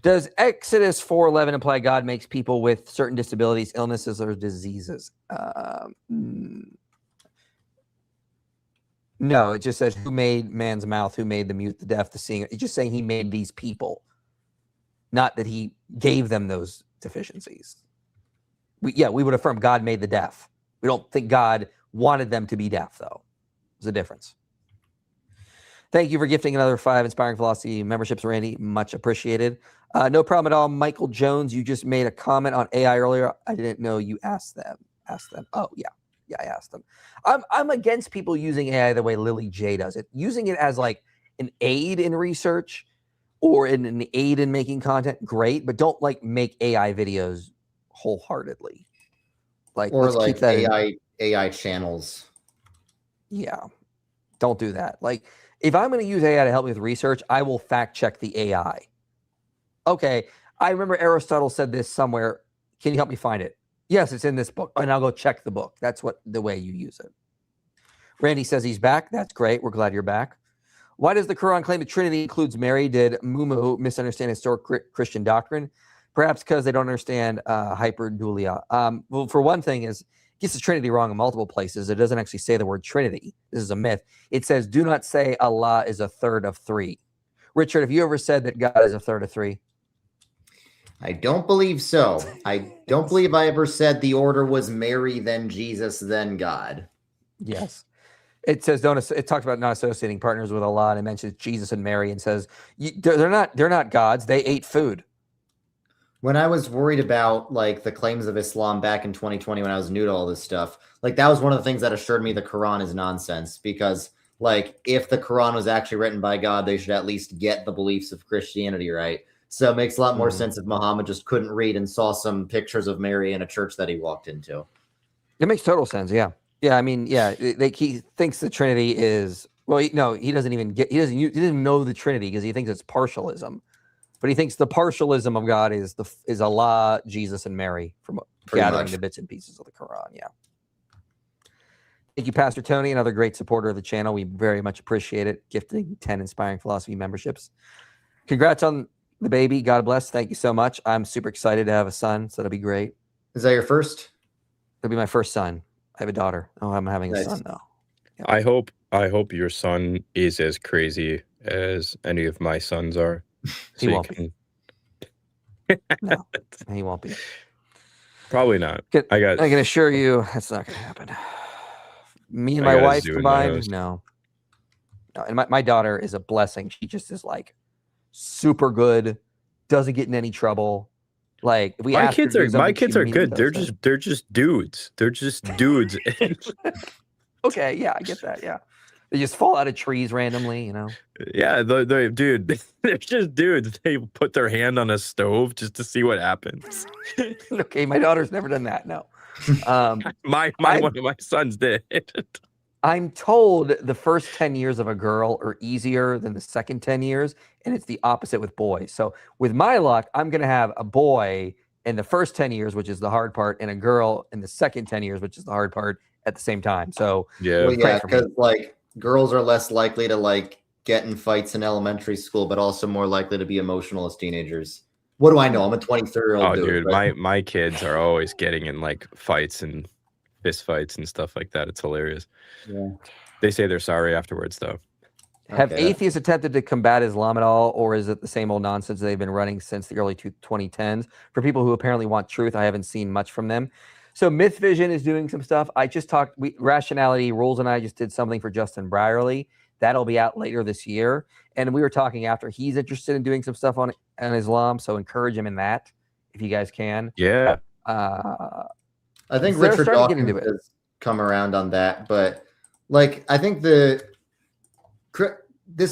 Does Exodus 4:11 imply God makes people with certain disabilities, illnesses, or diseases? No, it just says who made man's mouth, who made the mute, the deaf, the seeing. It's just saying he made these people, not that he gave them those deficiencies. We would affirm God made the deaf. We don't think God wanted them to be deaf, though. There's a difference. Thank you for gifting another 5 Inspiring Philosophy memberships, Randy. Much appreciated. No problem at all. Michael Jones, you just made a comment on AI earlier. I didn't know you asked them. Oh, yeah. Yeah, I asked them. I'm against people using AI the way Lily J does it. Using it as like an aid in research or an aid in making content, great. But don't like make AI videos wholeheartedly. Like, or let's like keep that AI channels. Yeah, don't do that. Like, if I'm going to use AI to help me with research, I will fact check the AI. Okay, I remember Aristotle said this somewhere. Can you help me find it? Yes, it's in this book, and I'll go check the book. That's the way you use it. Randy says he's back. That's great. We're glad you're back. Why does the Quran claim the Trinity includes Mary? Did Mumu misunderstand historic Christian doctrine? Perhaps because they don't understand hyperdulia. Well, for one thing, it gets the Trinity wrong in multiple places. It doesn't actually say the word Trinity. This is a myth. It says, do not say Allah is a third of 3. Richard, have you ever said that God is a third of three? I don't believe so. I don't believe I ever said the order was Mary, then Jesus, then God. Yes. It says it talks about not associating partners with Allah, and it mentions Jesus and Mary and says they're not gods. They ate food. When I was worried about like the claims of Islam back in 2020 when I was new to all this stuff, like that was one of the things that assured me the Quran is nonsense, because like if the Quran was actually written by God, they should at least get the beliefs of Christianity right. So it makes a lot more sense if Muhammad just couldn't read and saw some pictures of Mary in a church that he walked into. It makes total sense. Yeah. Yeah. I mean, yeah, he thinks the Trinity is, well, he doesn't even know the Trinity because he thinks it's partialism, but he thinks the partialism of God is Allah, Jesus, and Mary from gathering the bits and pieces of the Quran. Yeah. Thank you, Pastor Tony, another great supporter of the channel. We very much appreciate it. Gifting 10 Inspiring Philosophy memberships. Congrats on the baby. God bless. Thank you so much. I'm super excited to have a son, so that'll be great. Is that your first? It'll be my first son. I have a daughter. Oh, I'm having a son now. Yeah. I hope your son is as crazy as any of my sons are. He won't be. No, he won't be. Probably not. I can assure you that's not going to happen. Me and my wife combined, no. And my daughter is a blessing. She just is like super good, doesn't get in any trouble. Like if my kids are good. They're just dudes. They're just dudes. Okay, yeah, I get that. Yeah, they just fall out of trees randomly, you know. Yeah, dude, they're just dudes. They put their hand on a stove just to see what happens. Okay, my daughter's never done that. No, one of my sons did. I'm told the first 10 years of a girl are easier than the second 10 years, and it's the opposite with boys. So with my luck, I'm going to have a boy in the first 10 years, which is the hard part, and a girl in the second 10 years, which is the hard part at the same time. So yeah, because like girls are less likely to like get in fights in elementary school, but also more likely to be emotional as teenagers. What do I know? I'm a 23-year-old dude. Right? My kids are always getting in like fights and fist fights and stuff like that. It's hilarious. Yeah. They say they're sorry afterwards, though. Have atheists attempted to combat Islam at all, or is it the same old nonsense they've been running since the early 2010s? For people who apparently want truth, I haven't seen much from them. So Myth Vision is doing some stuff. I just talked, Rationality Rules and I just did something for Justin Brierly. That'll be out later this year. And we were talking after he's interested in doing some stuff on Islam. So encourage him in that if you guys can. Yeah. I think Richard Dawkins has come around on that, but like I think this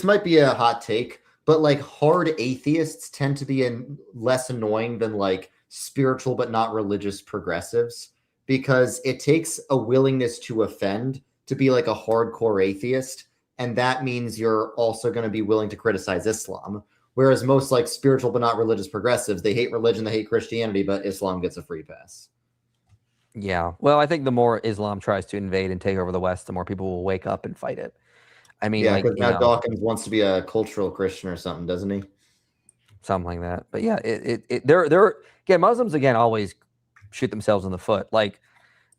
might be a hot take, but like hard atheists tend to be less annoying than like spiritual but not religious progressives, because it takes a willingness to offend to be like a hardcore atheist, and that means you're also going to be willing to criticize Islam. Whereas most like spiritual but not religious progressives, they hate religion, they hate Christianity, but Islam gets a free pass. Yeah. Well, I think the more Islam tries to invade and take over the West, the more people will wake up and fight it. I mean, yeah, like, because now Dawkins wants to be a cultural Christian or something, doesn't he? Something like that. But yeah, they're again, Muslims again always shoot themselves in the foot. Like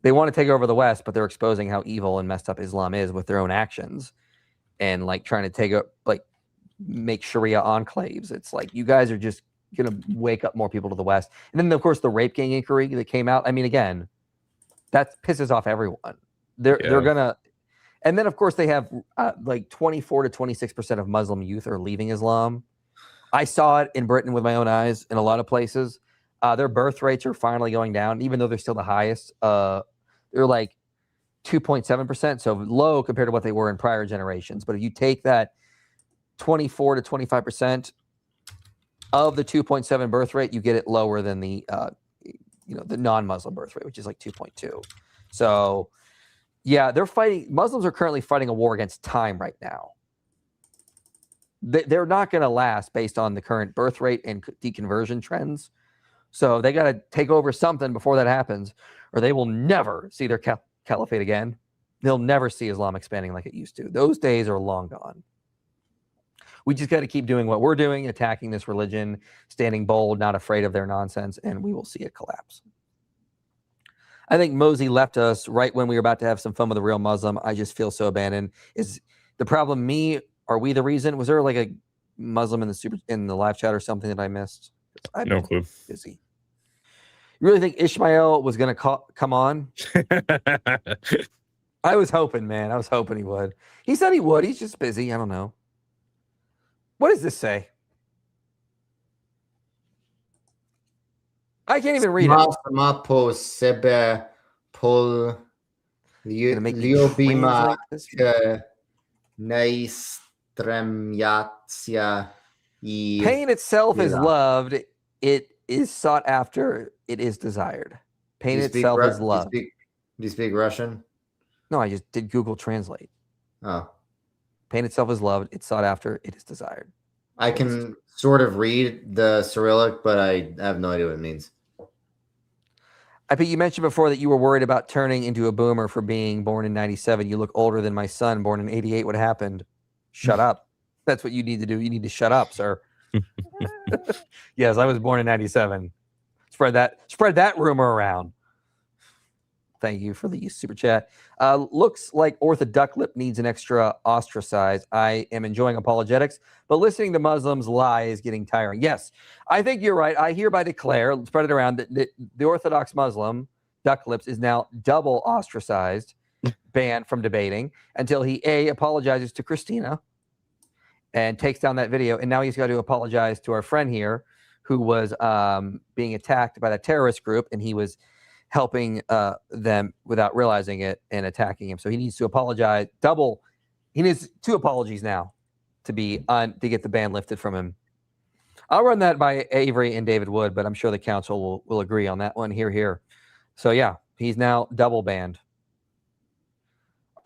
they want to take over the West, but they're exposing how evil and messed up Islam is with their own actions, and like trying to take up make Sharia enclaves. It's like you guys are just gonna wake up more people to the West. And then of course the rape gang inquiry that came out. I mean, again, that pisses off everyone. They're gonna, and then of course they have like 24 to 26% of Muslim youth are leaving Islam. I saw it in Britain with my own eyes in a lot of places. Their birth rates are finally going down, even though they're still the highest. They're like 2.7%, so low compared to what they were in prior generations. But if you take that 24 to 25% of the 2.7 birth rate, you get it lower than the the non-Muslim birth rate, which is like 2.2. So yeah, Muslims are currently fighting a war against time right now. They're not going to last based on the current birth rate and deconversion trends. So they got to take over something before that happens, or they will never see their caliphate again. They'll never see Islam expanding like it used to. Those days are long gone. We just got to keep doing what we're doing, attacking this religion, standing bold, not afraid of their nonsense, and we will see it collapse. I think Mosey left us right when we were about to have some fun with a real Muslim. I just feel so abandoned. Is the problem me? Are we the reason? Was there like a Muslim in the live chat or something that I missed? I've No been clue. busy. You really think Ishmael was going to come on? I was hoping, man. I was hoping he would. He said he would. He's just busy. I don't know. What does this say? I can't even read it. Po sebe pol liobima neistremyatsya. Pain itself is loved. It is sought after. It is desired. Pain itself is loved. Do you speak Russian? No, I just did Google Translate. Oh. Pain itself is loved. It's sought after. It is desired. I can sort of read the Cyrillic, but I have no idea what it means. I think you mentioned before that you were worried about turning into a boomer for being born in 97. You look older than my son, born in 88. What happened? Shut up. That's what you need to do. You need to shut up, sir. Yes, I was born in 97. Spread that rumor around. Thank you for the super chat. Looks like Ortho Duck Lip needs an extra ostracize. I am enjoying apologetics, but listening to Muslims lie is getting tiring. Yes, I think you're right. I hereby declare, spread it around, that the Orthodox Muslim, Duck Lips, is now double ostracized, banned from debating, until he, A, apologizes to Christina and takes down that video. And now he's got to apologize to our friend here who was being attacked by that terrorist group, and he was helping them without realizing it and attacking him. So he needs to apologize double. He needs 2 apologies now to get the ban lifted from him. I'll run that by Avery and David Wood, but I'm sure the council will agree on that one. Here. So yeah, he's now double banned.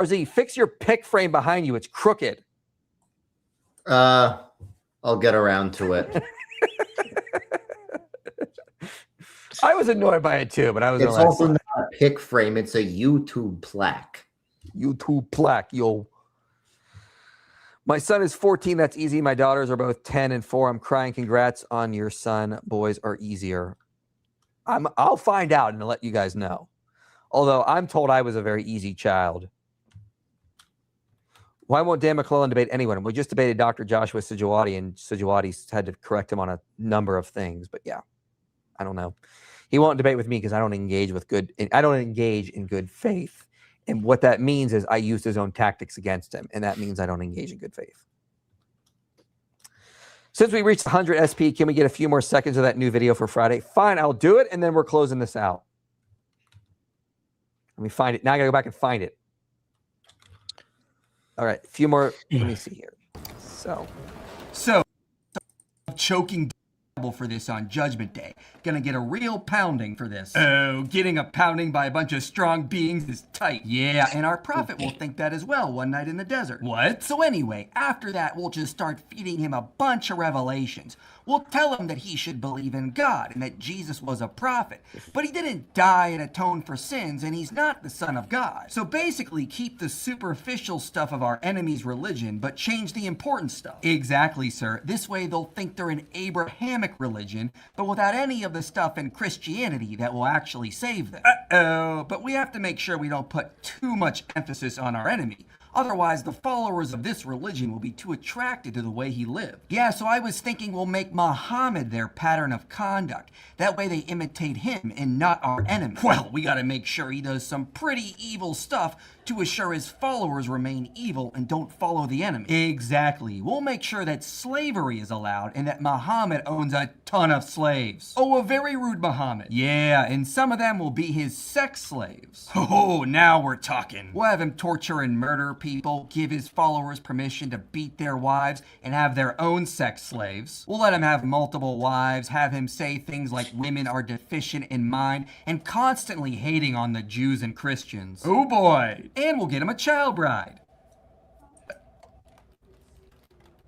RZ, fix your pick frame behind you. It's crooked. I'll get around to it. I was annoyed by it too, but I was. It's also not a pick frame; it's a YouTube plaque. YouTube plaque, yo. My son is 14. That's easy. My daughters are both 10 and 4. I'm crying. Congrats on your son. Boys are easier. I'll find out and let you guys know. Although I'm told I was a very easy child. Why won't Dan McClellan debate anyone? We just debated Dr. Joshua Sijuwati, and Sijuwati had to correct him on a number of things. But yeah, I don't know. He won't debate with me because I don't engage in good faith. And what that means is I used his own tactics against him. And that means I don't engage in good faith. Since we reached 100 SP, can we get a few more seconds of that new video for Friday? Fine, I'll do it. And then we're closing this out. Let me find it. Now I got to go back and find it. All right. A few more. Let me see here. So choking for this on Judgment Day. Gonna get a real pounding for this. Oh, getting a pounding by a bunch of strong beings is tight. Yeah, and our prophet will think that as well one night in the desert. What? So anyway, after that, we'll just start feeding him a bunch of revelations. We'll tell him that he should believe in God and that Jesus was a prophet, but he didn't die and atone for sins, and he's not the Son of God. So basically, keep the superficial stuff of our enemy's religion, but change the important stuff. Exactly, sir. This way they'll think they're an Abrahamic religion, but without any of the stuff in Christianity that will actually save them. Uh-oh, but we have to make sure we don't put too much emphasis on our enemy. Otherwise, the followers of this religion will be too attracted to the way he lived. Yeah, so I was thinking we'll make Muhammad their pattern of conduct. That way they imitate him and not our enemy. Well, we gotta make sure he does some pretty evil stuff to assure his followers remain evil and don't follow the enemy. Exactly. We'll make sure that slavery is allowed and that Muhammad owns a ton of slaves. Oh, a very rude Muhammad. Yeah, and some of them will be his sex slaves. Oh, now we're talking. We'll have him torture and murder people, give his followers permission to beat their wives, and have their own sex slaves. We'll let him have multiple wives, have him say things like women are deficient in mind, and constantly hating on the Jews and Christians. Oh boy. And we'll get him a child bride.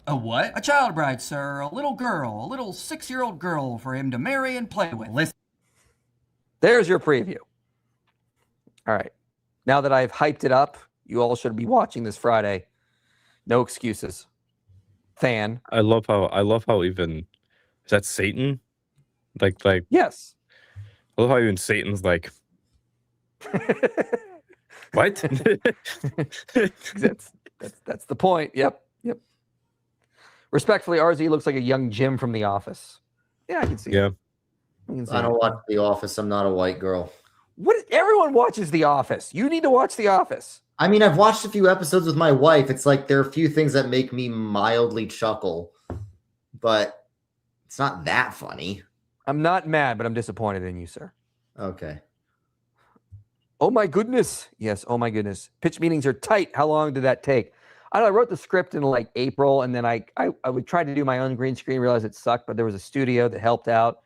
A what? A child bride, sir. A little girl. A little 6-year-old girl for him to marry and play with. Listen. There's your preview. All right. Now that I've hyped it up, you all should be watching this Friday. No excuses. Fan. I love how even is that Satan? Like yes. I love how even Satan's like what? That's the point. Yep. Respectfully, RZ looks like a young Jim from The Office. Yeah, I can see Yeah. it. I don't watch The Office. I'm not a white girl. What? Everyone watches The Office. You need to watch The Office. I mean, I've watched a few episodes with my wife. It's like there are a few things that make me mildly chuckle, but it's not that funny. I'm not mad, but I'm disappointed in you, sir. Okay. Oh my goodness. Yes, oh my goodness. Pitch meetings are tight. How long did that take? I wrote the script in like April, and then I would try to do my own green screen, realized it sucked, but there was a studio that helped out.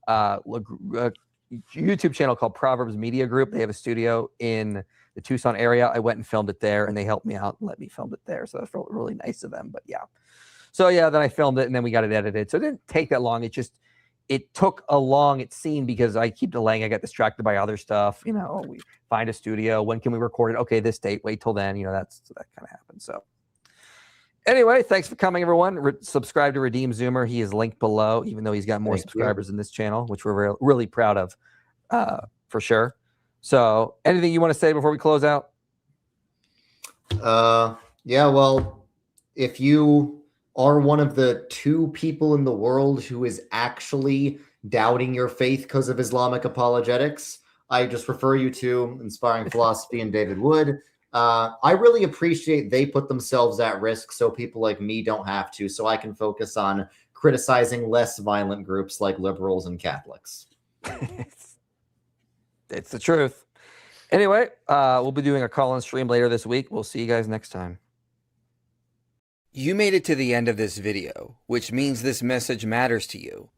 YouTube channel called Proverbs Media Group. They have a studio in the Tucson area. I went and filmed it there, and they helped me out and let me film it there. So that felt really nice of them. But yeah. So yeah, then I filmed it, and then we got it edited. So it didn't take that long. It took a long scene because I keep delaying. I got distracted by other stuff. You know, we find a studio. When can we record it? Okay, this date. Wait till then. You know, that kind of happens. So anyway, thanks for coming, everyone. Subscribe to Redeem Zoomer. He is linked below, even though he's got more subscribers in this channel, which we're really proud of, for sure. So anything you want to say before we close out? Yeah, well, if you are one of the 2 people in the world who is actually doubting your faith because of Islamic apologetics, I just refer you to Inspiring Philosophy and David Wood. I really appreciate they put themselves at risk so people like me don't have to, so I can focus on criticizing less violent groups like liberals and Catholics. It's the truth. Anyway, we'll be doing a call-in stream later this week. We'll see you guys next time. You made it to the end of this video, which means this message matters to you.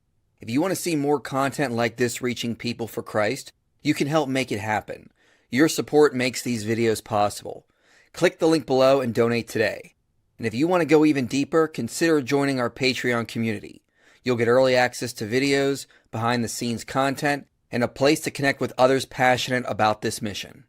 If you want to see more content like this reaching people for Christ, you can help make it happen. Your support makes these videos possible. Click the link below and donate today. And if you want to go even deeper, consider joining our Patreon community. You'll get early access to videos, behind-the-scenes content, and a place to connect with others passionate about this mission.